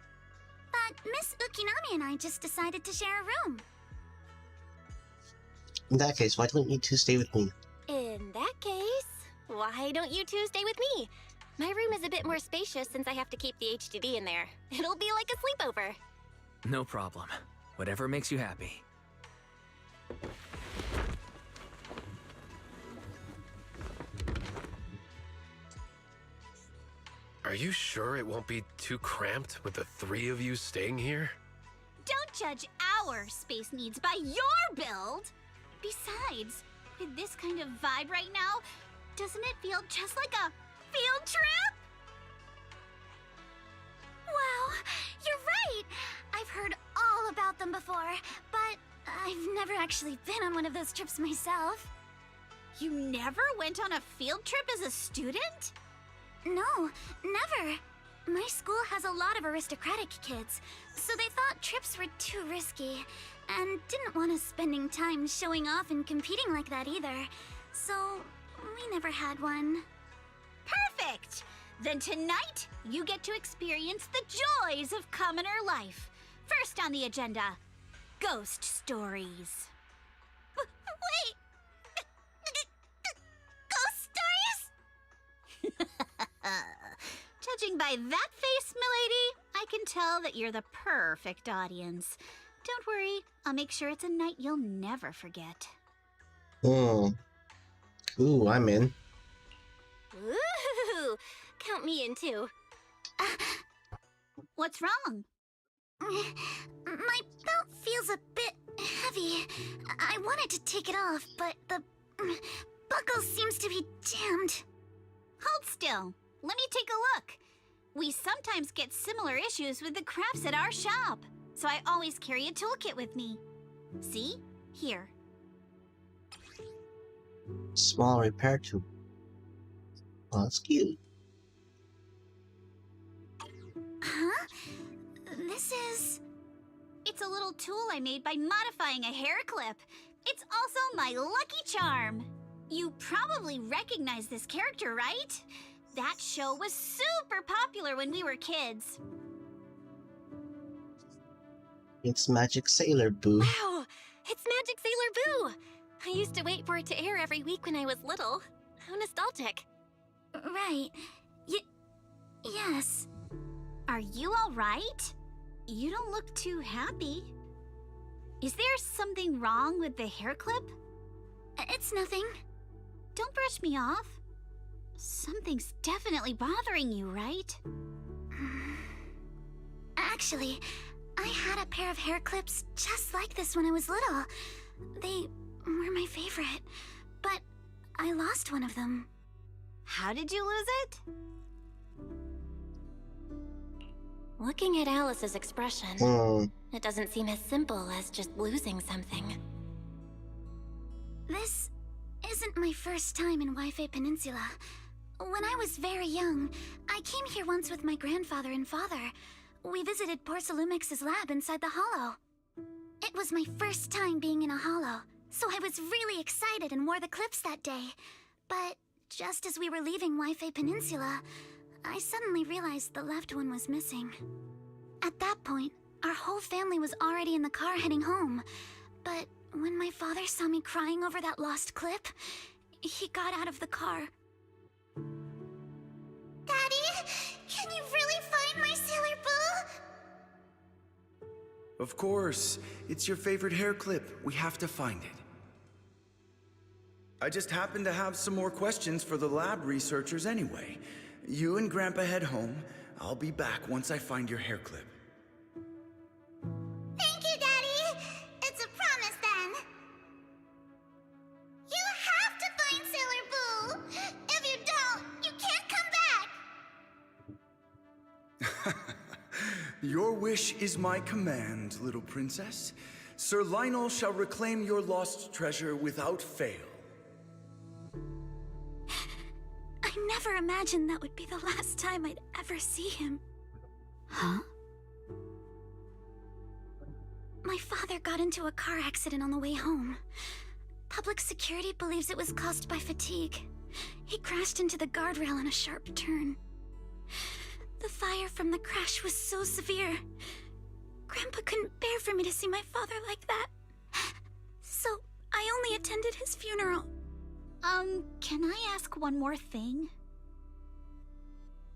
But Miss Ukinami and I just decided to share a room. In that case, why don't you two stay with me? In that case, why don't you two stay with me? My room is a bit more spacious since I have to keep the HDD in there. It'll be like a sleepover. No problem. Whatever makes you happy. Are you sure it won't be too cramped with the three of you staying here? Don't judge our space needs by your build! Besides, With this kind of vibe right now, doesn't it feel just like a field trip? Wow, you're right! I've heard all about them before, but I've never actually been on one of those trips myself. You never went on a field trip as a student? No, never. My school has a lot of aristocratic kids, so they thought trips were too risky, and didn't want us spending time showing off and competing like that either. So, we never had one. Perfect! Then tonight, you get to experience the joys of commoner life. First on the agenda, ghost stories. Wait! Ghost stories? Judging by that face, milady, I can tell that you're the perfect audience. Don't worry, I'll make sure it's a night you'll never forget. Ooh, I'm in. Woohoo! Count me in too. What's wrong? My belt feels a bit heavy. I wanted to take it off, but the buckle seems to be jammed. Hold still. Let me take a look. We sometimes get similar issues with the crafts at our shop, so I always carry a toolkit with me. See? Here. Small repair tool. Oh, that's cute. Huh? This is... It's a little tool I made by modifying a hair clip. It's also my lucky charm. You probably recognize this character, right? That show was super popular when we were kids. It's Magic Sailor Boo. Wow! It's Magic Sailor Boo! I used to wait for it to air every week when I was little. How nostalgic. Right. Yes. Are you all right? You don't look too happy. Is there something wrong with the hair clip? It's nothing. Don't brush me off. Something's definitely bothering you, right? Actually, I had a pair of hair clips just like this when I was little. They were my favorite, but I lost one of them. How did you lose it? Looking at Alice's expression, it doesn't seem as simple as just losing something. This isn't my first time in Wi-Fi Peninsula. When I was very young, I came here once with my grandfather and father. We visited Porcelumex's lab inside the Hollow. It was my first time being in a Hollow, so I was really excited and wore the clips that day. But just as we were leaving Wi-Fi Peninsula, I suddenly realized the left one was missing. At that point, our whole family was already in the car heading home. But when my father saw me crying over that lost clip, he got out of the car. Daddy, can you really find my Sailor Boo? Of course. It's your favorite hair clip. We have to find it. I just happen to have some more questions for the lab researchers anyway. You and Grandpa head home. I'll be back once I find your hair clip. Thank you, Daddy. It's a promise then. You have to find Sailor Boo. If you don't, you can't come back. Your wish is my command, little princess. Sir Lionel shall reclaim your lost treasure without fail. I never imagined that would be the last time I'd ever see him. Huh? My father got into a car accident on the way home. Public security believes it was caused by fatigue. He crashed into the guardrail on a sharp turn. The fire from the crash was so severe. Grandpa couldn't bear for me to see my father like that. So I only attended his funeral. Can I ask one more thing?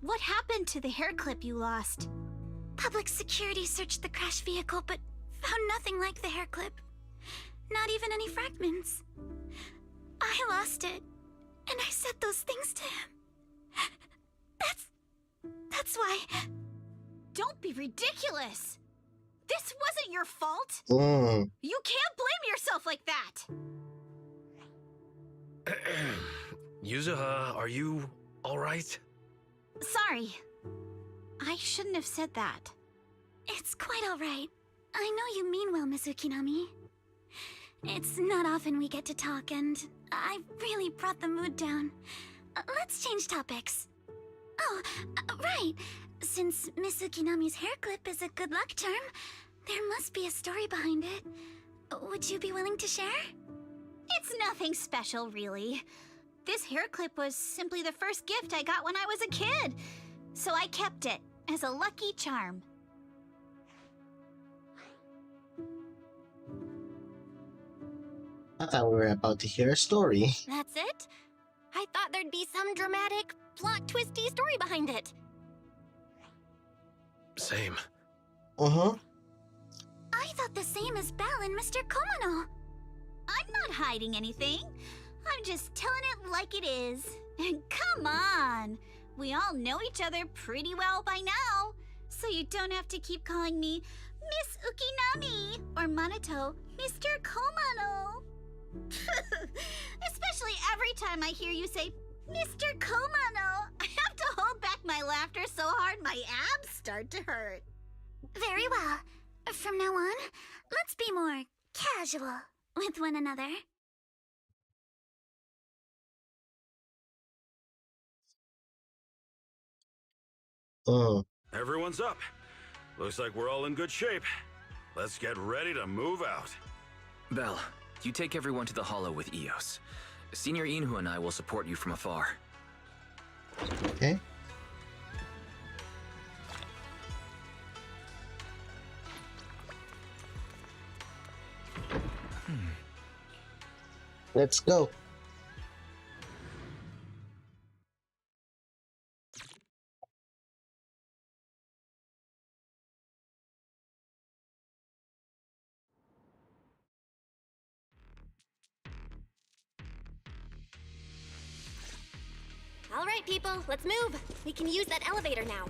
What happened to the hair clip you lost? Public security searched the crashed vehicle, but found nothing like the hair clip. Not even any fragments. I lost it, and I said those things to him. That's why... Don't be ridiculous! This wasn't your fault! Mm. You can't blame yourself like that! Yuzuha, are you alright? Sorry. I shouldn't have said that. It's quite alright. I know you mean well, Miss Ukinami. It's not often we get to talk, and I really brought the mood down. Let's change topics. Oh, right. Since Miss Ukinami's hair clip is a good luck charm, there must be a story behind it. Would you be willing to share? It's nothing special, really. This hair clip was simply the first gift I got when I was a kid. So I kept it as a lucky charm. I thought we were about to hear a story. That's it? I thought there'd be some dramatic, plot-twisty story behind it. Same. Uh-huh. I thought the same as Belle and Mr. Komano. I'm not hiding anything. I'm just telling it like it is. And come on! We all know each other pretty well by now. So you don't have to keep calling me Miss Ukinami or Manato Mr. Komano. Especially every time I hear you say Mr. Komano, I have to hold back my laughter so hard my abs start to hurt. Very well. From now on, let's be more casual with one another. Everyone's up. Looks like we're all in good shape. Let's get ready to move out. Belle, you take everyone to the Hollow with Eos. Senior Inhu and I will support you from afar. Okay. Let's go. All right, people, let's move. We can use that elevator now.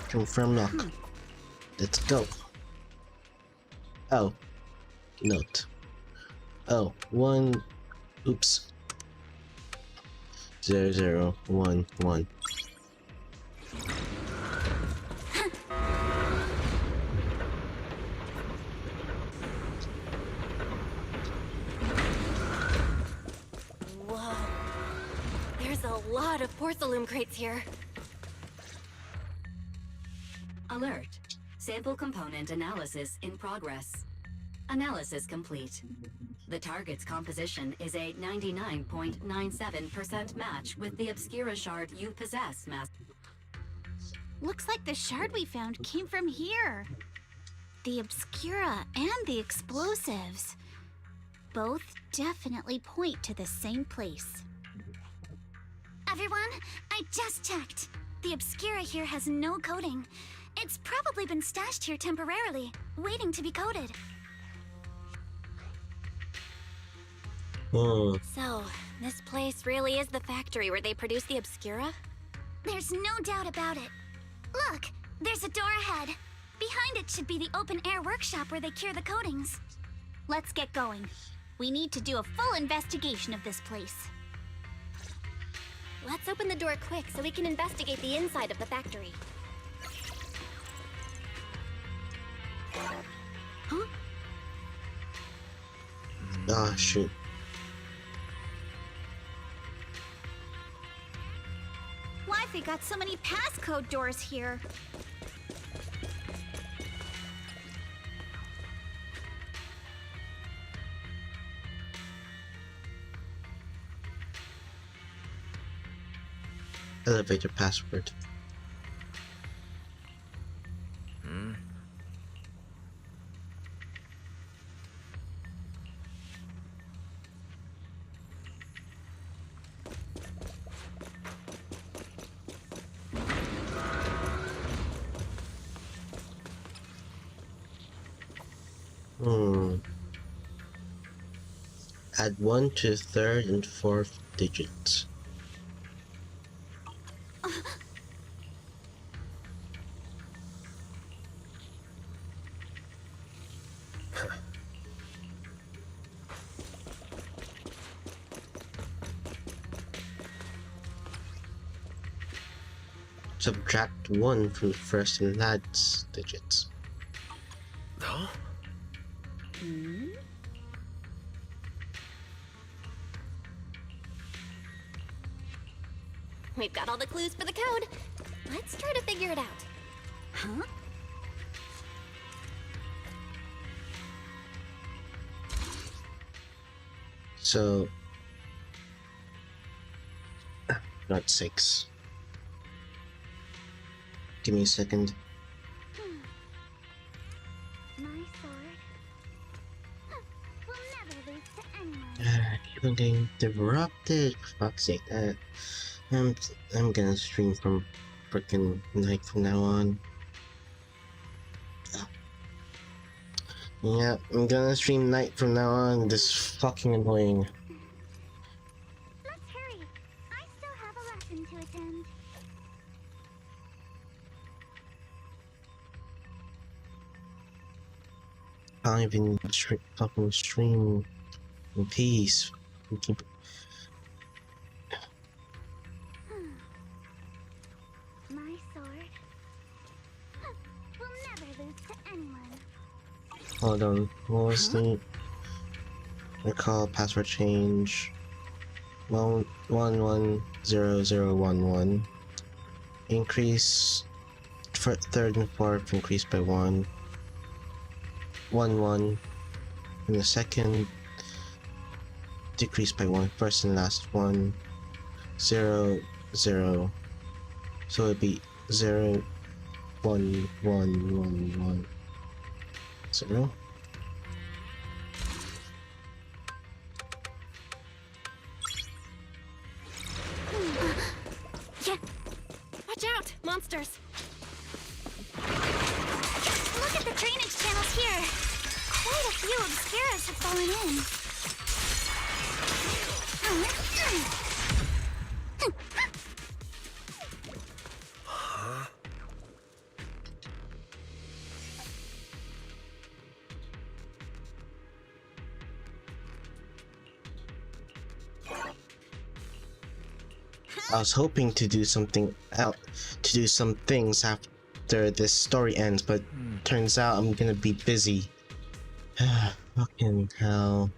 Confirm knock. Let's go. Oh. Note. Oh, 1. Oops. 0011. Whoa. There's a lot of porcelain crates here. Alert. Sample component analysis in progress. Analysis complete. The target's composition is a 99.97% match with the Obscura shard you possess, Master. Looks like the shard we found came from here. The Obscura and the explosives. Both definitely point to the same place. Everyone, I just checked. The Obscura here has no coding. It's probably been stashed here temporarily, waiting to be coded. So, this place really is the factory where they produce the Obscura? There's no doubt about it. Look, there's a door ahead. Behind it should be the open-air workshop where they cure the coatings. Let's get going. We need to do a full investigation of this place. Let's open the door quick so we can investigate the inside of the factory. Huh? Ah, shoot. Why have they got so many passcode doors here? Elevator password. Add 1 to third and fourth digits. subtract 1 from the first and last digits. No? We've got all the clues for the code. Let's try to figure it out. Huh? So, not 6. Give me a second. My sword will never lose to anyone. Keep on getting interrupted. For fuck's sake. I'm gonna stream from frickin' night from now on. Yeah, I'm gonna stream night from now on. This is fucking annoying. Let's hurry. I still have a lesson to attend. I can't even fucking stream in peace. We keep. My sword will never lose to anyone. Hold on. What was the recall password change? 110011. Increase for third and fourth increase by 1. 1 and the second decrease by 1. First and last 1 0 0. So it'd be 0 1 1 1 1 0. Yeah. Watch out, monsters. Look at the drainage channels here. Quite a few obscuras have fallen in. I was hoping to do something some things after this story ends, but turns out I'm gonna be busy. Fucking hell.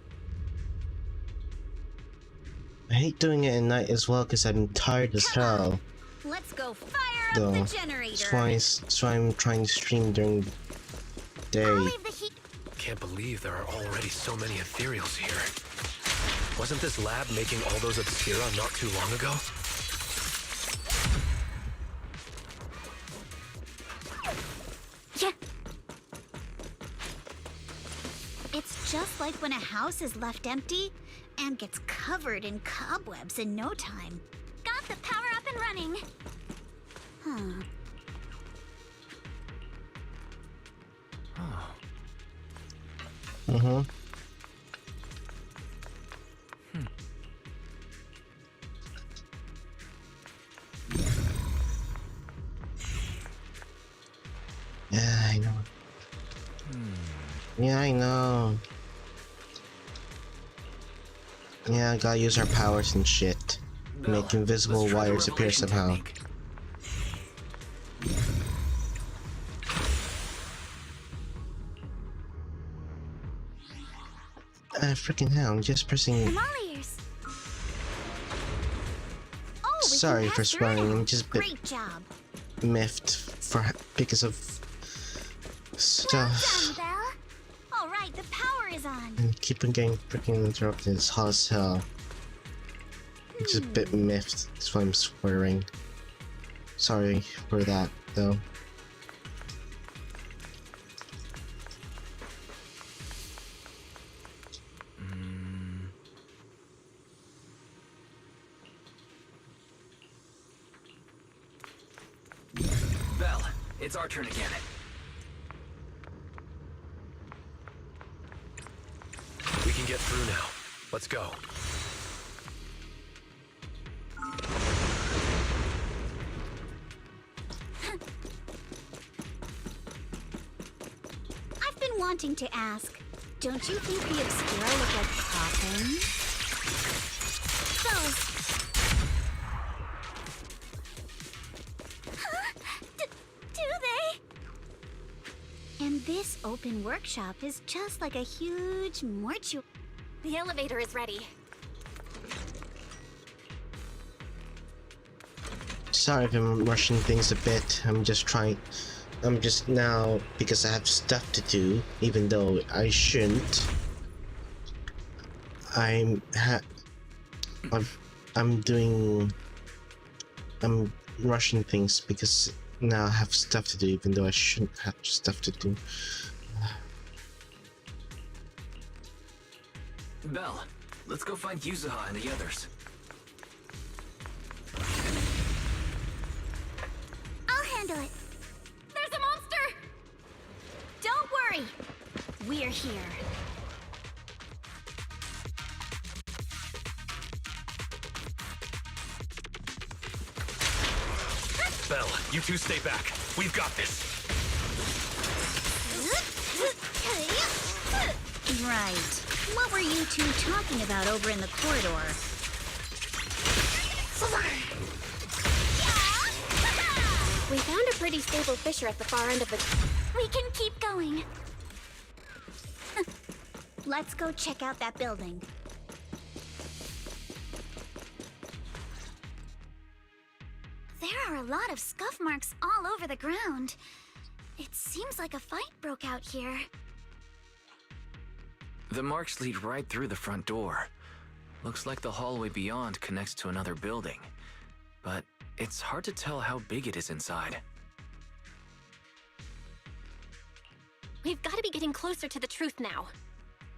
I hate doing it at night as well because I'm tired as hell. Let's go fire up the generator. That's why I'm trying to stream during the day. Can't believe there are already so many ethereals here. Wasn't this lab making all those obscura not too long ago? Yeah. It's just like when a house is left empty and gets covered in cobwebs in no time. Got the power up and running. Huh. Mm-hmm. Yeah, I know. Yeah, I know. Yeah, gotta use our powers and shit. Make invisible wires appear somehow. Freaking hell, I'm just pressing. I'm all ears. Oh, we Sorry can for pass swearing, through. I'm just a bit Great job. miffed because of stuff. Well done, Belle. All right, the power is on. And keep on getting freaking interrupted. It's hot as hell. I'm just a bit miffed. That's why I'm swearing. Sorry for that, though. Belle, it's our turn again. We can get through now. Let's go. I've been wanting to ask, don't you think the Obscura look like coffins? Those. Huh? This open workshop is just like a huge mortuary. The elevator is ready. Sorry if I'm rushing things a bit. I'm just now, because I have stuff to do, even though I shouldn't. I'm rushing things because now I have stuff to do, even though I shouldn't have stuff to do. Belle, let's go find Yuzuha and the others. I'll handle it. There's a monster! Don't worry. We're here. Belle, you two stay back. We've got this. Right. What were you two talking about over in the corridor? We found a pretty stable fissure at the far end of the... We can keep going. Let's go check out that building. There are a lot of scuff marks all over the ground. It seems like a fight broke out here. The marks lead right through the front door. Looks like the hallway beyond connects to another building. But it's hard to tell how big it is inside. We've got to be getting closer to the truth now.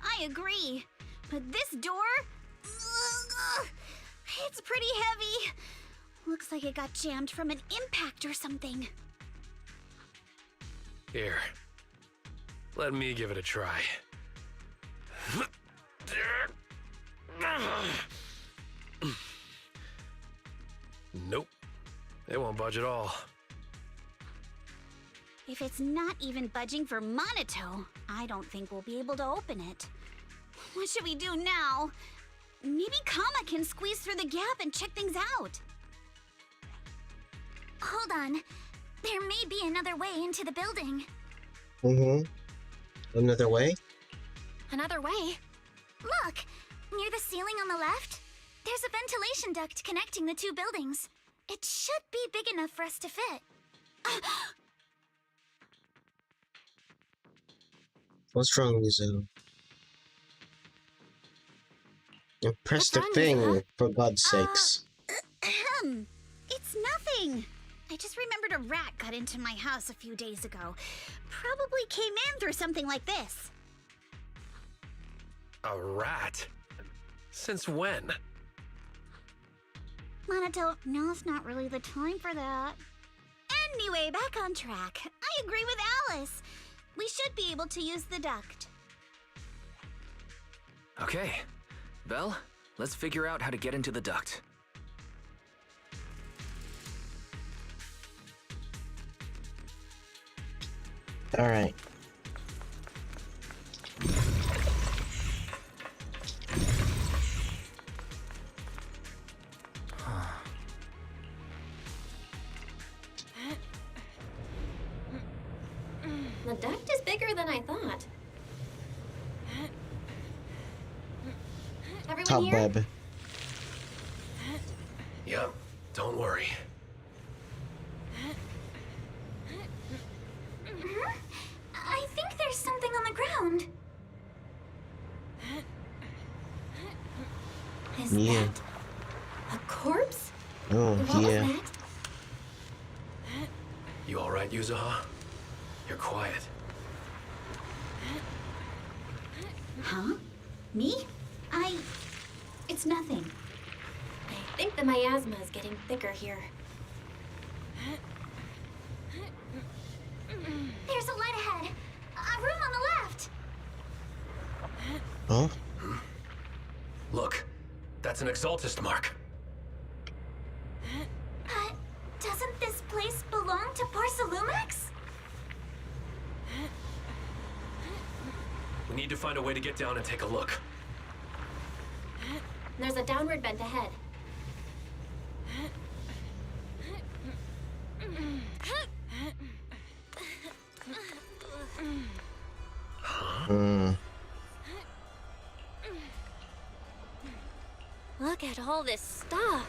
I agree. But this door... it's pretty heavy. Looks like it got jammed from an impact or something. Here. Let me give it a try. Nope. It won't budge at all. If it's not even budging for Monato, I don't think we'll be able to open it. What should we do now? Maybe Kama can squeeze through the gap and check things out. Hold on. There may be another way into the building. Another way? Another way? Look! Near the ceiling on the left, there's a ventilation duct connecting the two buildings. It should be big enough for us to fit. What's wrong, Mizu? You pressed the wrong, thing, Yuzuha? for God's sakes. It's nothing. I just remembered a rat got into my house a few days ago. Probably came in through something like this. A rat? Since when? Monato, now's not really the time for that. Anyway, back on track. I agree with Alice. We should be able to use the duct. Okay. Belle, let's figure out how to get into the duct. Alright. The duct is bigger than I thought. Everyone here? Cobweb. Yep, don't worry. I think there's something on the ground. Is Yeah. that a corpse? Oh, What yeah. was that? You alright, Yuzuha? You're quiet. Huh? Me? It's nothing. I think the miasma is getting thicker here. There's a light ahead. A room on the left. Oh? Look, that's an Exaltist mark. But doesn't this place belong to Porcelumex? We need to find a way to get down and take a look. There's a downward vent ahead. at all this stuff.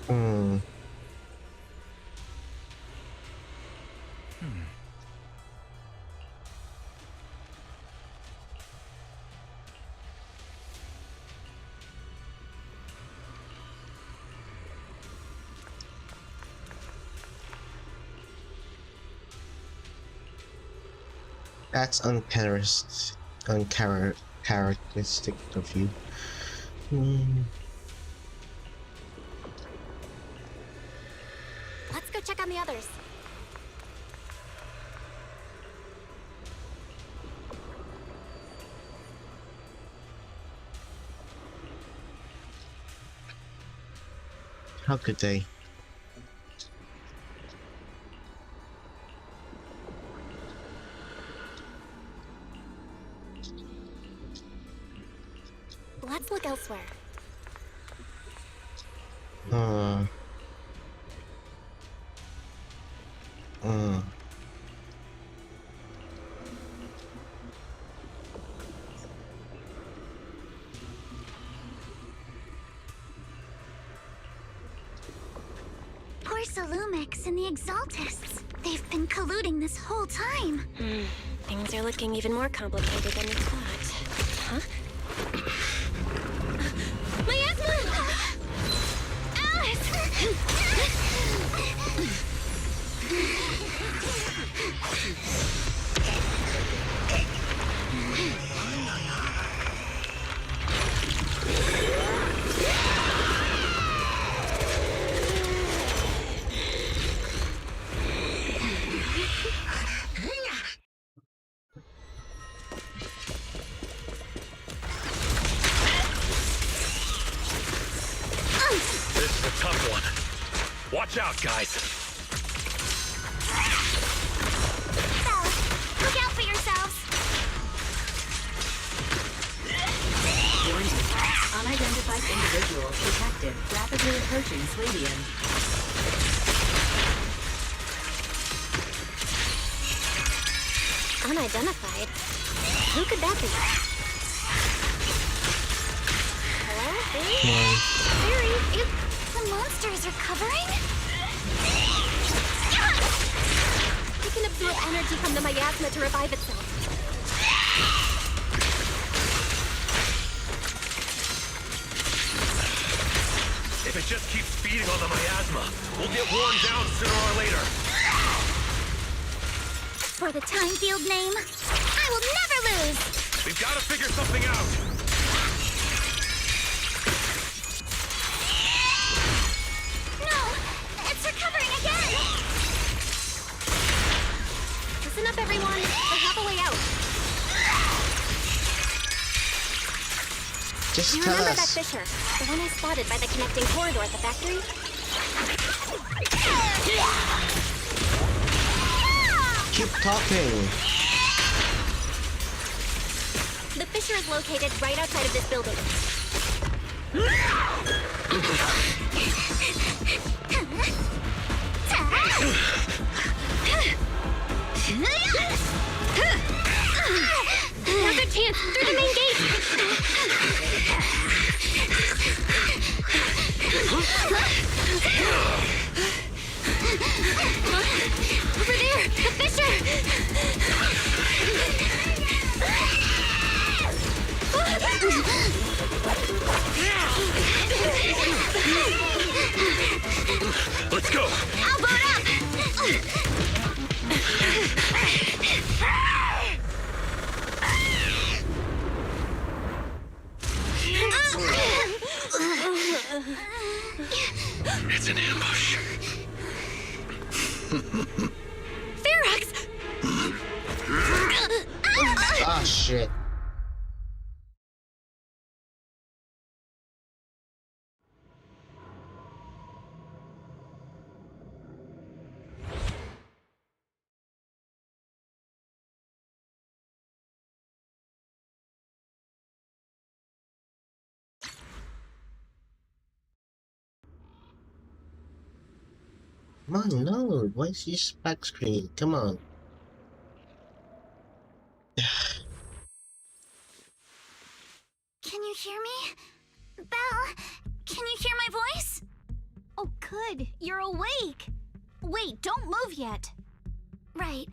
Hmm. That's uncharacteristic of you. Hmm. Let's go check on the others. How could they? Let's look elsewhere. Uh. Porsalumix and the Exaltists. They've been colluding this whole time. Things are looking even more complicated than we thought. Huh? My asthma! Alice! This is a tough one. Watch out, guys. Look out for yourselves! Warning. Unidentified individual detected rapidly approaching Sladian. Unidentified? Who could that be? Hello? Barry? The monsters are covering? It can absorb energy from the miasma to revive itself. If it just keeps feeding on the miasma, we'll get worn down sooner or later. For the time field name, I will never lose! We've got to figure something out. No! It's recovering again! Listen up, everyone. We're half a way out. Just You tell remember us. that Fisher? The one I spotted by the connecting corridor at the factory? Keep talking. The Fisher is located right outside of this building. Now's our chance! Through the main gate! Over there! The Fisher! Let's go. I'll board up! It's an ambush. Ferox! Ah, shit. Come on, load. Why is your back screen? Come on. Can you hear me? Belle, can you hear my voice? Oh, good. You're awake. Wait, don't move yet. Right.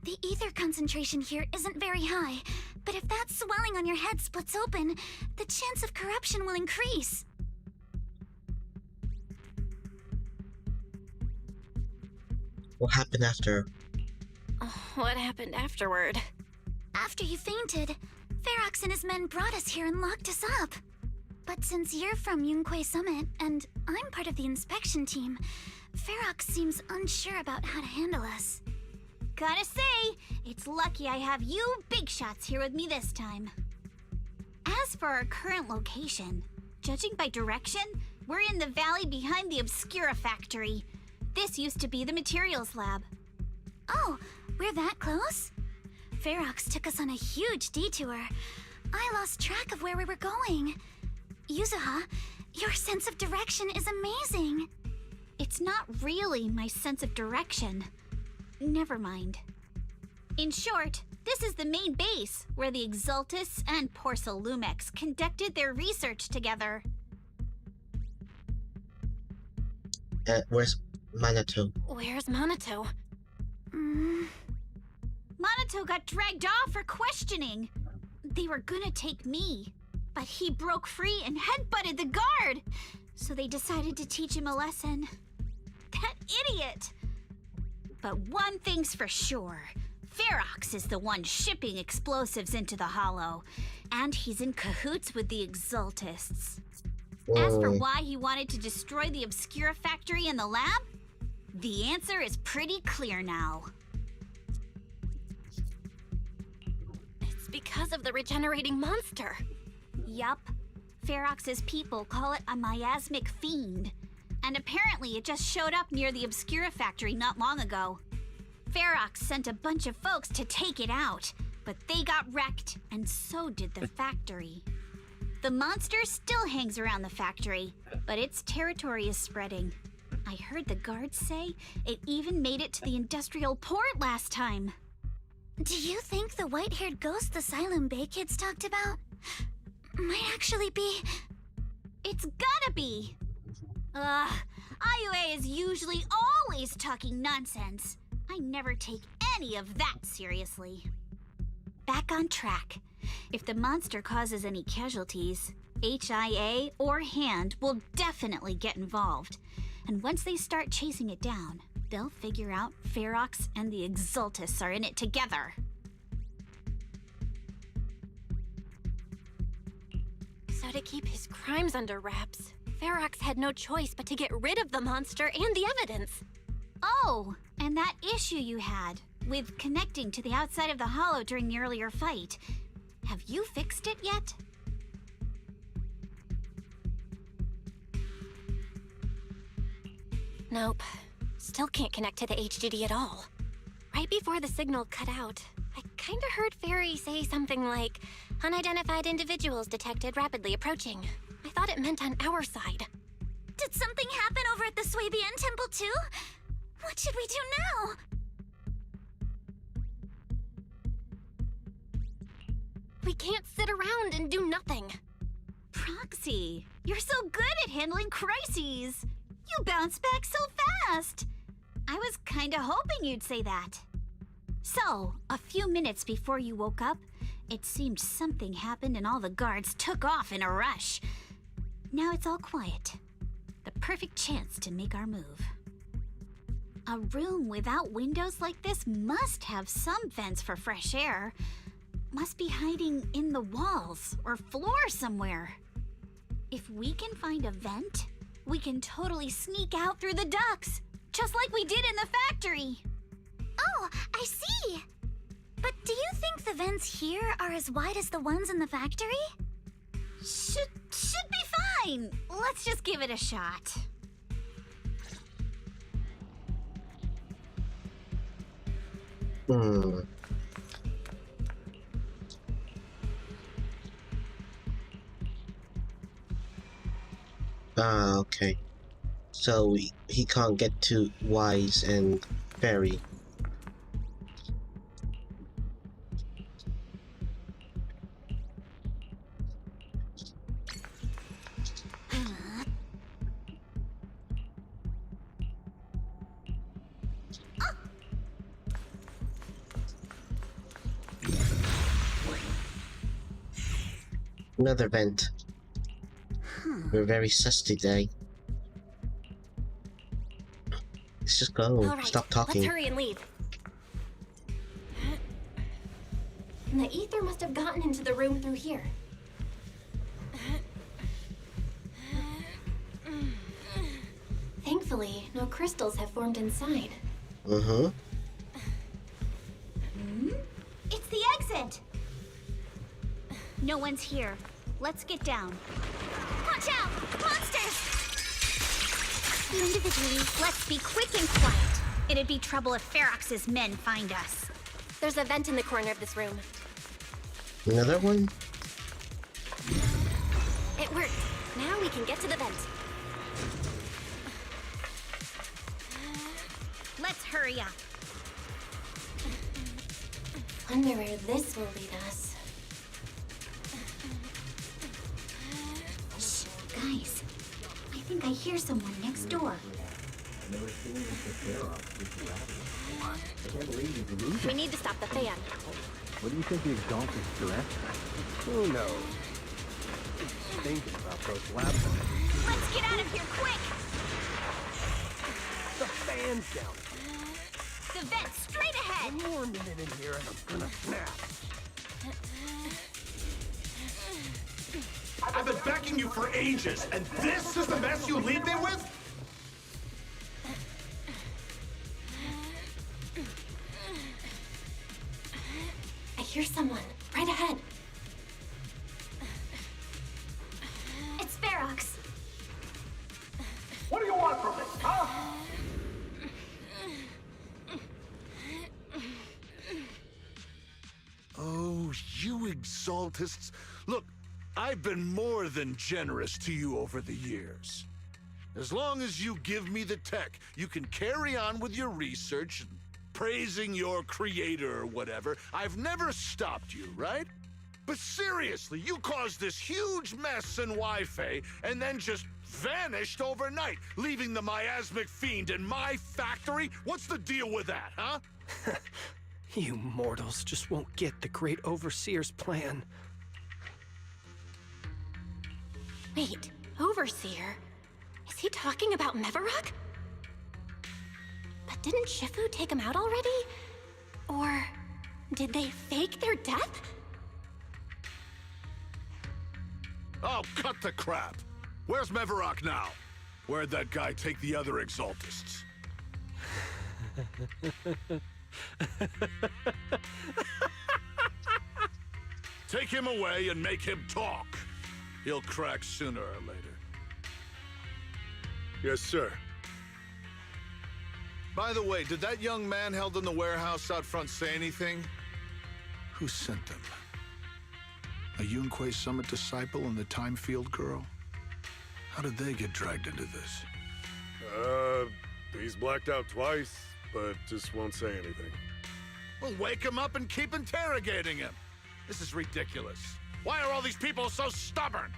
The ether concentration here isn't very high, but if that swelling on your head splits open, the chance of corruption will increase. What happened after? What happened afterward? After you fainted, Ferox and his men brought us here and locked us up. But since you're from Yunque Summit, and I'm part of the inspection team, Ferox seems unsure about how to handle us. Gotta say, it's lucky I have you big shots here with me this time. As for our current location, judging by direction, we're in the valley behind the Obscura factory. This used to be the materials lab. Oh, we're that close? Ferox took us on a huge detour. I lost track of where we were going. Yuzuha, your sense of direction is amazing. It's not really my sense of direction. Never mind. In short, this is the main base where the Exaltus and Porcelumex conducted their research together. Where's Manato? Where's Manato? Manato got dragged off for questioning. They were gonna take me, but he broke free and headbutted the guard. So they decided to teach him a lesson. That idiot! But one thing's for sure. Ferox is the one shipping explosives into the Hollow, and he's in cahoots with the Exaltists. As for why he wanted to destroy the Obscura factory and the lab, the answer is pretty clear now. It's because of the regenerating monster. Yup. Ferox's people call it a miasmic fiend. And apparently it just showed up near the Obscura factory not long ago. Ferox sent a bunch of folks to take it out, but they got wrecked, and so did the factory. The monster still hangs around the factory, but its territory is spreading. I heard the guards say it even made it to the industrial port last time. Do you think the white-haired ghost the Silum Bay kids talked about might actually be... It's gotta be! IUA is usually always talking nonsense. I never take any of that seriously. Back on track. If the monster causes any casualties, HIA or HAND will definitely get involved. And once they start chasing it down, they'll figure out Ferox and the Exaltus are in it together. So to keep his crimes under wraps, Ferox had no choice but to get rid of the monster and the evidence. Oh, and that issue you had with connecting to the outside of the Hollow during the earlier fight. Have you fixed it yet? Nope. Still can't connect to the HDD at all. Right before the signal cut out, I kinda heard Fairy say something like, "Unidentified individuals detected rapidly approaching." I thought it meant on our side. Did something happen over at the Swabian Temple too? What should we do now? We can't sit around and do nothing. Proxy, you're so good at handling crises. You bounce back so fast. I was kinda hoping you'd say that. So, a few minutes before you woke up, it seemed something happened and all the guards took off in a rush. Now it's all quiet. The perfect chance to make our move. A room without windows like this must have some vents for fresh air. Must be hiding in the walls or floor somewhere. If we can find a vent, we can totally sneak out through the ducts, just like we did in the factory. Oh, I see! But do you think the vents here are as wide as the ones in the factory? Should be fine. Let's just give it a shot. Okay. So he can't get to Wise and Fairy. Another vent. We're very sus today. Let's just go. All right, Stop talking. Let's hurry and leave. The ether must have gotten into the room through here. Thankfully, no crystals have formed inside. Uh-huh. It's the exit! No one's here. Let's get down. Watch out! Monsters! Individually, let's be quick and quiet. It'd be trouble if Ferox's men find us. There's a vent in the corner of this room. Another one? It worked. Now we can get to the vent. Let's hurry up. Wonder where this will lead us. Shh, guys. I think I hear someone next door. We need to stop the fan. What do you think the Exalted's direct? Who knows? Thinking about those labs. Let's get out of here quick! The fan's down. The vent straight ahead! One more minute in here and I'm gonna snap. I've been backing you for ages, and this is the mess you leave me with? I hear someone right ahead. It's Ferox. What do you want from me, huh? Oh, you Exaltists. Look, I've been more than generous to you over the years. As long as you give me the tech, you can carry on with your research and praising your creator or whatever. I've never stopped you, right? But seriously, you caused this huge mess in Wi-Fi and then just vanished overnight, leaving the miasmic fiend in my factory? What's the deal with that, huh? You mortals just won't get the Great Overseer's plan. Wait, Overseer? Is he talking about Mevarok? But didn't Shifu take him out already? Or did they fake their death? Oh, cut the crap. Where's Mevarok now? Where'd that guy take the other Exaltists? Take him away and make him talk. He'll crack sooner or later. Yes, sir. By the way, did that young man held in the warehouse out front say anything? Who sent him? A Yunque Summit disciple and the Time Field girl? How did they get dragged into this? He's blacked out twice, but just won't say anything. Well, wake him up and keep interrogating him. This is ridiculous. Why are all these people so stubborn?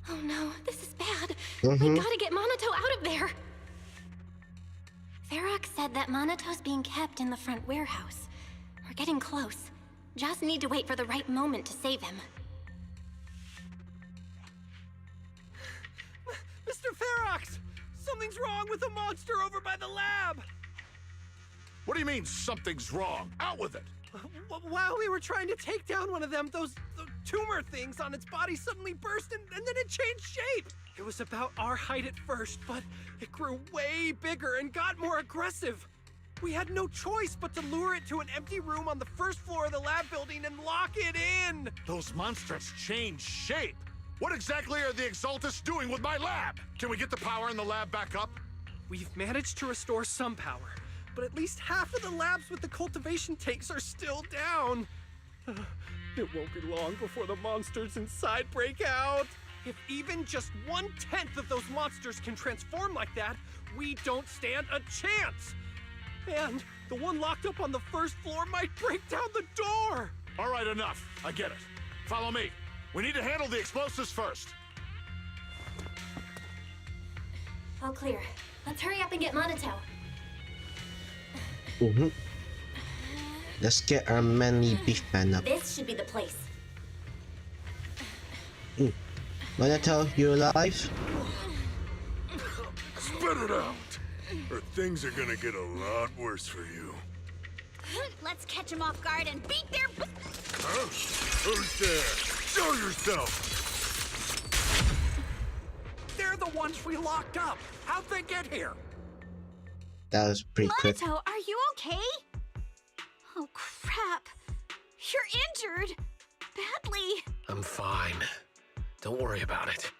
Oh no, this is bad. Mm-hmm. We gotta get Monato out of there. Ferox said that Monato's being kept in the front warehouse. We're getting close. Just need to wait for the right moment to save him. Mr. Ferox! Something's wrong with the monster over by the lab! What do you mean, something's wrong? Out with it! While we were trying to take down one of them, those tumor things on its body suddenly burst and then it changed shape. It was about our height at first, but it grew way bigger and got more aggressive. We had no choice but to lure it to an empty room on the first floor of the lab building and lock it in. Those monsters change shape. What exactly are the Exaltists doing with my lab? Can we get the power in the lab back up? We've managed to restore some power, but at least half of the labs with the cultivation tanks are still down. It won't be long before the monsters inside break out. If even just 1/10 of those monsters can transform like that, we don't stand a chance! And the one locked up on the first floor might break down the door! All right, enough. I get it. Follow me. We need to handle the explosives first. All clear. Let's hurry up and get Monato. Let's get our manly beef man up. This should be the place. Monato, you alive? Spit it out, or things are gonna get a lot worse for you. Let's catch them off guard and beat their... Huh? Who's there? Show yourself! They're the ones we locked up! How'd they get here? That was pretty quick. Monato, are you okay? Oh, crap. You're injured. Badly. I'm fine. Don't worry about it.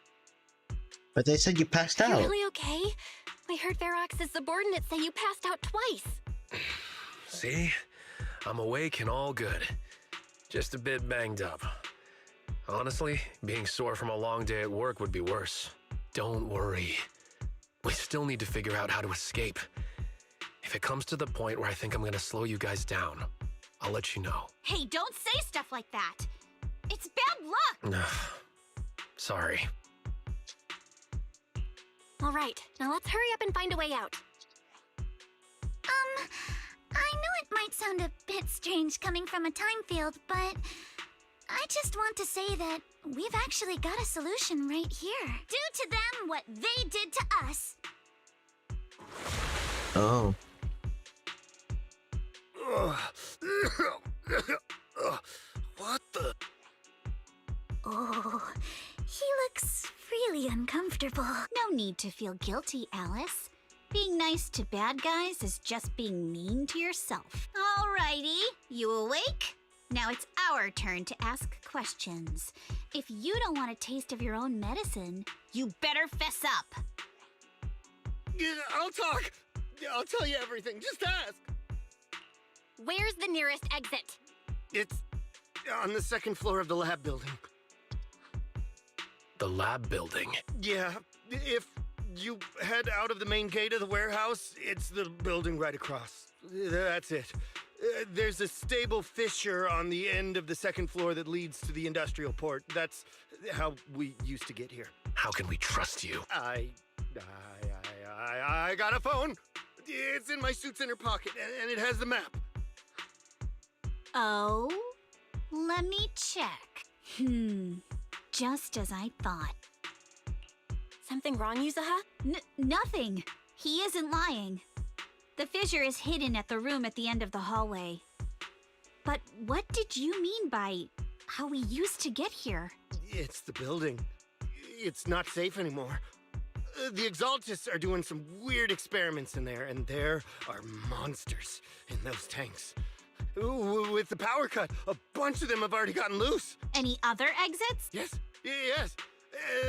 But they said you passed You out. really okay? We heard Ferox's subordinates say you passed out twice. See? I'm awake and all good. Just a bit banged up. Honestly, being sore from a long day at work would be worse. Don't worry. We still need to figure out how to escape. If it comes to the point where I think I'm gonna slow you guys down, I'll let you know. Hey, don't say stuff like that. It's bad luck. Sorry. All right, now let's hurry up and find a way out. I know it might sound a bit strange coming from a time field, but I just want to say that we've actually got a solution right here. Do to them what they did to us. Oh. What the? Oh, he looks really uncomfortable. No need to feel guilty, Alice. Being nice to bad guys is just being mean to yourself. Alrighty, you awake? Now it's our turn to ask questions. If you don't want a taste of your own medicine, you better fess up. Yeah, I'll talk. I'll tell you everything. Just ask. Where's the nearest exit? It's on the second floor of the lab building. The lab building? Yeah, if you head out of the main gate of the warehouse, it's the building right across. That's it. There's a stable fissure on the end of the second floor that leads to the industrial port. That's how we used to get here. How can we trust you? I got a phone. It's in my suit's inner pocket, and it has the map. Oh? Let me check. Just as I thought. Something wrong, Yuzuha? Nothing. He isn't lying. The fissure is hidden at the room at the end of the hallway. But what did you mean by how we used to get here? It's the building. It's not safe anymore. The Exaltists are doing some weird experiments in there, and there are monsters in those tanks. With the power cut, a bunch of them have already gotten loose. Any other exits? Yes.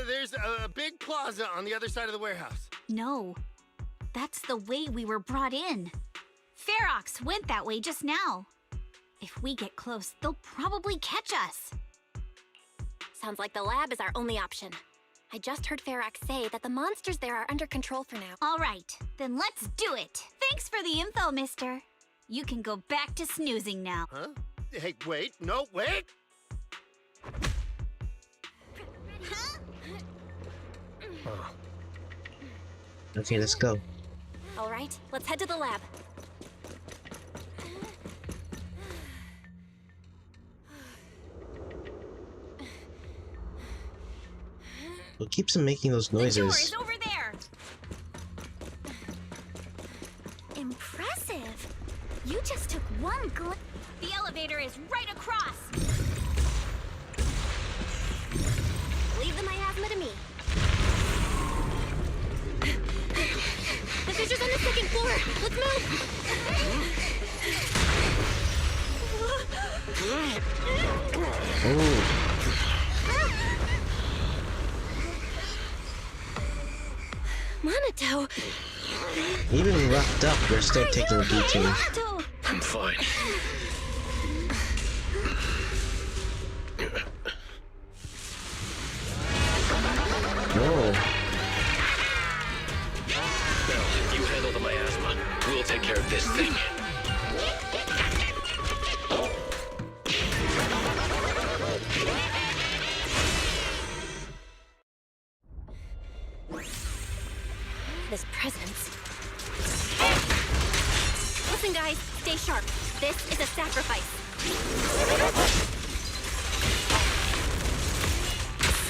There's a big plaza on the other side of the warehouse. No. That's the way we were brought in. Ferox went that way just now. If we get close, they'll probably catch us. Sounds like the lab is our only option. I just heard Ferox say that the monsters there are under control for now. All right, then let's do it. Thanks for the info, mister. You can go back to snoozing now. Huh? Hey, wait. No, wait! Okay, let's go. All right, let's head to the lab. What keeps him making those noises? The door is over there. Impressive. You just took one glimpse. The elevator is right across. Leave the miasma to me. The fissure's on the second floor. Let's move. Oh. Monato. Even roughed up, we're still taking a beating. I'm fine. take care of this thing. This presence. Listen, guys, stay sharp. This is a sacrifice.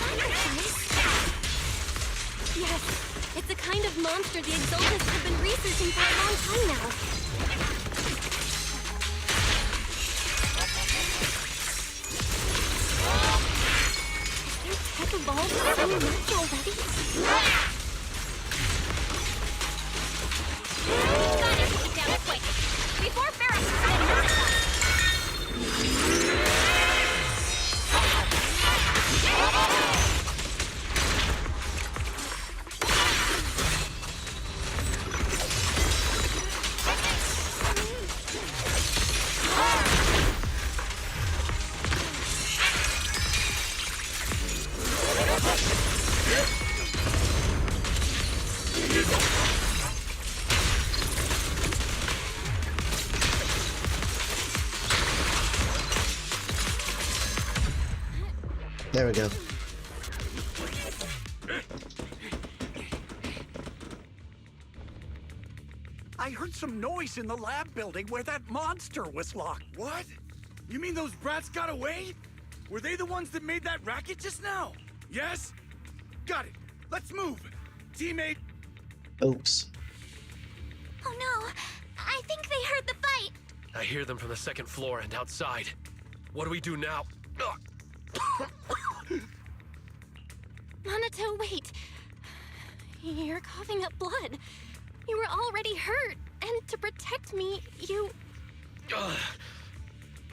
Sacrifice? Yes, it's a kind of monster the Exaltists have been researching for a long time now. Is their tech evolved so much already? Gotta take it down quick, before Ferris can knock us. There we go. I heard some noise in the lab building where that monster was locked. What? You mean those brats got away? Were they the ones that made that racket just now? Yes? Got it. Let's move. Teammate. Oops. Oh no, I think they heard the fight. I hear them from the second floor and outside. What do we do now? Minato, wait. You're coughing up blood. You were already hurt, and to protect me, you...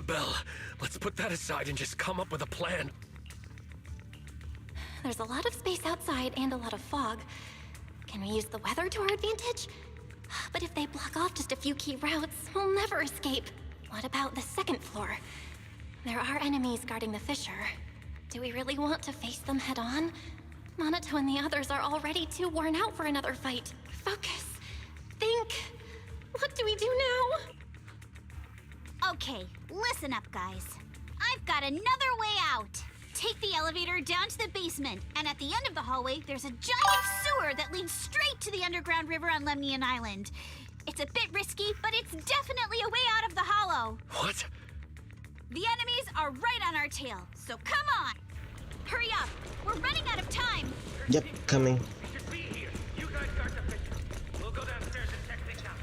Belle, let's put that aside and just come up with a plan. There's a lot of space outside and a lot of fog. Can we use the weather to our advantage? But if they block off just a few key routes, we'll never escape. What about the second floor? There are enemies guarding the fissure. Do we really want to face them head on? Minato and the others are already too worn out for another fight. Focus. Think. What do we do now? Okay, listen up, guys. I've got another way out. Take the elevator down to the basement, and at the end of the hallway, there's a giant sewer that leads straight to the underground river on Lemnian Island. It's a bit risky, but it's definitely a way out of the hollow. What? The enemies are right on our tail, so come on! Hurry up! We're running out of time! Yep, coming. We'll go downstairs and check things out.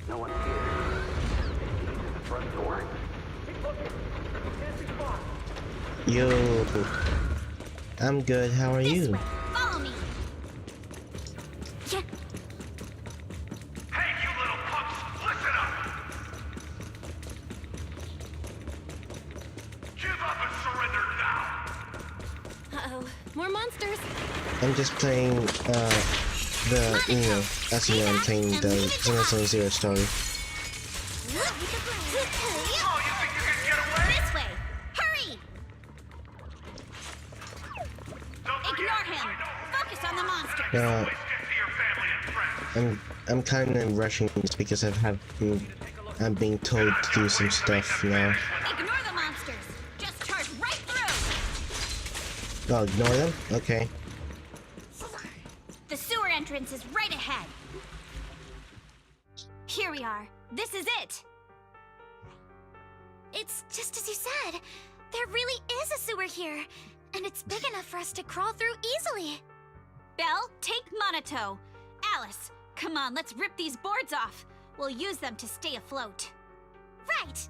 No one here. The front door. Yo. I'm good, how are you? Follow me! Yeah. Hey, you little punks! Listen up! Give up and surrender now! Uh-oh. More monsters. I'm just playing, as you know, I'm playing the Zenless Zone Zero story. This way! Hurry! Ignore him! Focus on the monster! I'm kind of rushing this because I'm being told to do some stuff now. Ignore the monsters! Just charge right through! Oh, ignore them? Okay. The sewer entrance is right ahead. Here we are. This is it. It's just as you said. There really is a sewer here, and it's big enough for us to crawl through easily. Belle, take Minato. Alice, come on, let's rip these boards off. We'll use them to stay afloat. Right.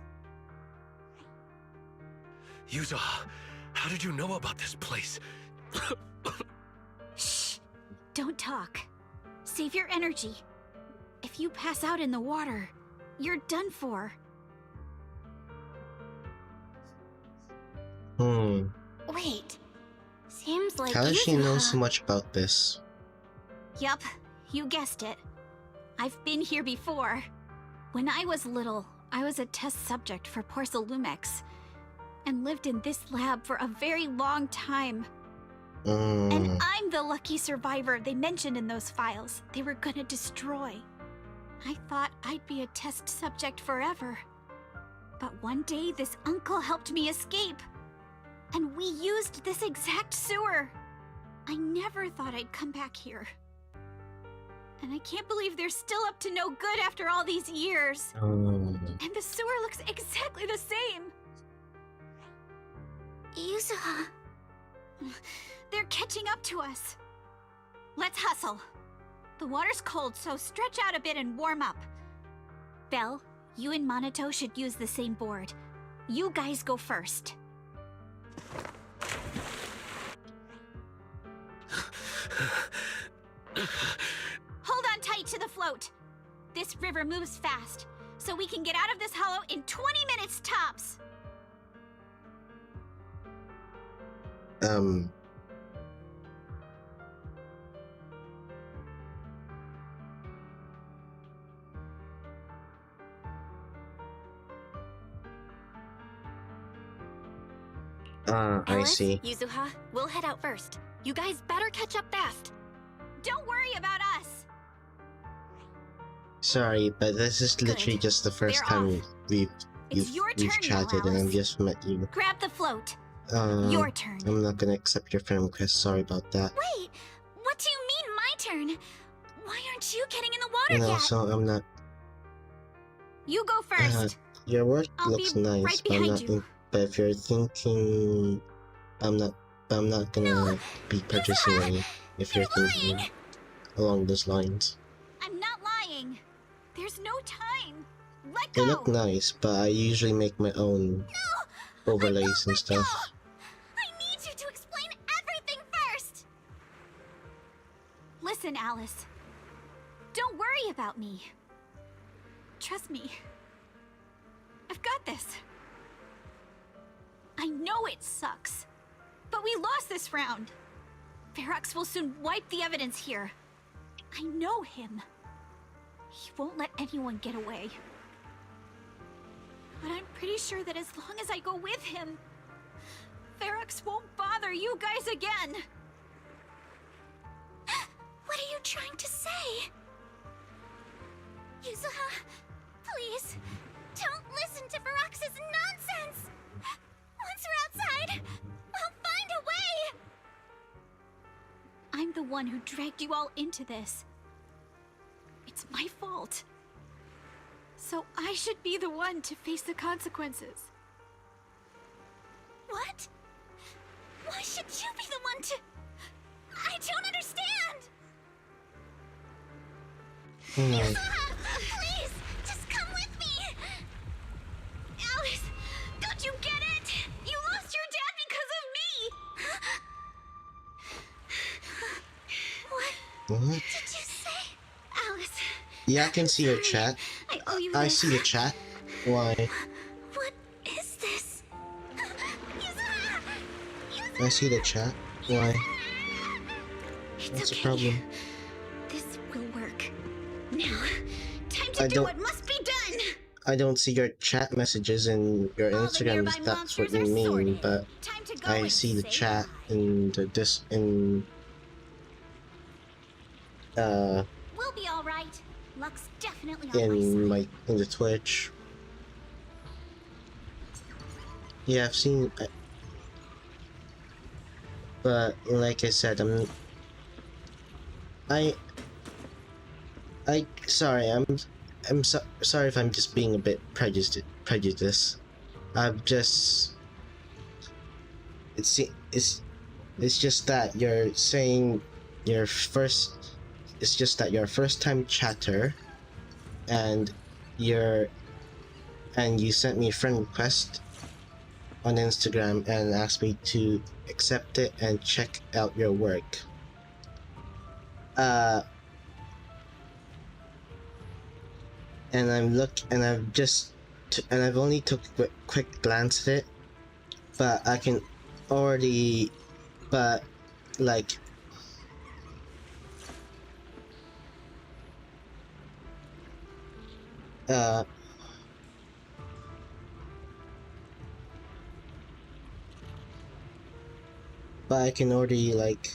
Yuzo, how did you know about this place? Shh. Don't talk. Save your energy. If you pass out in the water, you're done for. Wait. Seems like How does she know Yuzo- so much about this? Yup, you guessed it. I've been here before. When I was little, I was a test subject for Porcelumex, and lived in this lab for a very long time. And I'm the lucky survivor they mentioned in those files they were gonna destroy. I thought I'd be a test subject forever. But one day this uncle helped me escape. And we used this exact sewer. I never thought I'd come back here. And I can't believe they're still up to no good after all these years. And the sewer looks exactly the same. Yuzuha. They're catching up to us. Let's hustle. The water's cold, so stretch out a bit and warm up. Belle, you and Monato should use the same board. You guys go first. Hold on tight to the float. This river moves fast, so we can get out of this hollow in 20 minutes tops. I Alice, see. Yuzuha, we'll head out first. You guys better catch up fast. Don't worry about us. Sorry, but this is literally just the first time we've chatted, and I've just met you. Grab the float. Your turn. I'm not gonna accept your friend request. Sorry about that. Wait, what do you mean my turn? Why aren't you getting in the water And yet? also, I'm not. You go first. Your work I'll looks be nice, right but I'm behind not. you. But if you're thinking, I'm not gonna be purchasing any. If you're thinking along those lines. I'm not lying. There's no time. Let They go. look nice, but I usually make my own overlays and stuff. I need you to explain everything first. Listen, Alice. Don't worry about me. Trust me. I've got this. I know it sucks, but we lost this round. Ferox will soon wipe the evidence here. I know him. He won't let anyone get away. But I'm pretty sure that as long as I go with him, Ferox won't bother you guys again. What are you trying to say? Yuzuha, please, don't listen to Ferox's nonsense! Once we're outside, we'll find a way! I'm the one who dragged you all into this. It's my fault. So I should be the one to face the consequences. What? Why should you be the one to... I don't understand! Yuzuha, please, just come with me! Alice, don't you get it? You lost your dad because of me! What What? did you say? Alice, Yeah, I can see your chat. I owe you I this. see your chat. Why? What is this? I see the chat. Why? It's What's the okay. problem? This will work. Now, time to I do don't- what must be done. I don't see your chat messages in your All the Instagram. nearby If that's what monsters you are mean, sorted. but Time to go I and see the say chat in We'll be all right. Luck's definitely on my side. in the Twitch. Yeah, I've seen. But like I said, sorry. Sorry if I'm just being a bit prejudiced. I'm just. It's just that you're saying your first. It's just that you're a first-time chatter, and you sent me a friend request on Instagram and asked me to accept it and check out your work. And I've only took a quick glance at it, but I can already, but like. but I can already like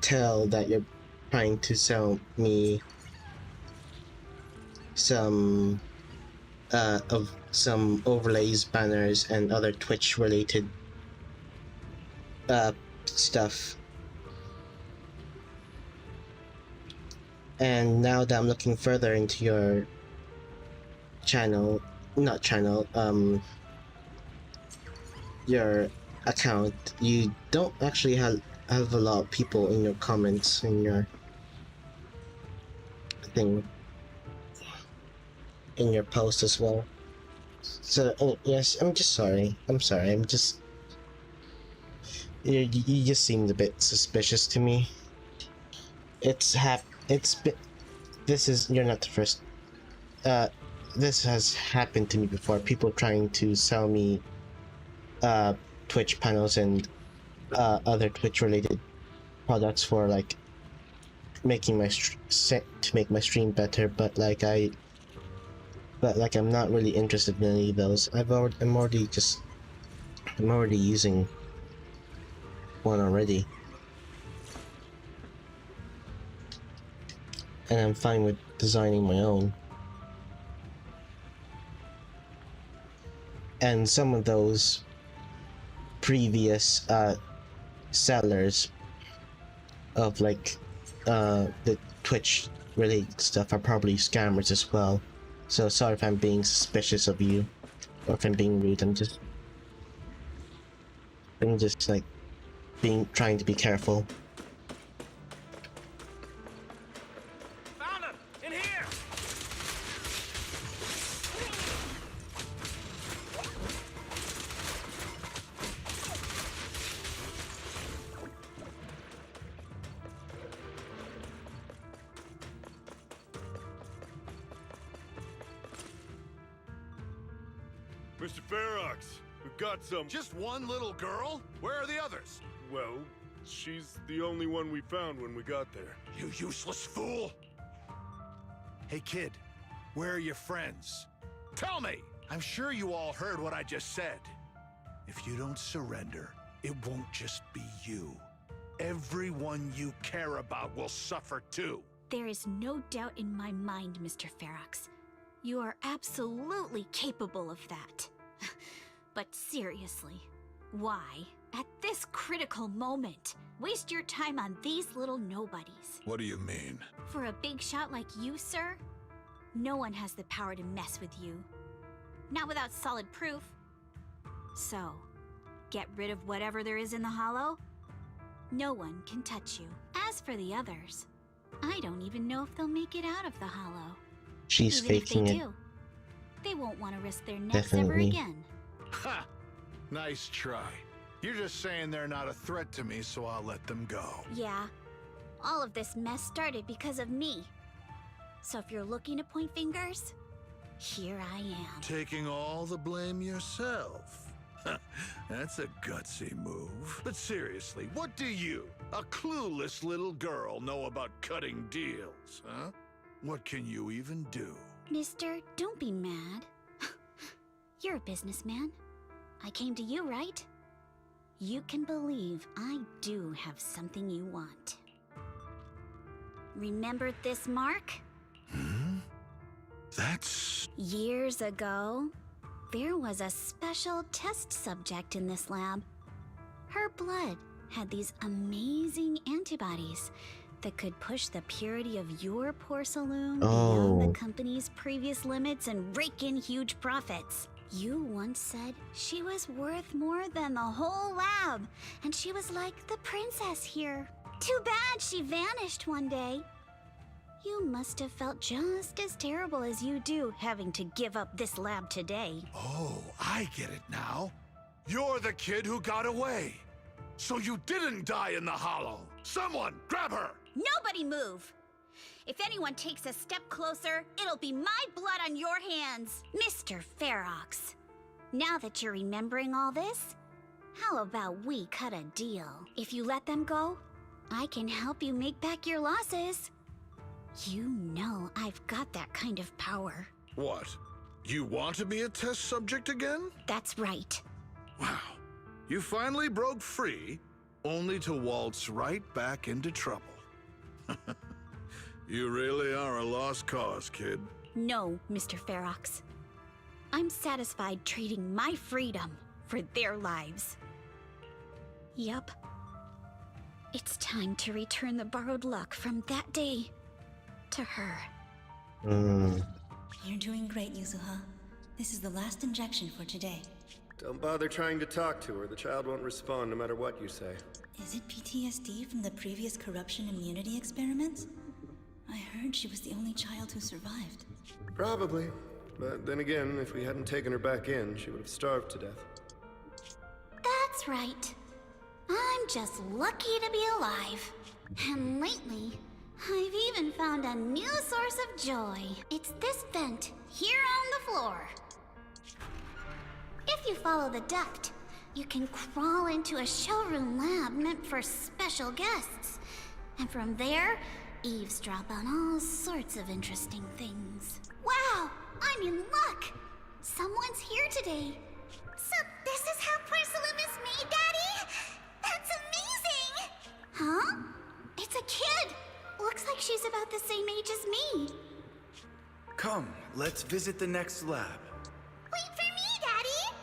tell that you're trying to sell me some of some overlays, banners, and other Twitch related stuff. And now that I'm looking further into your your account, you don't actually have a lot of people in your comments in your thing, in your post as well. So yes, I'm just sorry. I'm sorry. I'm just you just seemed a bit suspicious to me. This is, you're not the first. This has happened to me before. People trying to sell me Twitch panels and other Twitch related products for like making my to make my stream better, but I'm not really interested in any of those. I'm already using one already, and I'm fine with designing my own. And some of those previous sellers of like the Twitch related stuff are probably scammers as well. So sorry if I'm being suspicious of you, or if I'm being rude. I'm just like trying to be careful. Found him! In here! Mr. Ferox, we've got some... Just one little girl? Where are the others? Well, she's the only one we found when we got there. You useless fool! Hey kid, where are your friends? Tell me! I'm sure you all heard what I just said. If you don't surrender, it won't just be you. Everyone you care about will suffer too. There is no doubt in my mind, Mr. Ferox. You are absolutely capable of that. But seriously, why, at this critical moment, waste your time on these little nobodies? What do you mean? For a big shot like you, sir, no one has the power to mess with you. Not without solid proof. So, get rid of whatever there is in the hollow. No one can touch you. As for the others, I don't even know if they'll make it out of the hollow. She's Even faking if they it. do, they won't want to risk their necks ever Definitely. again. Ha! Nice try. You're just saying they're not a threat to me, so I'll let them go. Yeah, all of this mess started because of me. So if you're looking to point fingers, here I am. Taking all the blame yourself. That's a gutsy move. But seriously, what do you, a clueless little girl, know about cutting deals, huh? What can you even do? Mister, don't be mad. You're a businessman. I came to you, right? You can believe I do have something you want. Remember this mark? That's... Years ago, there was a special test subject in this lab. Her blood had these amazing antibodies that could push the purity of your porcelain beyond the company's previous limits and rake in huge profits. You once said she was worth more than the whole lab, and she was like the princess here. Too bad she vanished one day. You must have felt just as terrible as you do having to give up this lab today. Oh, I get it now. You're the kid who got away. So you didn't die in the hollow. Someone, grab her! Nobody move! If anyone takes a step closer, it'll be my blood on your hands. Mr. Ferox, now that you're remembering all this, how about we cut a deal? If you let them go, I can help you make back your losses. You know I've got that kind of power. What? You want to be a test subject again? That's right. Wow. You finally broke free? only to waltz right back into trouble. You really are a lost cause, kid. No, Mr. Ferox. I'm satisfied trading my freedom for their lives. Yup. It's time to return the borrowed luck from that day to her. You're doing great, Yuzuha. This is the last injection for today. Don't bother trying to talk to her. The child won't respond no matter what you say. Is it PTSD from the previous corruption immunity experiments? I heard she was the only child who survived. Probably. But then again, if we hadn't taken her back in, she would have starved to death. That's right. I'm just lucky to be alive. And lately, I've even found a new source of joy. It's this vent here on the floor. If you follow the duct, you can crawl into a showroom lab meant for special guests. And from there, eavesdrop on all sorts of interesting things. Wow, I'm in luck! Someone's here today. So this is how porcelain is made, Daddy? That's amazing! Huh? It's a kid! Looks like she's about the same age as me. Come, let's visit the next lab. Wait for me, Daddy!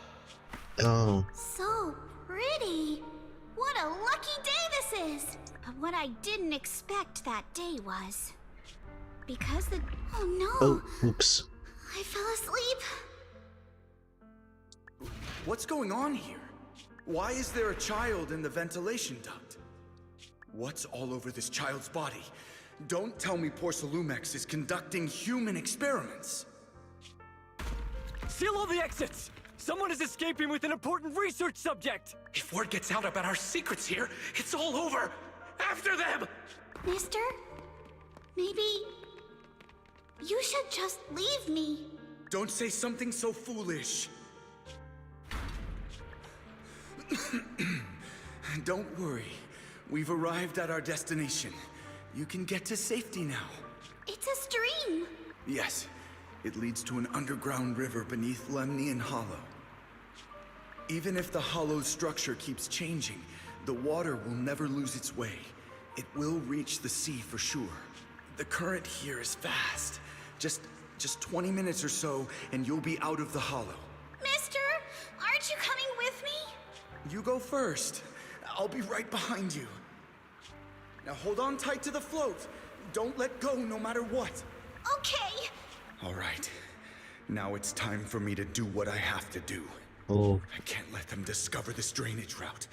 Oh. So pretty. What a lucky day this is. But what I didn't expect that day was... Because the... Oh no! Oh, oops. I fell asleep. What's going on here? Why is there a child in the ventilation duct? What's all over this child's body? Don't tell me Porcelumex is conducting human experiments. Seal all the exits! Someone is escaping with an important research subject! If word gets out about our secrets here, it's all over! After them! Mister? Maybe... You should just leave me. Don't say something so foolish. Don't worry. We've arrived at our destination. You can get to safety now. It's a stream. Yes. It leads to an underground river beneath Lemnian Hollow. Even if the hollow's structure keeps changing, the water will never lose its way. It will reach the sea for sure. The current here is fast. Just 20 minutes or so, and you'll be out of the hollow. Mister, aren't you coming with me? You go first. I'll be right behind you. Now hold on tight to the float. Don't let go no matter what. Okay. All right. Now it's time for me to do what I have to do. Oh. I can't let them discover this drainage route.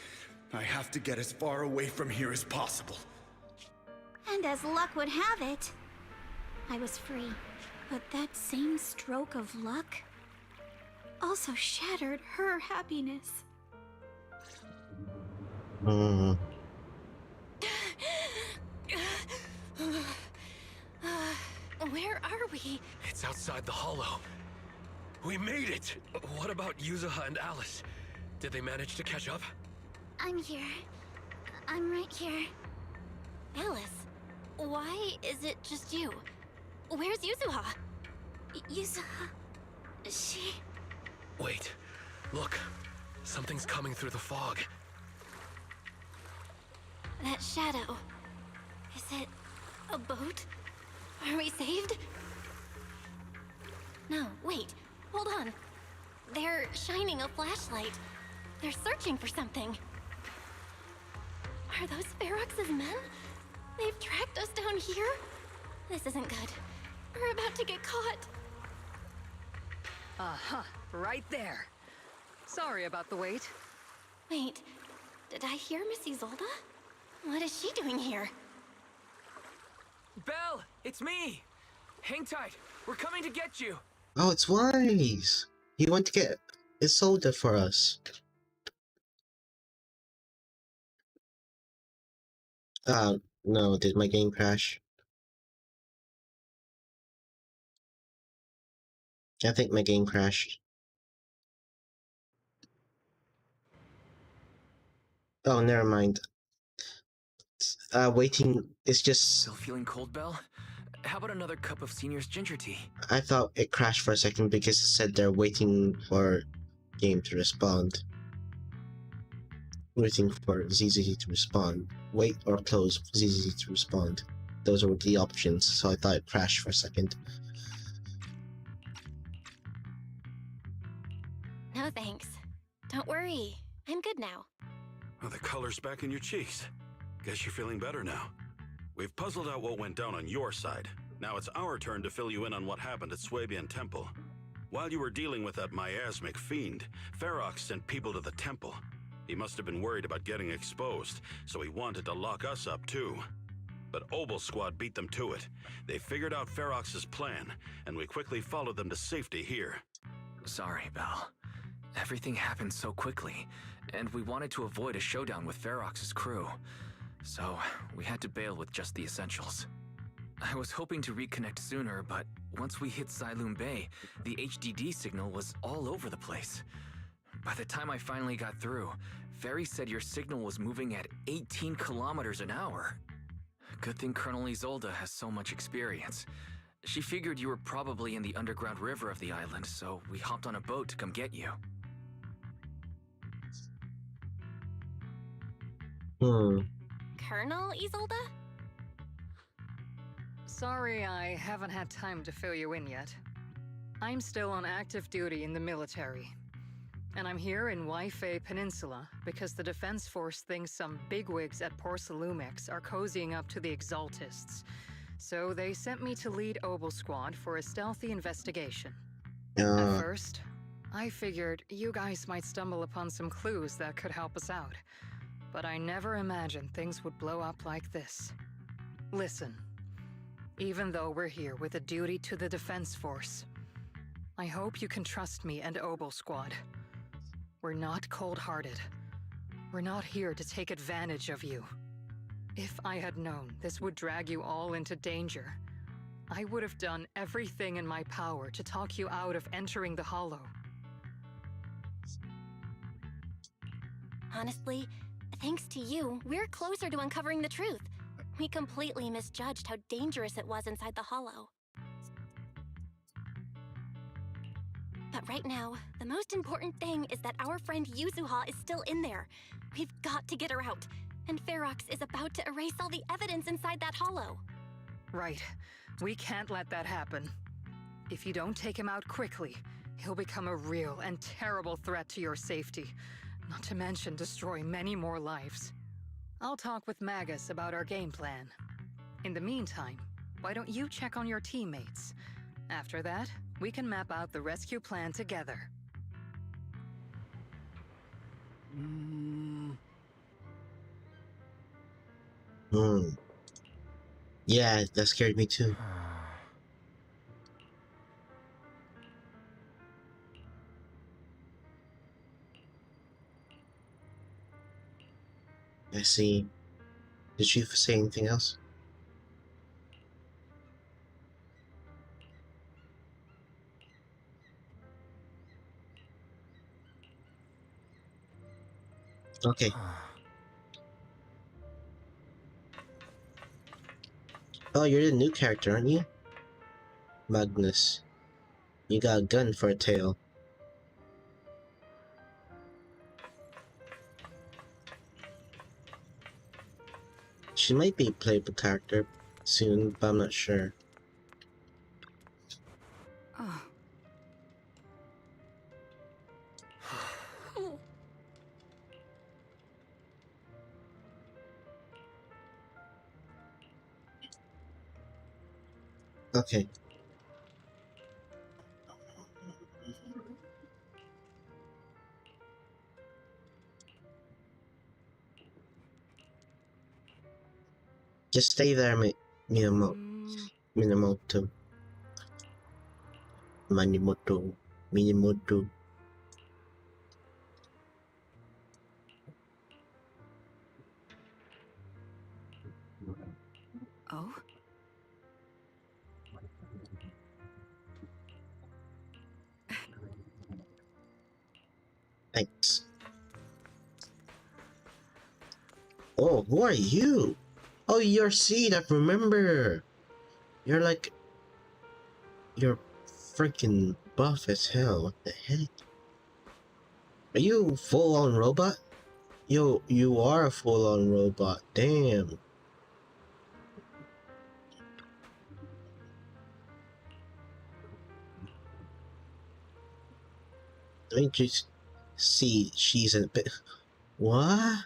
I have to get as far away from here as possible. And as luck would have it, I was free. But that same stroke of luck also shattered her happiness. Where are we? It's outside the hollow. We made it! What about Yuzuha and Alice? Did they manage to catch up? I'm here. I'm right here. Alice, why is it just you? Where's Yuzuha? Yuzuha... She... Wait. Look. Something's coming through the fog. That shadow. Is it a boat? Are we saved? No, wait. Hold on. They're shining a flashlight. They're searching for something. Are those Ferox's men? They've tracked us down here? This isn't good. We're about to get caught. Uh-huh. Right there. Sorry about the wait. Wait. Did I hear Miss Isolde? What is she doing here? Belle, it's me! Hang tight. We're coming to get you. Oh, it's Wise! He went to get Isolde for us. No, did my game crash? I think my game crashed. Oh, never mind. Waiting is just... Still feeling cold, Belle? How about another cup of Senior's ginger tea? I thought it crashed for a second because it said they're waiting for game to respond. Waiting for ZZZ to respond. Wait or close for ZZZ to respond. Those were the options, so I thought it crashed for a second. No thanks. Don't worry. I'm good now. Oh, the color's back in your cheeks. Guess you're feeling better now. We've puzzled out what went down on your side. Now it's our turn to fill you in on what happened at Swabian Temple. While you were dealing with that miasmic fiend, Ferox sent people to the temple. He must have been worried about getting exposed, so he wanted to lock us up too. But Obel Squad beat them to it. They figured out Ferox's plan, and we quickly followed them to safety here. Sorry, Belle. Everything happened so quickly, and we wanted to avoid a showdown with Ferox's crew. So, we had to bail with just the essentials. I was hoping to reconnect sooner, but once we hit Xylum Bay, the HDD signal was all over the place. By the time I finally got through, Ferry said your signal was moving at 18 kilometers an hour. Good thing Colonel Isolde has so much experience. She figured you were probably in the underground river of the island, so we hopped on a boat to come get you. Colonel Isolde? Sorry I haven't had time to fill you in yet. I'm still on active duty in the military. And I'm here in Waifei Peninsula because the Defense Force thinks some bigwigs at Porcelumex are cozying up to the Exaltists. So they sent me to lead Obel Squad for a stealthy investigation. At first, I figured you guys might stumble upon some clues that could help us out. But I never imagined things would blow up like this. Listen, even though we're here with a duty to the Defense Force, I hope you can trust me and Obel Squad. We're not cold-hearted. We're not here to take advantage of you. If I had known this would drag you all into danger, I would have done everything in my power to talk you out of entering the Hollow. Honestly, thanks to you, we're closer to uncovering the truth. We completely misjudged how dangerous it was inside the Hollow. But right now, the most important thing is that our friend Yuzuha is still in there. We've got to get her out. And Ferox is about to erase all the evidence inside that Hollow. Right. We can't let that happen. If you don't take him out quickly, he'll become a real and terrible threat to your safety. Not to mention destroy many more lives. I'll talk with Magus about our game plan. In the meantime, why don't you check on your teammates? After that, we can map out the rescue plan together. Yeah, that scared me too. I see. Did you say anything else? Okay. Oh, you're the new character, aren't you? Magnus. You got a gun for a tail. She might be a playable character soon, but I'm not sure. Oh. Okay. Just stay there, Minamoto. Minamoto. Oh? Thanks. Oh, who are you? Oh, you're Seed, I remember. You're like... You're freaking buff as hell. What the heck? Are you full-on robot? Yo, you are a full-on robot. Damn. Let me just see. She's a bit. What?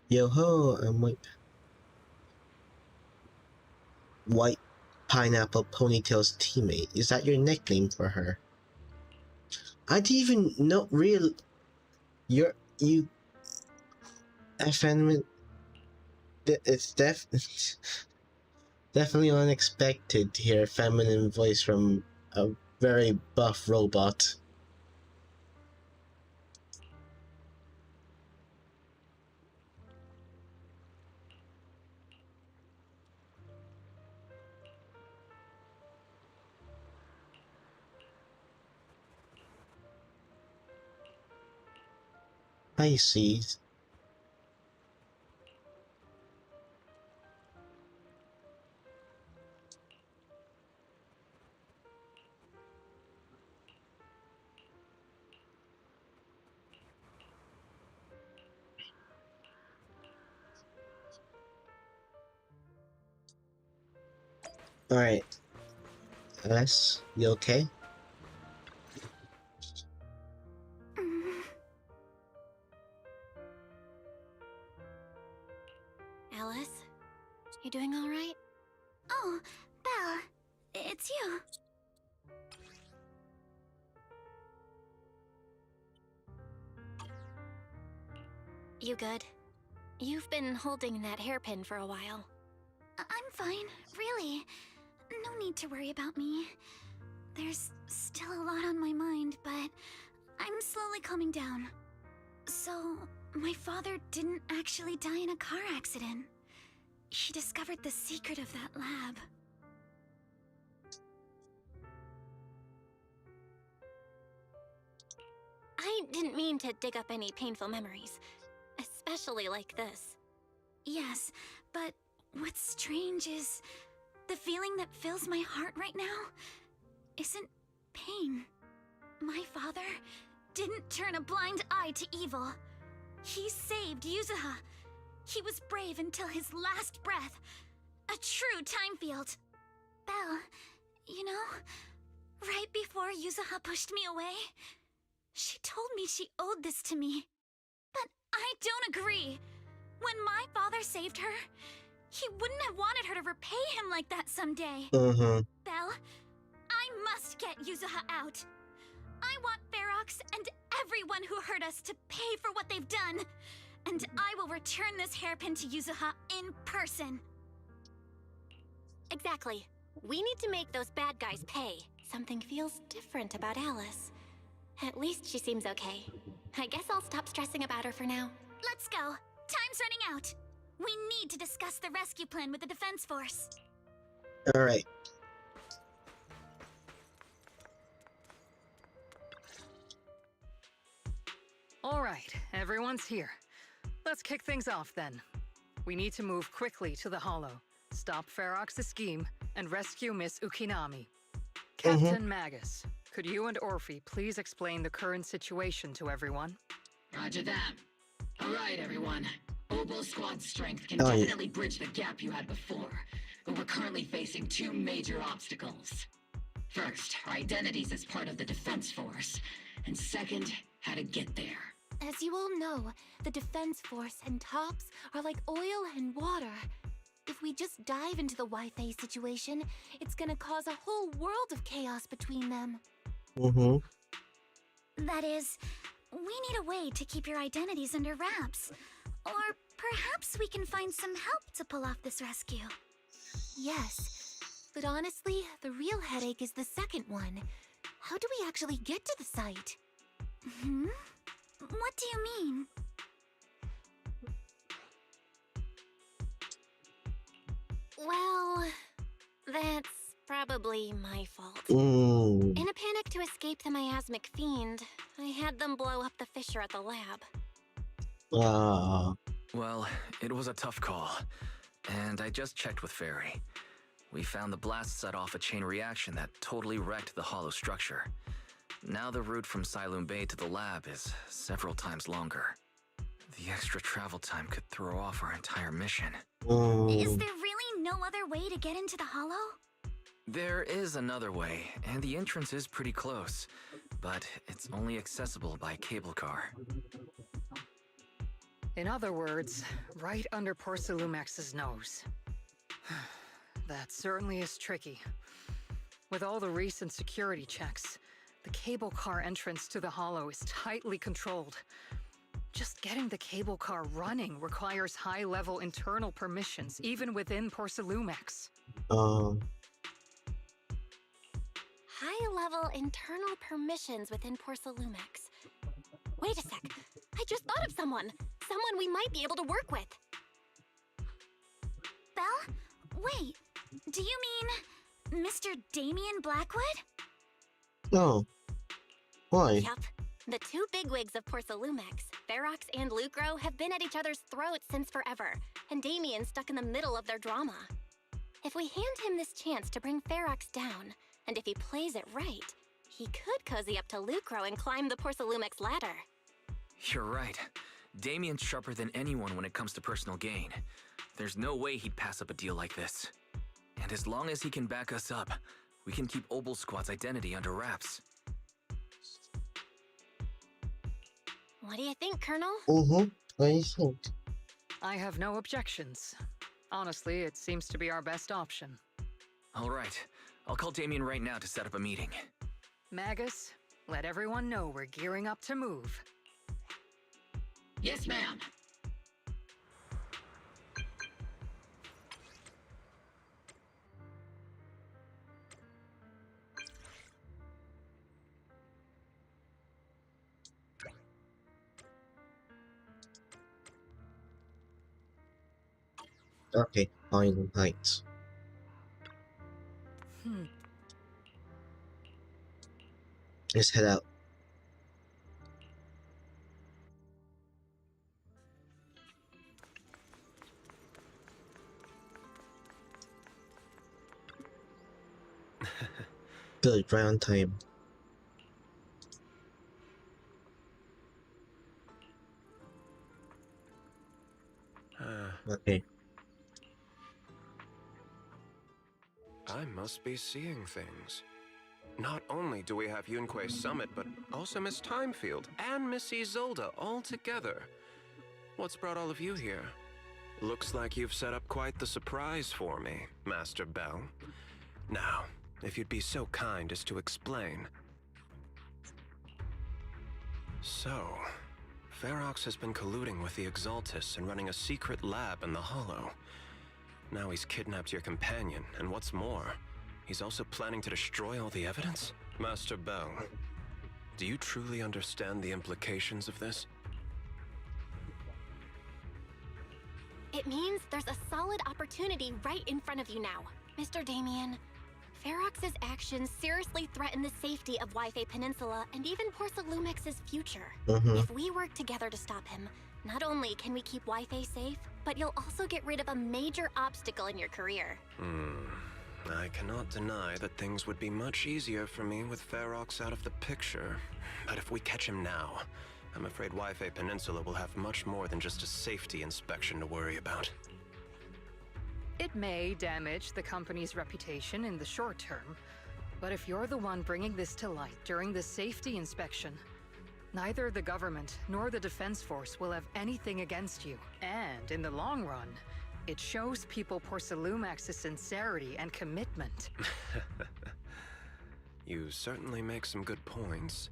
Yo ho, I'm White Pineapple Ponytail's teammate. Is that your nickname for her? I didn't even know. You effeminate. It's definitely unexpected to hear a feminine voice from a very buff robot. I see. Alright. Alice, you okay? Alice, you doing all right? Oh, Belle, it's you. You good? You've been holding that hairpin for a while. I'm fine, really. No need to worry about me. There's still a lot on my mind, but I'm slowly calming down. So, my father didn't actually die in a car accident. He discovered the secret of that lab. I didn't mean to dig up any painful memories, especially like this. Yes, but what's strange is the feeling that fills my heart right now isn't pain. My father didn't turn a blind eye to evil. He saved Yuzuha. He was brave until his last breath. A true time field. Belle, you know, right before Yuzuha pushed me away, she told me she owed this to me. But I don't agree. When my father saved her, he wouldn't have wanted her to repay him like that someday. Mm-hmm. Belle, I must get Yuzuha out. I want Ferox and everyone who hurt us to pay for what they've done. And I will return this hairpin to Yuzuha in person. Exactly. We need to make those bad guys pay. Something feels different about Alice. At least she seems okay. I guess I'll stop stressing about her for now. Let's go. Time's running out. We need to discuss the rescue plan with the Defense Force. Alright. All right, everyone's here. Let's kick things off then. We need to move quickly to the Hollow, stop Ferox's scheme, and rescue Miss Ukinami. Captain Magus, could you and Orphe please explain the current situation to everyone? Roger that. All right, everyone. Oboe Squad's strength can definitely bridge the gap you had before, but we're currently facing two major obstacles. First, our identities as part of the Defense Force, and second, how to get there. As you all know, the Defense Force and TOPS are like oil and water. If we just dive into the Wi-Fi situation, it's gonna cause a whole world of chaos between them. That is, we need a way to keep your identities under wraps. Or perhaps we can find some help to pull off this rescue. Yes, but honestly, the real headache is the second one. How do we actually get to the site? What do you mean? Well, that's probably my fault. Ooh. In a panic to escape the miasmic fiend, I had them blow up the fissure at the lab. Well, it was a tough call, and I just checked with Fairy. We found the blast set off a chain reaction that totally wrecked the hollow structure. Now the route from Siloam Bay to the lab is several times longer. The extra travel time could throw off our entire mission. Is there really no other way to get into the Hollow? There is another way, and the entrance is pretty close, but it's only accessible by cable car. In other words, right under Porcelumex's nose. That certainly is tricky. With all the recent security checks, the cable car entrance to the Hollow is tightly controlled. Just getting the cable car running requires high-level internal permissions, even within Porcelumex. High-level internal permissions within Porcelumex. Wait a sec. I just thought of someone. Someone we might be able to work with. Belle? Wait, do you mean Mr. Damien Blackwood? No. Why? Yup. The two bigwigs of Porcelumex, Ferox and Lucro, have been at each other's throats since forever, and Damien's stuck in the middle of their drama. If we hand him this chance to bring Ferox down, and if he plays it right, he could cozy up to Lucro and climb the Porcelumex ladder. You're right. Damien's sharper than anyone when it comes to personal gain. There's no way he'd pass up a deal like this. And as long as he can back us up, we can keep Obel Squad's identity under wraps. What do you think, Colonel? What do you think? I have no objections. Honestly, it seems to be our best option. All right. I'll call Damien right now to set up a meeting. Magus, let everyone know we're gearing up to move. Yes, ma'am. Okay, Island Heights. Let's head out. Good, right on time. Okay. I must be seeing things. Not only do we have Yunque's Summit, but also Miss Timefield and Miss Isolde all together. What's brought all of you here? Looks like you've set up quite the surprise for me, Master Bell. Now, if you'd be so kind as to explain. So, Ferox has been colluding with the Exaltus and running a secret lab in the Hollow. Now he's kidnapped your companion, and what's more, he's also planning to destroy all the evidence? Master Bell, do you truly understand the implications of this? It means there's a solid opportunity right in front of you now. Mr. Damien, Ferox's actions seriously threaten the safety of Wi-Fi Peninsula and even Porcelumex's future. If we work together to stop him, not only can we keep Wi-Fi safe, but you'll also get rid of a major obstacle in your career. I cannot deny that things would be much easier for me with Ferox out of the picture. But if we catch him now, I'm afraid Wi-Fi Peninsula will have much more than just a safety inspection to worry about. It may damage the company's reputation in the short term, but if you're the one bringing this to light during the safety inspection, neither the government nor the Defense Force will have anything against you. And in the long run, it shows people Porcelumex's sincerity and commitment. You certainly make some good points.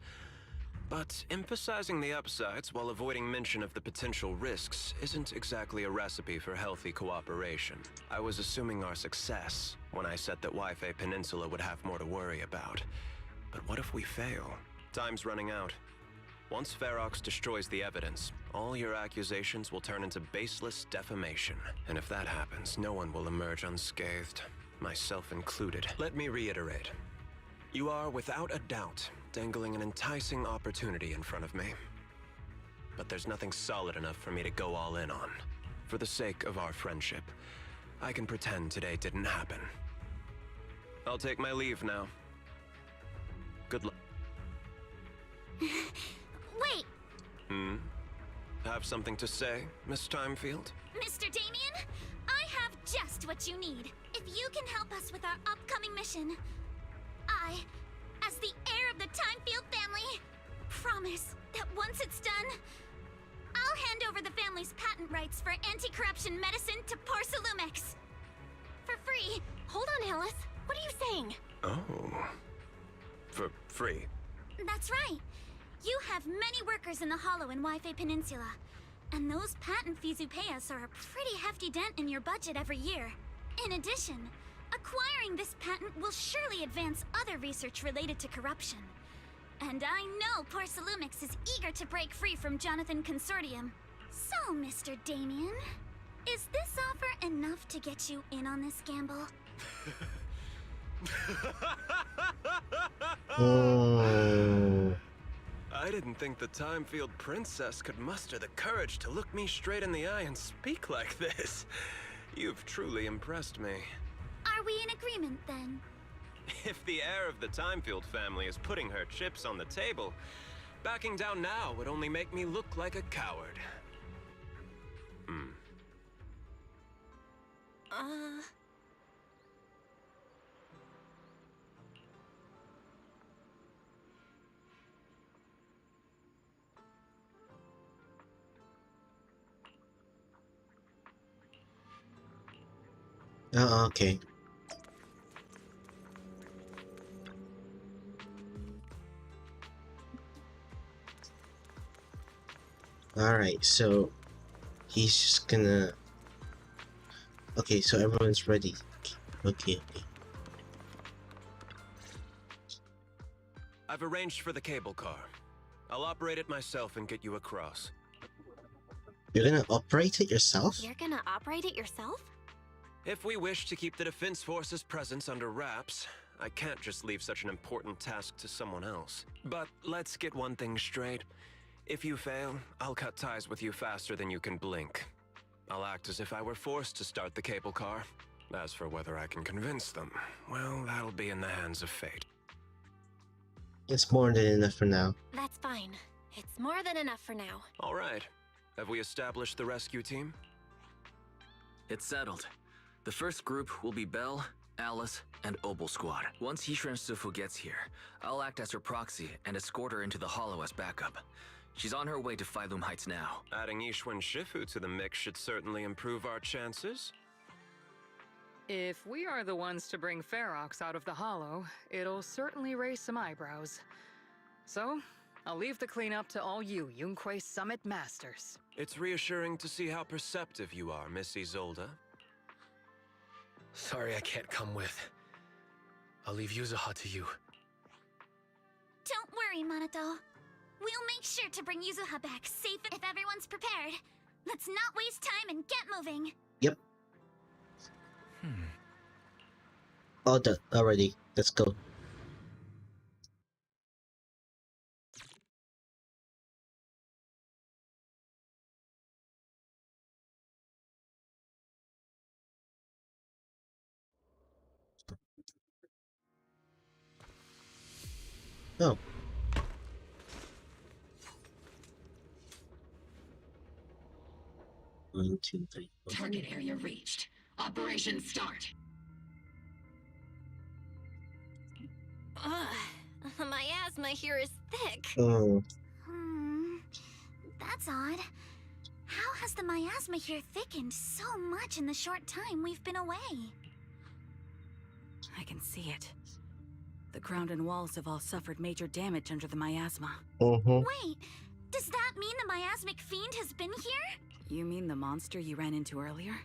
But emphasizing the upsides while avoiding mention of the potential risks isn't exactly a recipe for healthy cooperation. I was assuming our success when I said that Wi-Fi Peninsula would have more to worry about. But what if we fail? Time's running out. Once Ferox destroys the evidence, all your accusations will turn into baseless defamation. And if that happens, no one will emerge unscathed, myself included. Let me reiterate. You are, without a doubt, dangling an enticing opportunity in front of me. But there's nothing solid enough for me to go all in on. For the sake of our friendship, I can pretend today didn't happen. I'll take my leave now. Good luck. have something to say, Miss Timefield? Mr. Damien, I have just what you need. If you can help us with our upcoming mission, I, as the heir of the Timefield family, promise that once it's done, I'll hand over the family's patent rights for anti-corruption medicine to Porcelumix. For free. Hold on, Alice. What are you saying? Oh. For free? That's right. You have many workers in the Hollow and Wi-Fi Peninsula, and those patent fees you pay us are a pretty hefty dent in your budget every year. In addition, acquiring this patent will surely advance other research related to corruption. And I know Porcelumix is eager to break free from Jonathan Consortium. So, Mr. Damien, is this offer enough to get you in on this gamble? Oh. I didn't think the Timefield princess could muster the courage to look me straight in the eye and speak like this. You've truly impressed me. Are we in agreement, then? If the heir of the Timefield family is putting her chips on the table, backing down now would only make me look like a coward. Oh, okay. Alright, so he's just gonna... Okay, so everyone's ready. Okay. I've arranged for the cable car. I'll operate it myself and get you across. You're gonna operate it yourself? You're gonna operate it yourself? If we wish to keep the Defense Force's presence under wraps, I can't just leave such an important task to someone else. But let's get one thing straight. If you fail, I'll cut ties with you faster than you can blink. I'll act as if I were forced to start the cable car. As for whether I can convince them, well, that'll be in the hands of fate. It's more than enough for now. That's fine. It's more than enough for now. All right. Have we established the rescue team? It's settled. The first group will be Belle, Alice, and Opal Squad. Once Yishuan Sifu gets here, I'll act as her proxy and escort her into the Hollow as backup. She's on her way to Phylum Heights now. Adding Yishuan Shifu to the mix should certainly improve our chances. If we are the ones to bring Ferox out of the Hollow, it'll certainly raise some eyebrows. So, I'll leave the cleanup to all you Yunque Summit Masters. It's reassuring to see how perceptive you are, Miss Isolde. Sorry I can't come with. I'll leave Yuzuha to you. Don't worry, Minato. We'll make sure to bring Yuzuha back safe if everyone's prepared. Let's not waste time and get moving. Yep. All done already. Let's go. Oh. 1, 2, 3, 4. Target area reached. Operation start. My asthma here is thick. Oh. That's odd. How has the miasma here thickened so much in the short time we've been away? I can see it. The ground and walls have all suffered major damage under the miasma. Wait, does that mean the miasmic fiend has been here? You mean the monster you ran into earlier?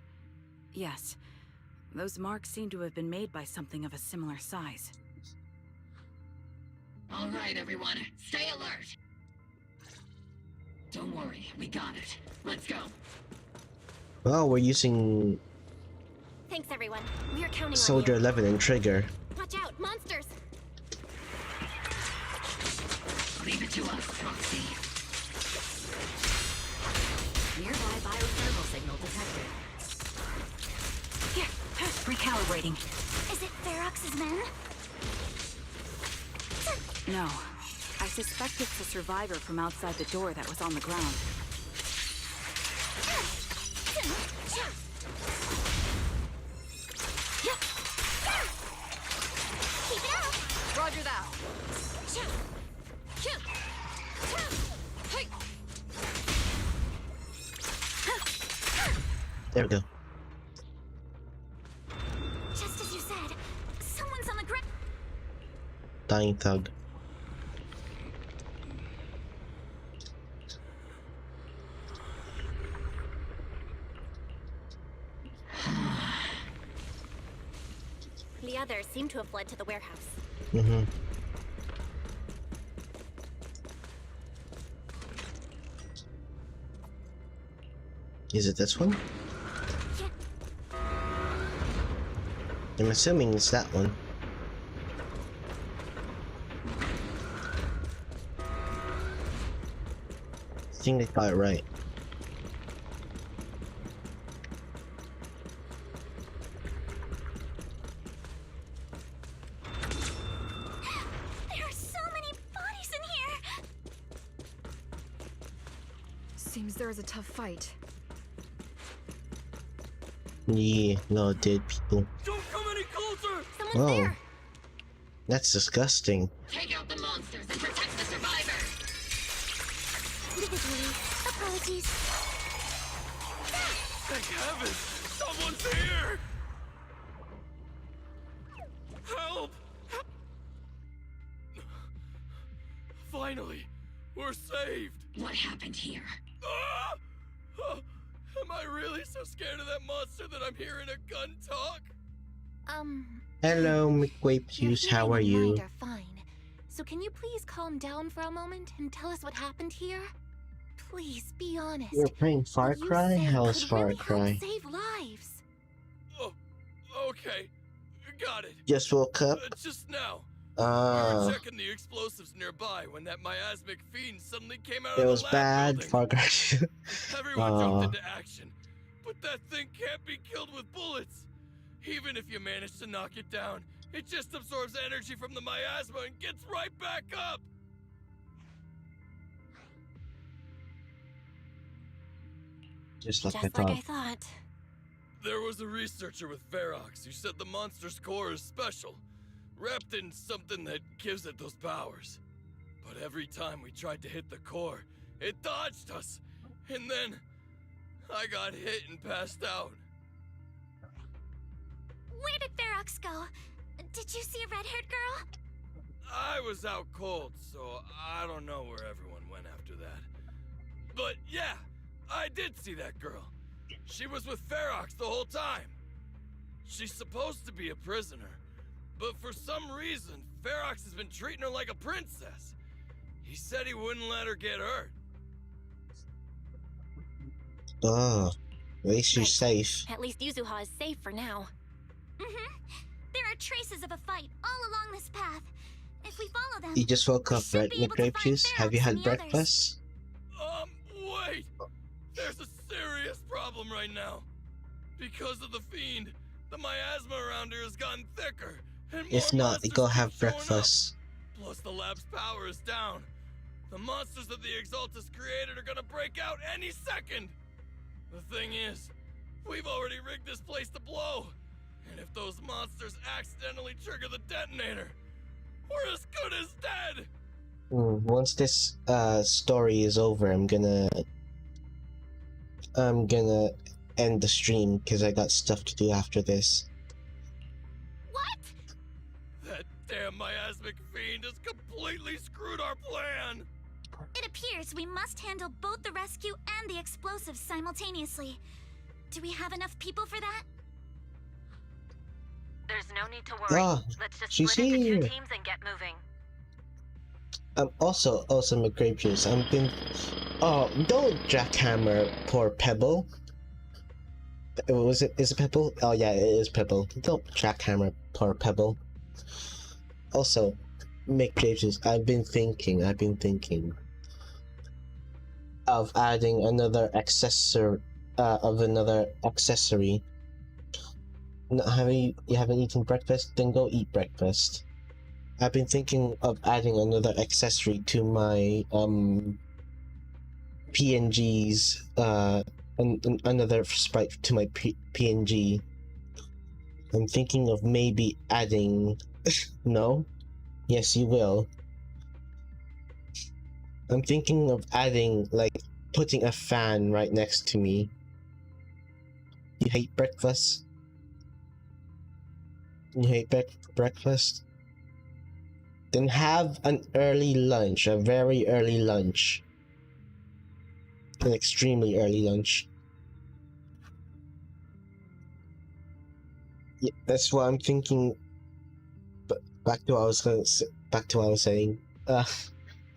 Yes. Those marks seem to have been made by something of a similar size. All right, everyone, stay alert. Don't worry, we got it. Let's go. Well, we're using Thanks, everyone. We are counting Soldier on you. 11 and Trigger. Watch out, monsters! Leave it to us, Proxy. Nearby biothermal signal detected. Here, Recalibrating. is it Ferox's men? No. I suspect it's the survivor from outside the door that was on the ground. There we go. Just as you said, someone's on the ground. Dying thug. The others seem to have fled to the warehouse. Mm-hmm. Is it this one? I'm assuming it's that one. I think they got it right. There are so many bodies in here. Seems there was a tough fight. Yeah, no, dead people. Don't come any closer! Someone's there! That's disgusting. Take out the monsters and protect the survivors! Apologies. Thank heaven! Someone's here! Help! Finally, we're saved! What happened here? Ah! Oh, am I really so scared of that monster that I'm hearing a gun talk? Hello, McWapejuice, how are you? Are fine. So can you please calm down for a moment and tell us what happened here? Please be honest. You're playing Far Cry? How's Far Cry? Save lives. Oh, okay. Got it. Just woke up? Just now. We were checking the explosives nearby when that miasmic fiend suddenly came out of the lab. It was bad, building. Far Cry. Everyone jumped into action. But that thing can't be killed with bullets. Even if you manage to knock it down, it just absorbs energy from the miasma and gets right back up. Just like I thought. There was a researcher with Ferox who said the monster's core is special, wrapped in something that gives it those powers. But every time we tried to hit the core, it dodged us. And then I got hit and passed out. Where did Ferox go? Did you see a red-haired girl? I was out cold, so I don't know where everyone went after that. But yeah, I did see that girl. She was with Ferox the whole time. She's supposed to be a prisoner, but for some reason, Ferox has been treating her like a princess. He said he wouldn't let her get hurt. Oh, at least she's safe. At least Yuzuha is safe for now. There are traces of a fight all along this path. If we follow them, You just woke up, right, McGrapejuice? Have you had breakfast? Wait! There's a serious problem right now. Because of the fiend, the miasma around here has gotten thicker, and more If not, monsters go keep have showing breakfast. up. Plus, the lab's power is down. The monsters that the Exaltus created are gonna break out any second. The thing is, we've already rigged this place to blow. And if those monsters accidentally trigger the detonator, we're as good as dead! Once this story is over, I'm gonna end the stream because I got stuff to do after this. What? That damn miasmic fiend has completely screwed our plan! It appears we must handle both the rescue and the explosives simultaneously. Do we have enough people for that? There's no need to worry. Ah, Let's just she's split into here. 2 teams and get moving. Also McGrapejuice, I've been... Oh, don't jackhammer poor Pebble. Is it Pebble? Oh yeah, it is Pebble. Don't jackhammer poor Pebble. Also, McGrapejuice, I've been thinking of adding another accessory, You haven't eaten breakfast? Then go eat breakfast. I've been thinking of adding another accessory to my PNGs, another sprite to my PNG. I'm thinking of maybe adding... No? Yes, you will. I'm thinking of adding, like, putting a fan right next to me. You hate breakfast? You hate breakfast? Then have an early lunch, a very early lunch. An extremely early lunch. Yeah, that's what I'm thinking. But back to what I was gonna say, back to what I was saying.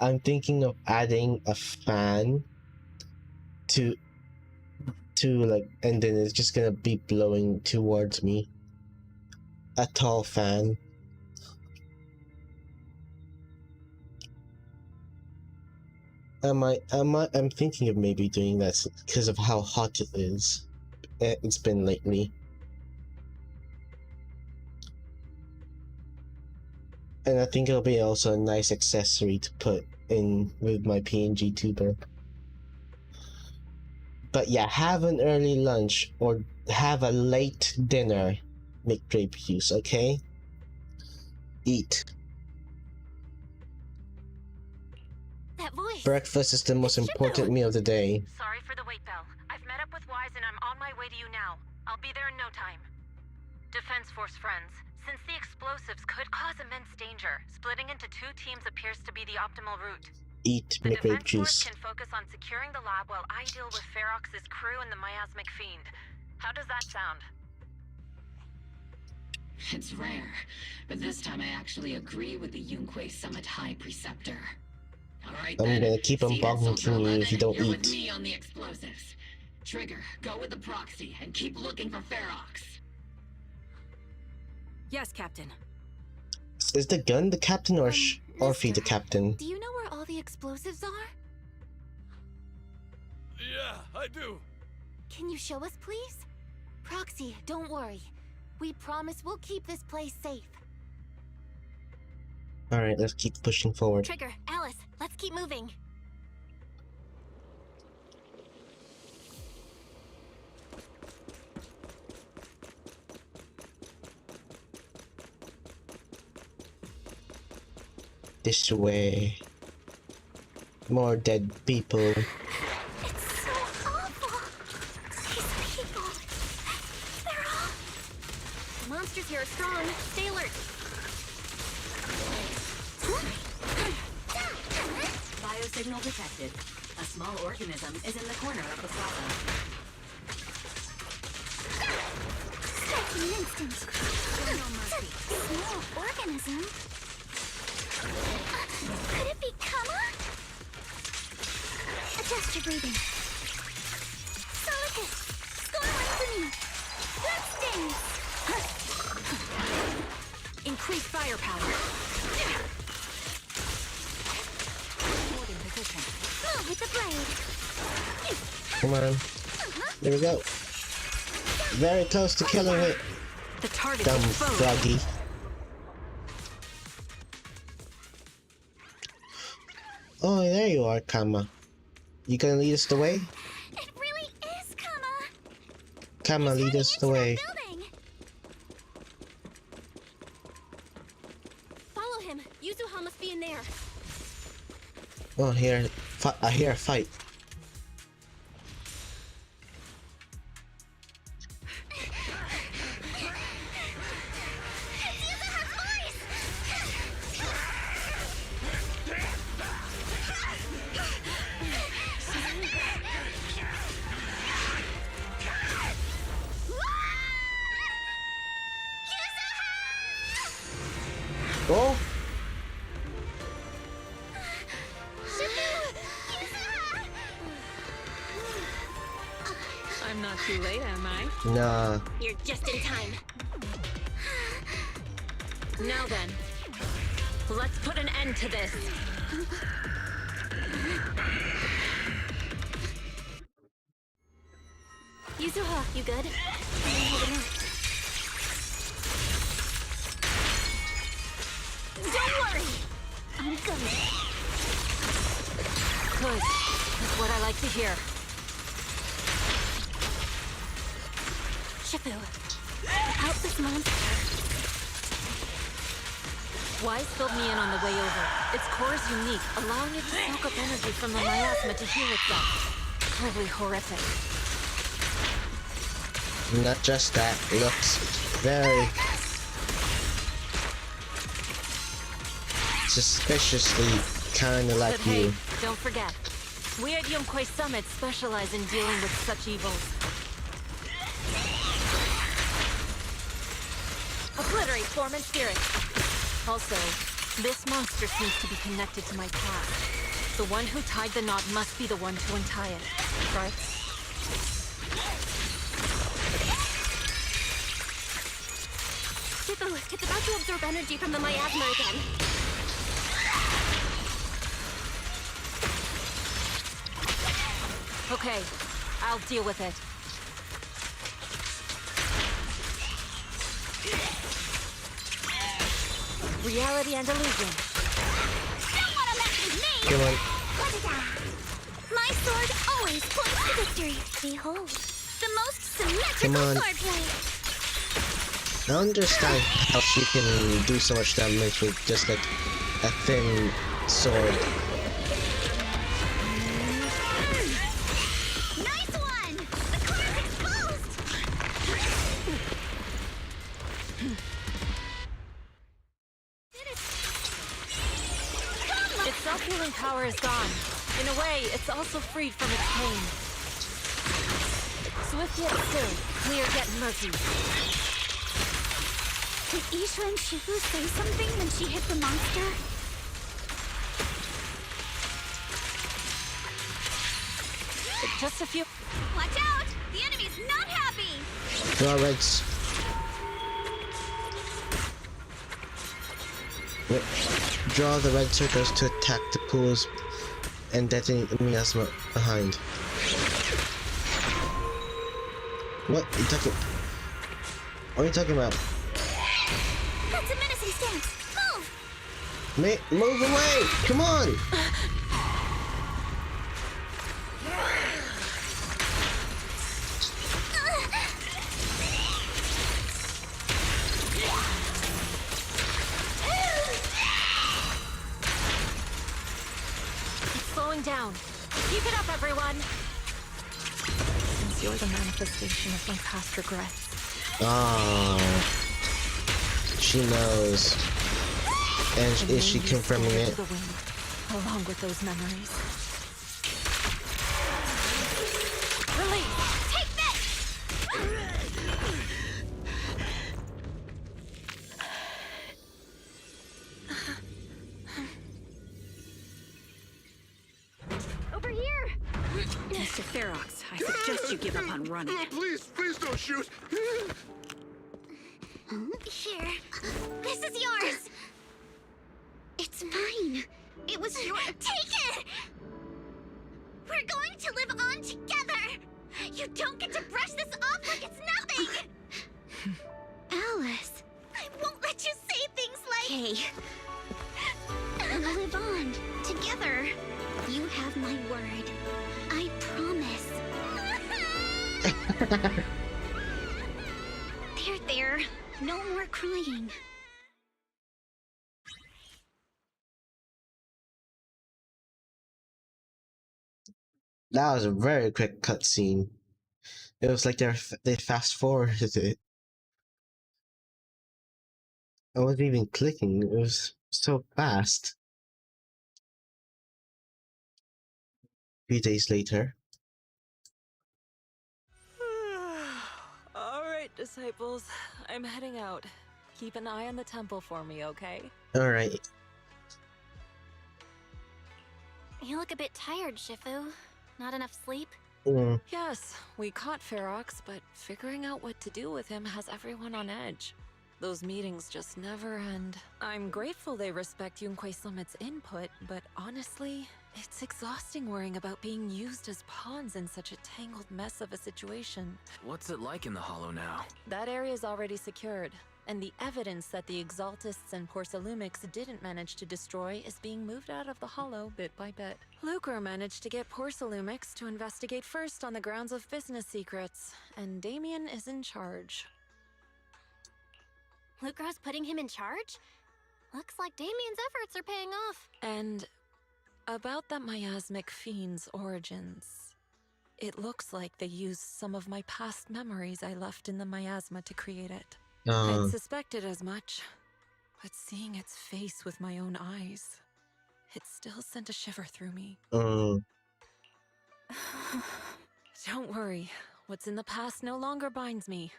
I'm thinking of adding a fan to like, and then it's just gonna be blowing towards me. A tall fan. I'm thinking of maybe doing that because of how hot it is. It's been lately. And I think it'll be also a nice accessory to put in with my PNG tuber. But yeah, have an early lunch or have a late dinner, McDrape Hughes, okay? Eat. That voice. Breakfast is the most important meal of the day. Sorry for the wait, Belle. I've met up with Wise and I'm on my way to you now. I'll be there in no time. Defense Force friends, since the explosives could cause immense danger, splitting into 2 teams appears to be the optimal route. Eat The McRape Defense Force juice. can focus on securing the lab while I deal with Ferox's crew and the miasmic fiend. How does that sound? It's rare, but this time I actually agree with the Yunque Summit High Preceptor. Alright I'm then. gonna keep on See that bonking Soldier you if you 11? don't You're with eat. me on the explosives. Trigger, go with the proxy and keep looking for Ferox. Yes, Captain. Is the gun the captain or Orphe the captain? Do you know where all the explosives are? Yeah, I do. Can you show us, please? Proxy, don't worry. We promise we'll keep this place safe. Alright, let's keep pushing forward. Trigger, Alice, let's keep moving. This way. More dead people. It's so awful. These people. They're all... The monsters here are strong. Stay alert. Biosignal detected. A small organism is in the corner of the plaza. Striking instant. Small organism? Could it be Kama? Adjust your breathing. Solid hit. Score lengthening. Blood stings. Increase firepower. Holding position. Move with the blade. Come on. There we go. Very close to killing it. The target Dumb is exposed. froggy. Oh, there you are, Kama. You gonna lead us the way? It really is Kama. Kama, lead us the way. Building. Follow him. Yuzuha must be in there. Oh, here, I hear a fight. Oh! I'm not too late, am I? Nah. You're just in time. Now then, let's put an end to this. Yuzuha, you good? I'm holding out. Don't worry! I'm good. Good. That's what I like to hear. Shifu, help this monster. Wise filled me in on the way over. Its core is unique, allowing it to soak up energy from the miasma to heal itself. Truly horrific. Not just that, looks very suspiciously kinda like But hey, you. don't forget, we at Yunquay Summit specialize in dealing with such evils. Obliterate form and spirit. Also, this monster seems to be connected to my past. The one who tied the knot must be the one to untie it, right? Shifu, it's about to absorb energy from the miasma again. Okay, I'll deal with it. Reality and illusion. Don't wanna mess with me! Come on. My sword always points to victory. Behold, the most symmetrical Come on. swordplay. I understand how she can do so much damage with just like a thin sword. Nice one! The core is exposed! Its self-healing power is gone. In a way, it's also freed from its pain. Swift yet still, clear yet murky. Did Isha and Shifu say something when she hit the monster? Just a few. Watch out! The enemy's not happy! Draw reds. Wait. Draw the red circles to attack the pools and detonate the miasma behind. What are you talking? What are you talking about? That's a menacing stance. Move! Move away! Come on! It's slowing down. Keep it up, everyone! Since you're the manifestation of my past regrets. Oh, she knows. And is she confirming it? Along with those memories. Release! Take this! Over here! Mr. Ferox, I suggest you give up on running. Please don't shoot! Here. This is yours! It's mine. It was your— Take it! We're going to live on together! You don't get to brush this off like it's nothing! Alice, I won't let you say things like— Hey. We'll live on, together. You have my word. I promise. There. No more crying. That was a very quick cutscene. It was like they fast forwarded it. I wasn't even clicking. It was so fast. A few days later. Alright, disciples. I'm heading out. Keep an eye on the temple for me, okay? Alright. You look a bit tired, Shifu. Not enough sleep? Yes, we caught Ferox, but figuring out what to do with him has everyone on edge. Those meetings just never end. I'm grateful they respect Yunquay Summit's input, but honestly, it's exhausting worrying about being used as pawns in such a tangled mess of a situation. What's it like in the Hollow now? That area's already secured, and the evidence that the Exaltists and Porcelumix didn't manage to destroy is being moved out of the Hollow bit by bit. Lucre managed to get Porcelumix to investigate first on the grounds of business secrets, and Damien is in charge. Lucro's putting him in charge? Looks like Damien's efforts are paying off. And about that miasmic fiend's origins. It looks like they used some of my past memories I left in the miasma to create it. Uh. I'd suspected as much, but seeing its face with my own eyes, it still sent a shiver through me. Don't worry, what's in the past no longer binds me.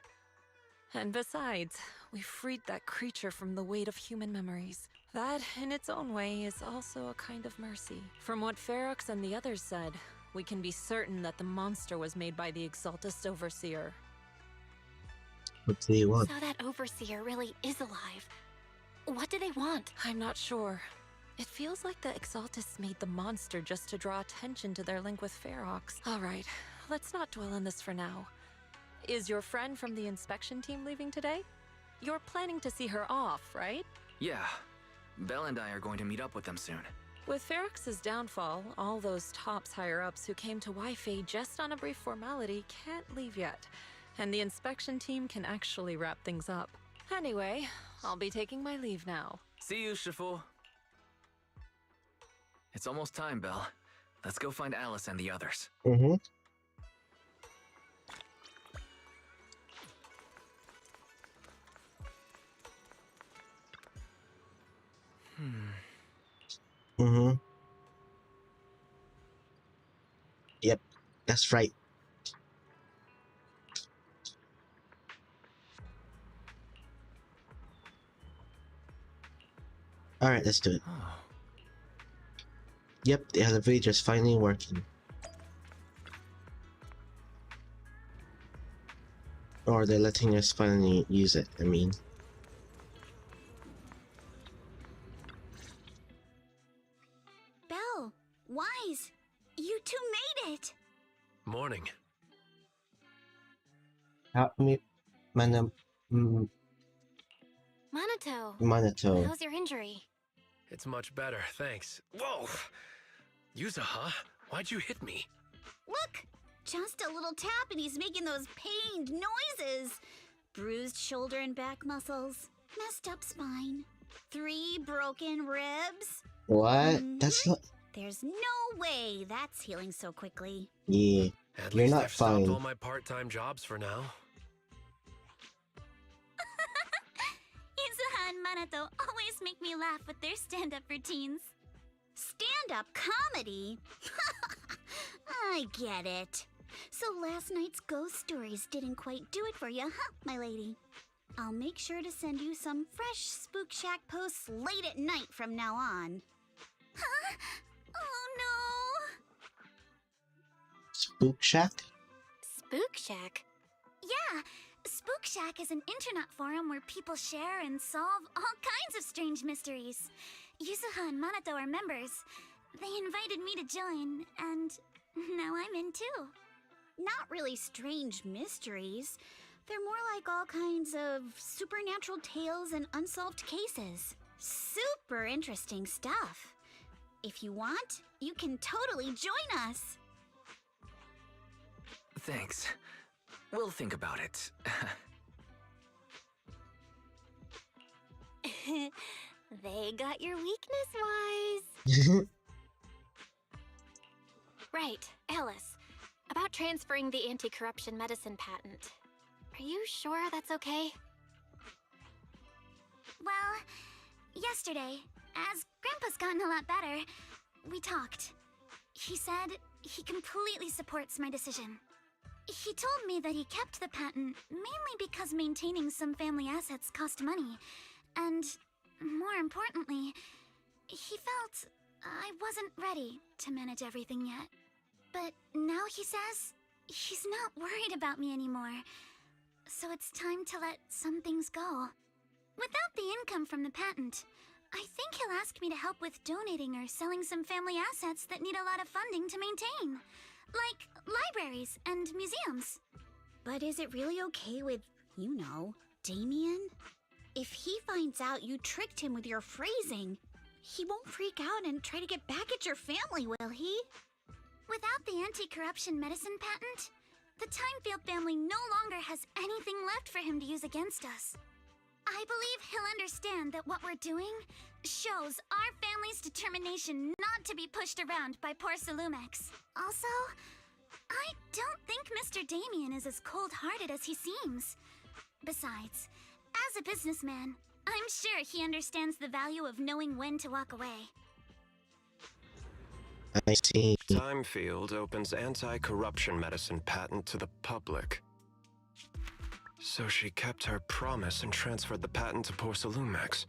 And besides, we freed that creature from the weight of human memories. That, in its own way, is also a kind of mercy. From what Ferox and the others said, we can be certain that the monster was made by the Exaltist Overseer. What do they want? So that Overseer really is alive. What do they want? I'm not sure. It feels like the Exaltists made the monster just to draw attention to their link with Ferox. Alright, let's not dwell on this for now. Is your friend from the inspection team leaving today? You're planning to see her off, right? Yeah. Belle and I are going to meet up with them soon. With Ferox's downfall, all those tops higher-ups who came to Wi-Fi just on a brief formality can't leave yet, and the inspection team can actually wrap things up. Anyway, I'll be taking my leave now. See you, Shifu. It's almost time, Belle. Let's go find Alice and the others. Yep, that's right. Alright, let's do it. Yep, the elevator's finally working. Or they're letting us finally use it, I mean. Belle, Wise, you two made it! Morning. Help me, Manato. Manato. How's your injury? It's much better, thanks. Whoa! Yuza, huh? Why'd you hit me? Look! Just a little tap and he's making those pained noises. Bruised shoulder and back muscles. Messed up spine. 3 broken ribs. What? That's not... There's no way that's healing so quickly. Yeah, At you're least not I've stopped fine. all my part-time jobs for now. Izuha and Manato always make me laugh with their stand-up routines. Stand-up comedy? I get it. So last night's ghost stories didn't quite do it for you, huh, my lady? I'll make sure to send you some fresh Spook Shack posts late at night from now on. Huh? Oh Spook Shack? Spook Shack? Yeah, Spook Shack is an internet forum where people share and solve all kinds of strange mysteries. Yuzuha and Manato are members. They invited me to join, and now I'm in too. Not really strange mysteries. They're more like all kinds of supernatural tales and unsolved cases. Super interesting stuff. If you want, you can totally join us. Thanks. We'll think about it. They got your weakness, Wise. Right, Alice. About transferring the anti-corruption medicine patent. Are you sure that's okay? Well, yesterday, as Grandpa's gotten a lot better, we talked. He said he completely supports my decision. He told me that he kept the patent mainly because maintaining some family assets cost money, and more importantly, he felt I wasn't ready to manage everything yet. But now he says he's not worried about me anymore, so it's time to let some things go. Without the income from the patent, I think he'll ask me to help with donating or selling some family assets that need a lot of funding to maintain. Like libraries and museums. But is it really okay with, you know, Damien? If he finds out you tricked him with your phrasing, he won't freak out and try to get back at your family, will he? Without the anti-corruption medicine patent, the Timefield family no longer has anything left for him to use against us. I believe he'll understand that what we're doing shows our family's determination not to be pushed around by poor Salumex. Also, I don't think Mr. Damien is as cold-hearted as he seems. Besides, as a businessman, I'm sure he understands the value of knowing when to walk away. I see. Time Field opens anti-corruption medicine patent to the public. So she kept her promise and transferred the patent to Porcelumex.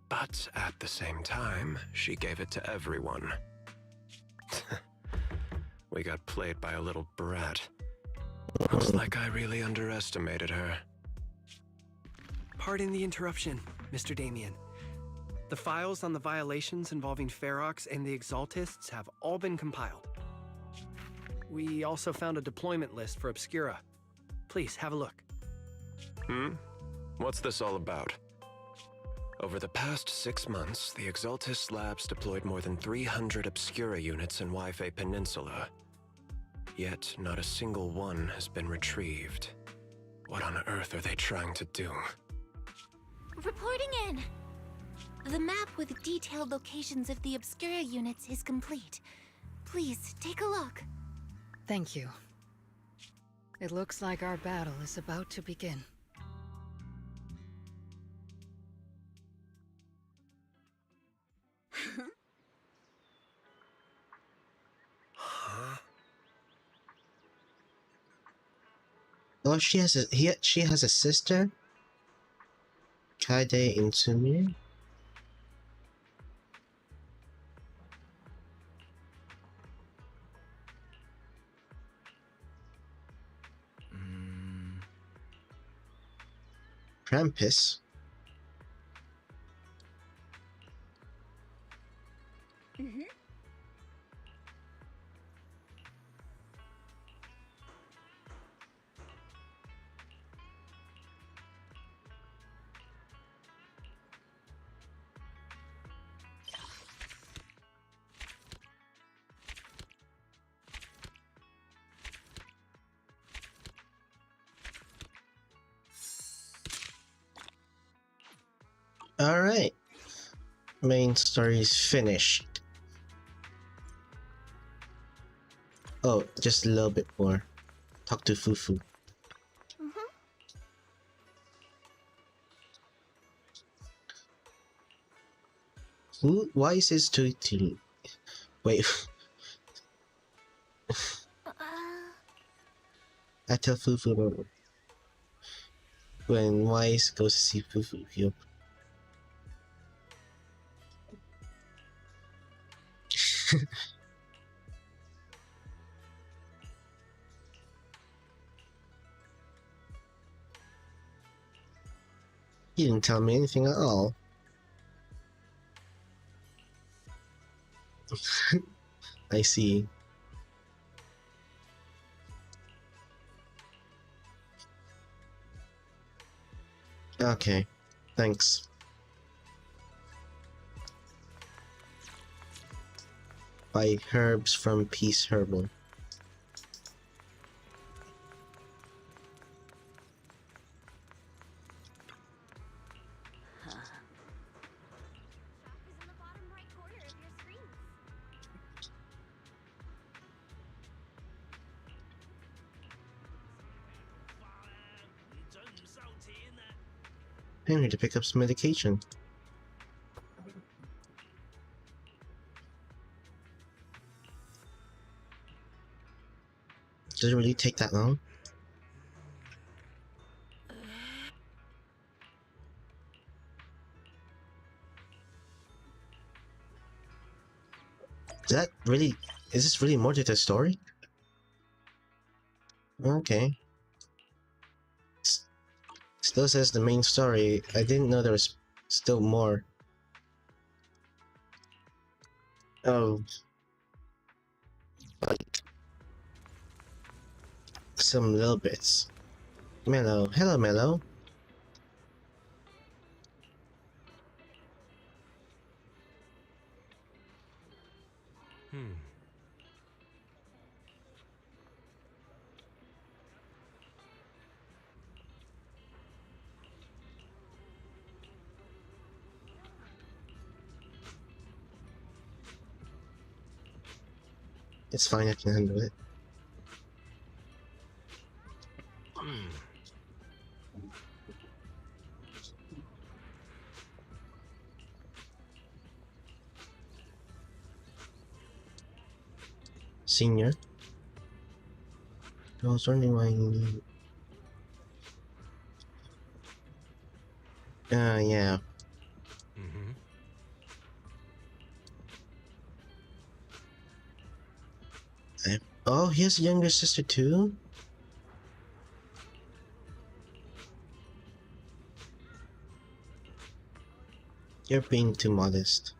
But at the same time, she gave it to everyone. We got played by a little brat. Looks like I really underestimated her. Pardon the interruption, Mr. Damien. The files on the violations involving Ferox and the Exaltists have all been compiled. We also found a deployment list for Obscura. Please, have a look. What's this all about? Over the past 6 months, the Exaltist Labs deployed more than 300 Obscura units in Wi-Fi Peninsula. Yet, not a single one has been retrieved. What on earth are they trying to do? Reporting in. The map with detailed locations of the Obscura units is complete. Please, take a look. Thank you. It looks like our battle is about to begin. Oh, she has a sister? Kaide Insumi? Krampus? Alright. Main story is finished. Oh, just a little bit more. Talk to Fufu. Who? Why is his tweeting? Wait. I tell Fufu when Wise goes to see Fufu, he'll He didn't tell me anything at all. I see. Okay, thanks. Buy herbs from Peace Herbal. I need to pick up some medication. Does it really take that long? Is this really more to the story? Okay. Still says the main story. I didn't know there was still more. Oh. Like some little bits. Mellow. Hello, Mellow. It's fine, I can handle it. Senior? I was wondering why you need... yeah. Oh, he has a younger sister too? You're being too modest.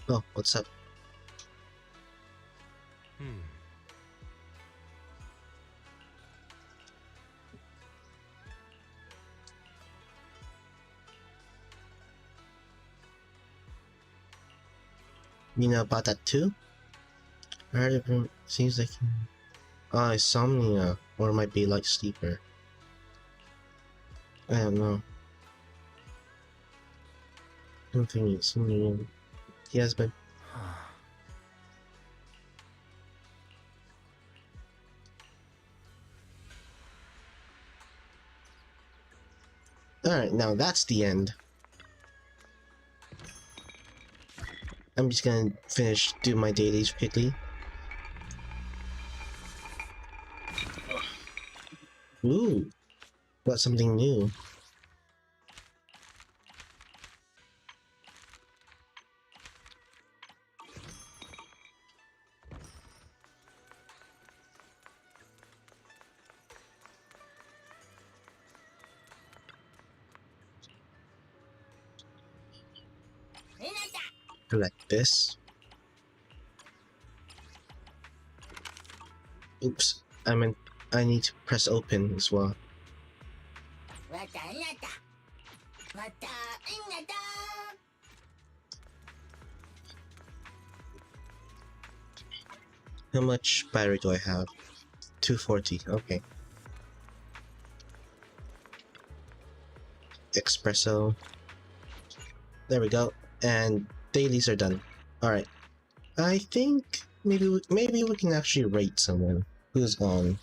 Oh, what's up? You know about that too? I heard it seems like insomnia, or it might be like sleeper. I don't know. I don't think it's something he has been. Alright, now that's the end. I'm just gonna do my dailies quickly. Ooh, got something new. Collect this. Oops, I need to press open as well. How much battery do I have? 240, okay. Espresso. There we go. And dailies are done. Alright. I think maybe we can actually rate someone who's on.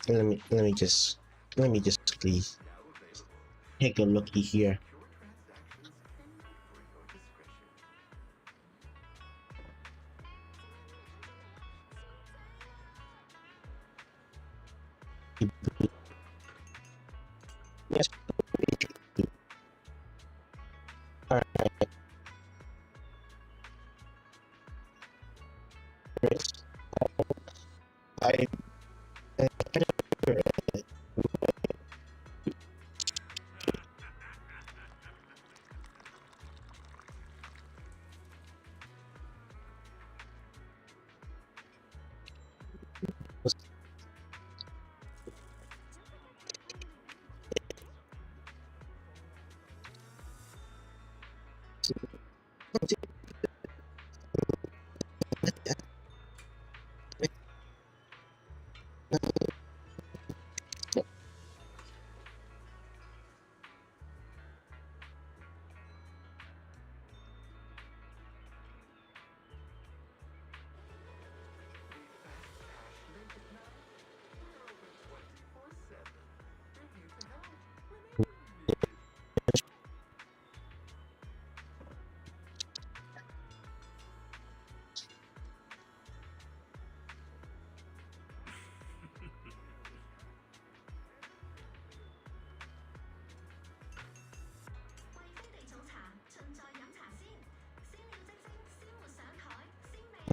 Let me just quickly take a looky here. Yes. Alright.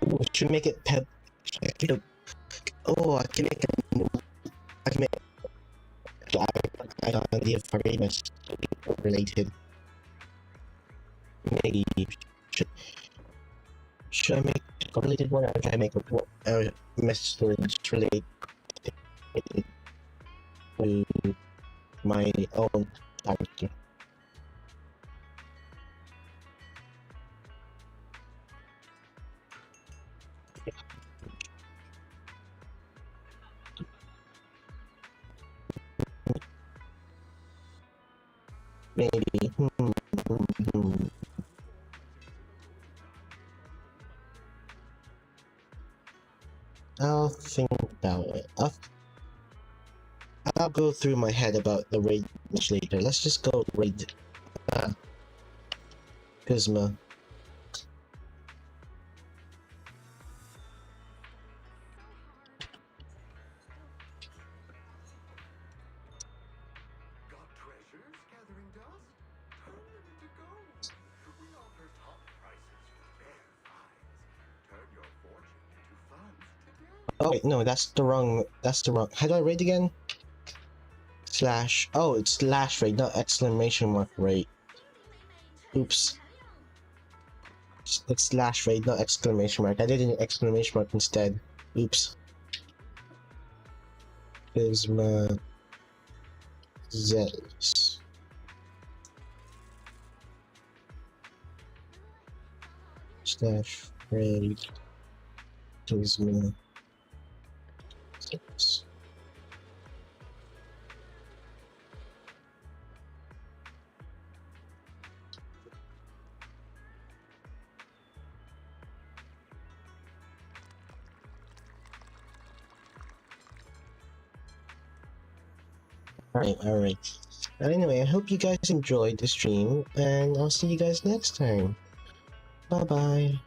We should make it pep. Oh, I can make it. I can make. I got an idea for very much related. Maybe should I make a related one, or should I make a message related to my own character? Maybe. I'll think about it. I'll go through my head about the raid much later. Let's just go raid Pisma. Oh wait, no, that's the wrong. How do I raid again? Slash. Oh, it's slash raid, not exclamation mark raid. Oops. It's slash raid, not exclamation mark. I did an exclamation mark instead. Oops. Pisma Zels. Slash raid. Pisma Zels. Alright. But anyway, I hope you guys enjoyed the stream, and I'll see you guys next time. Bye bye.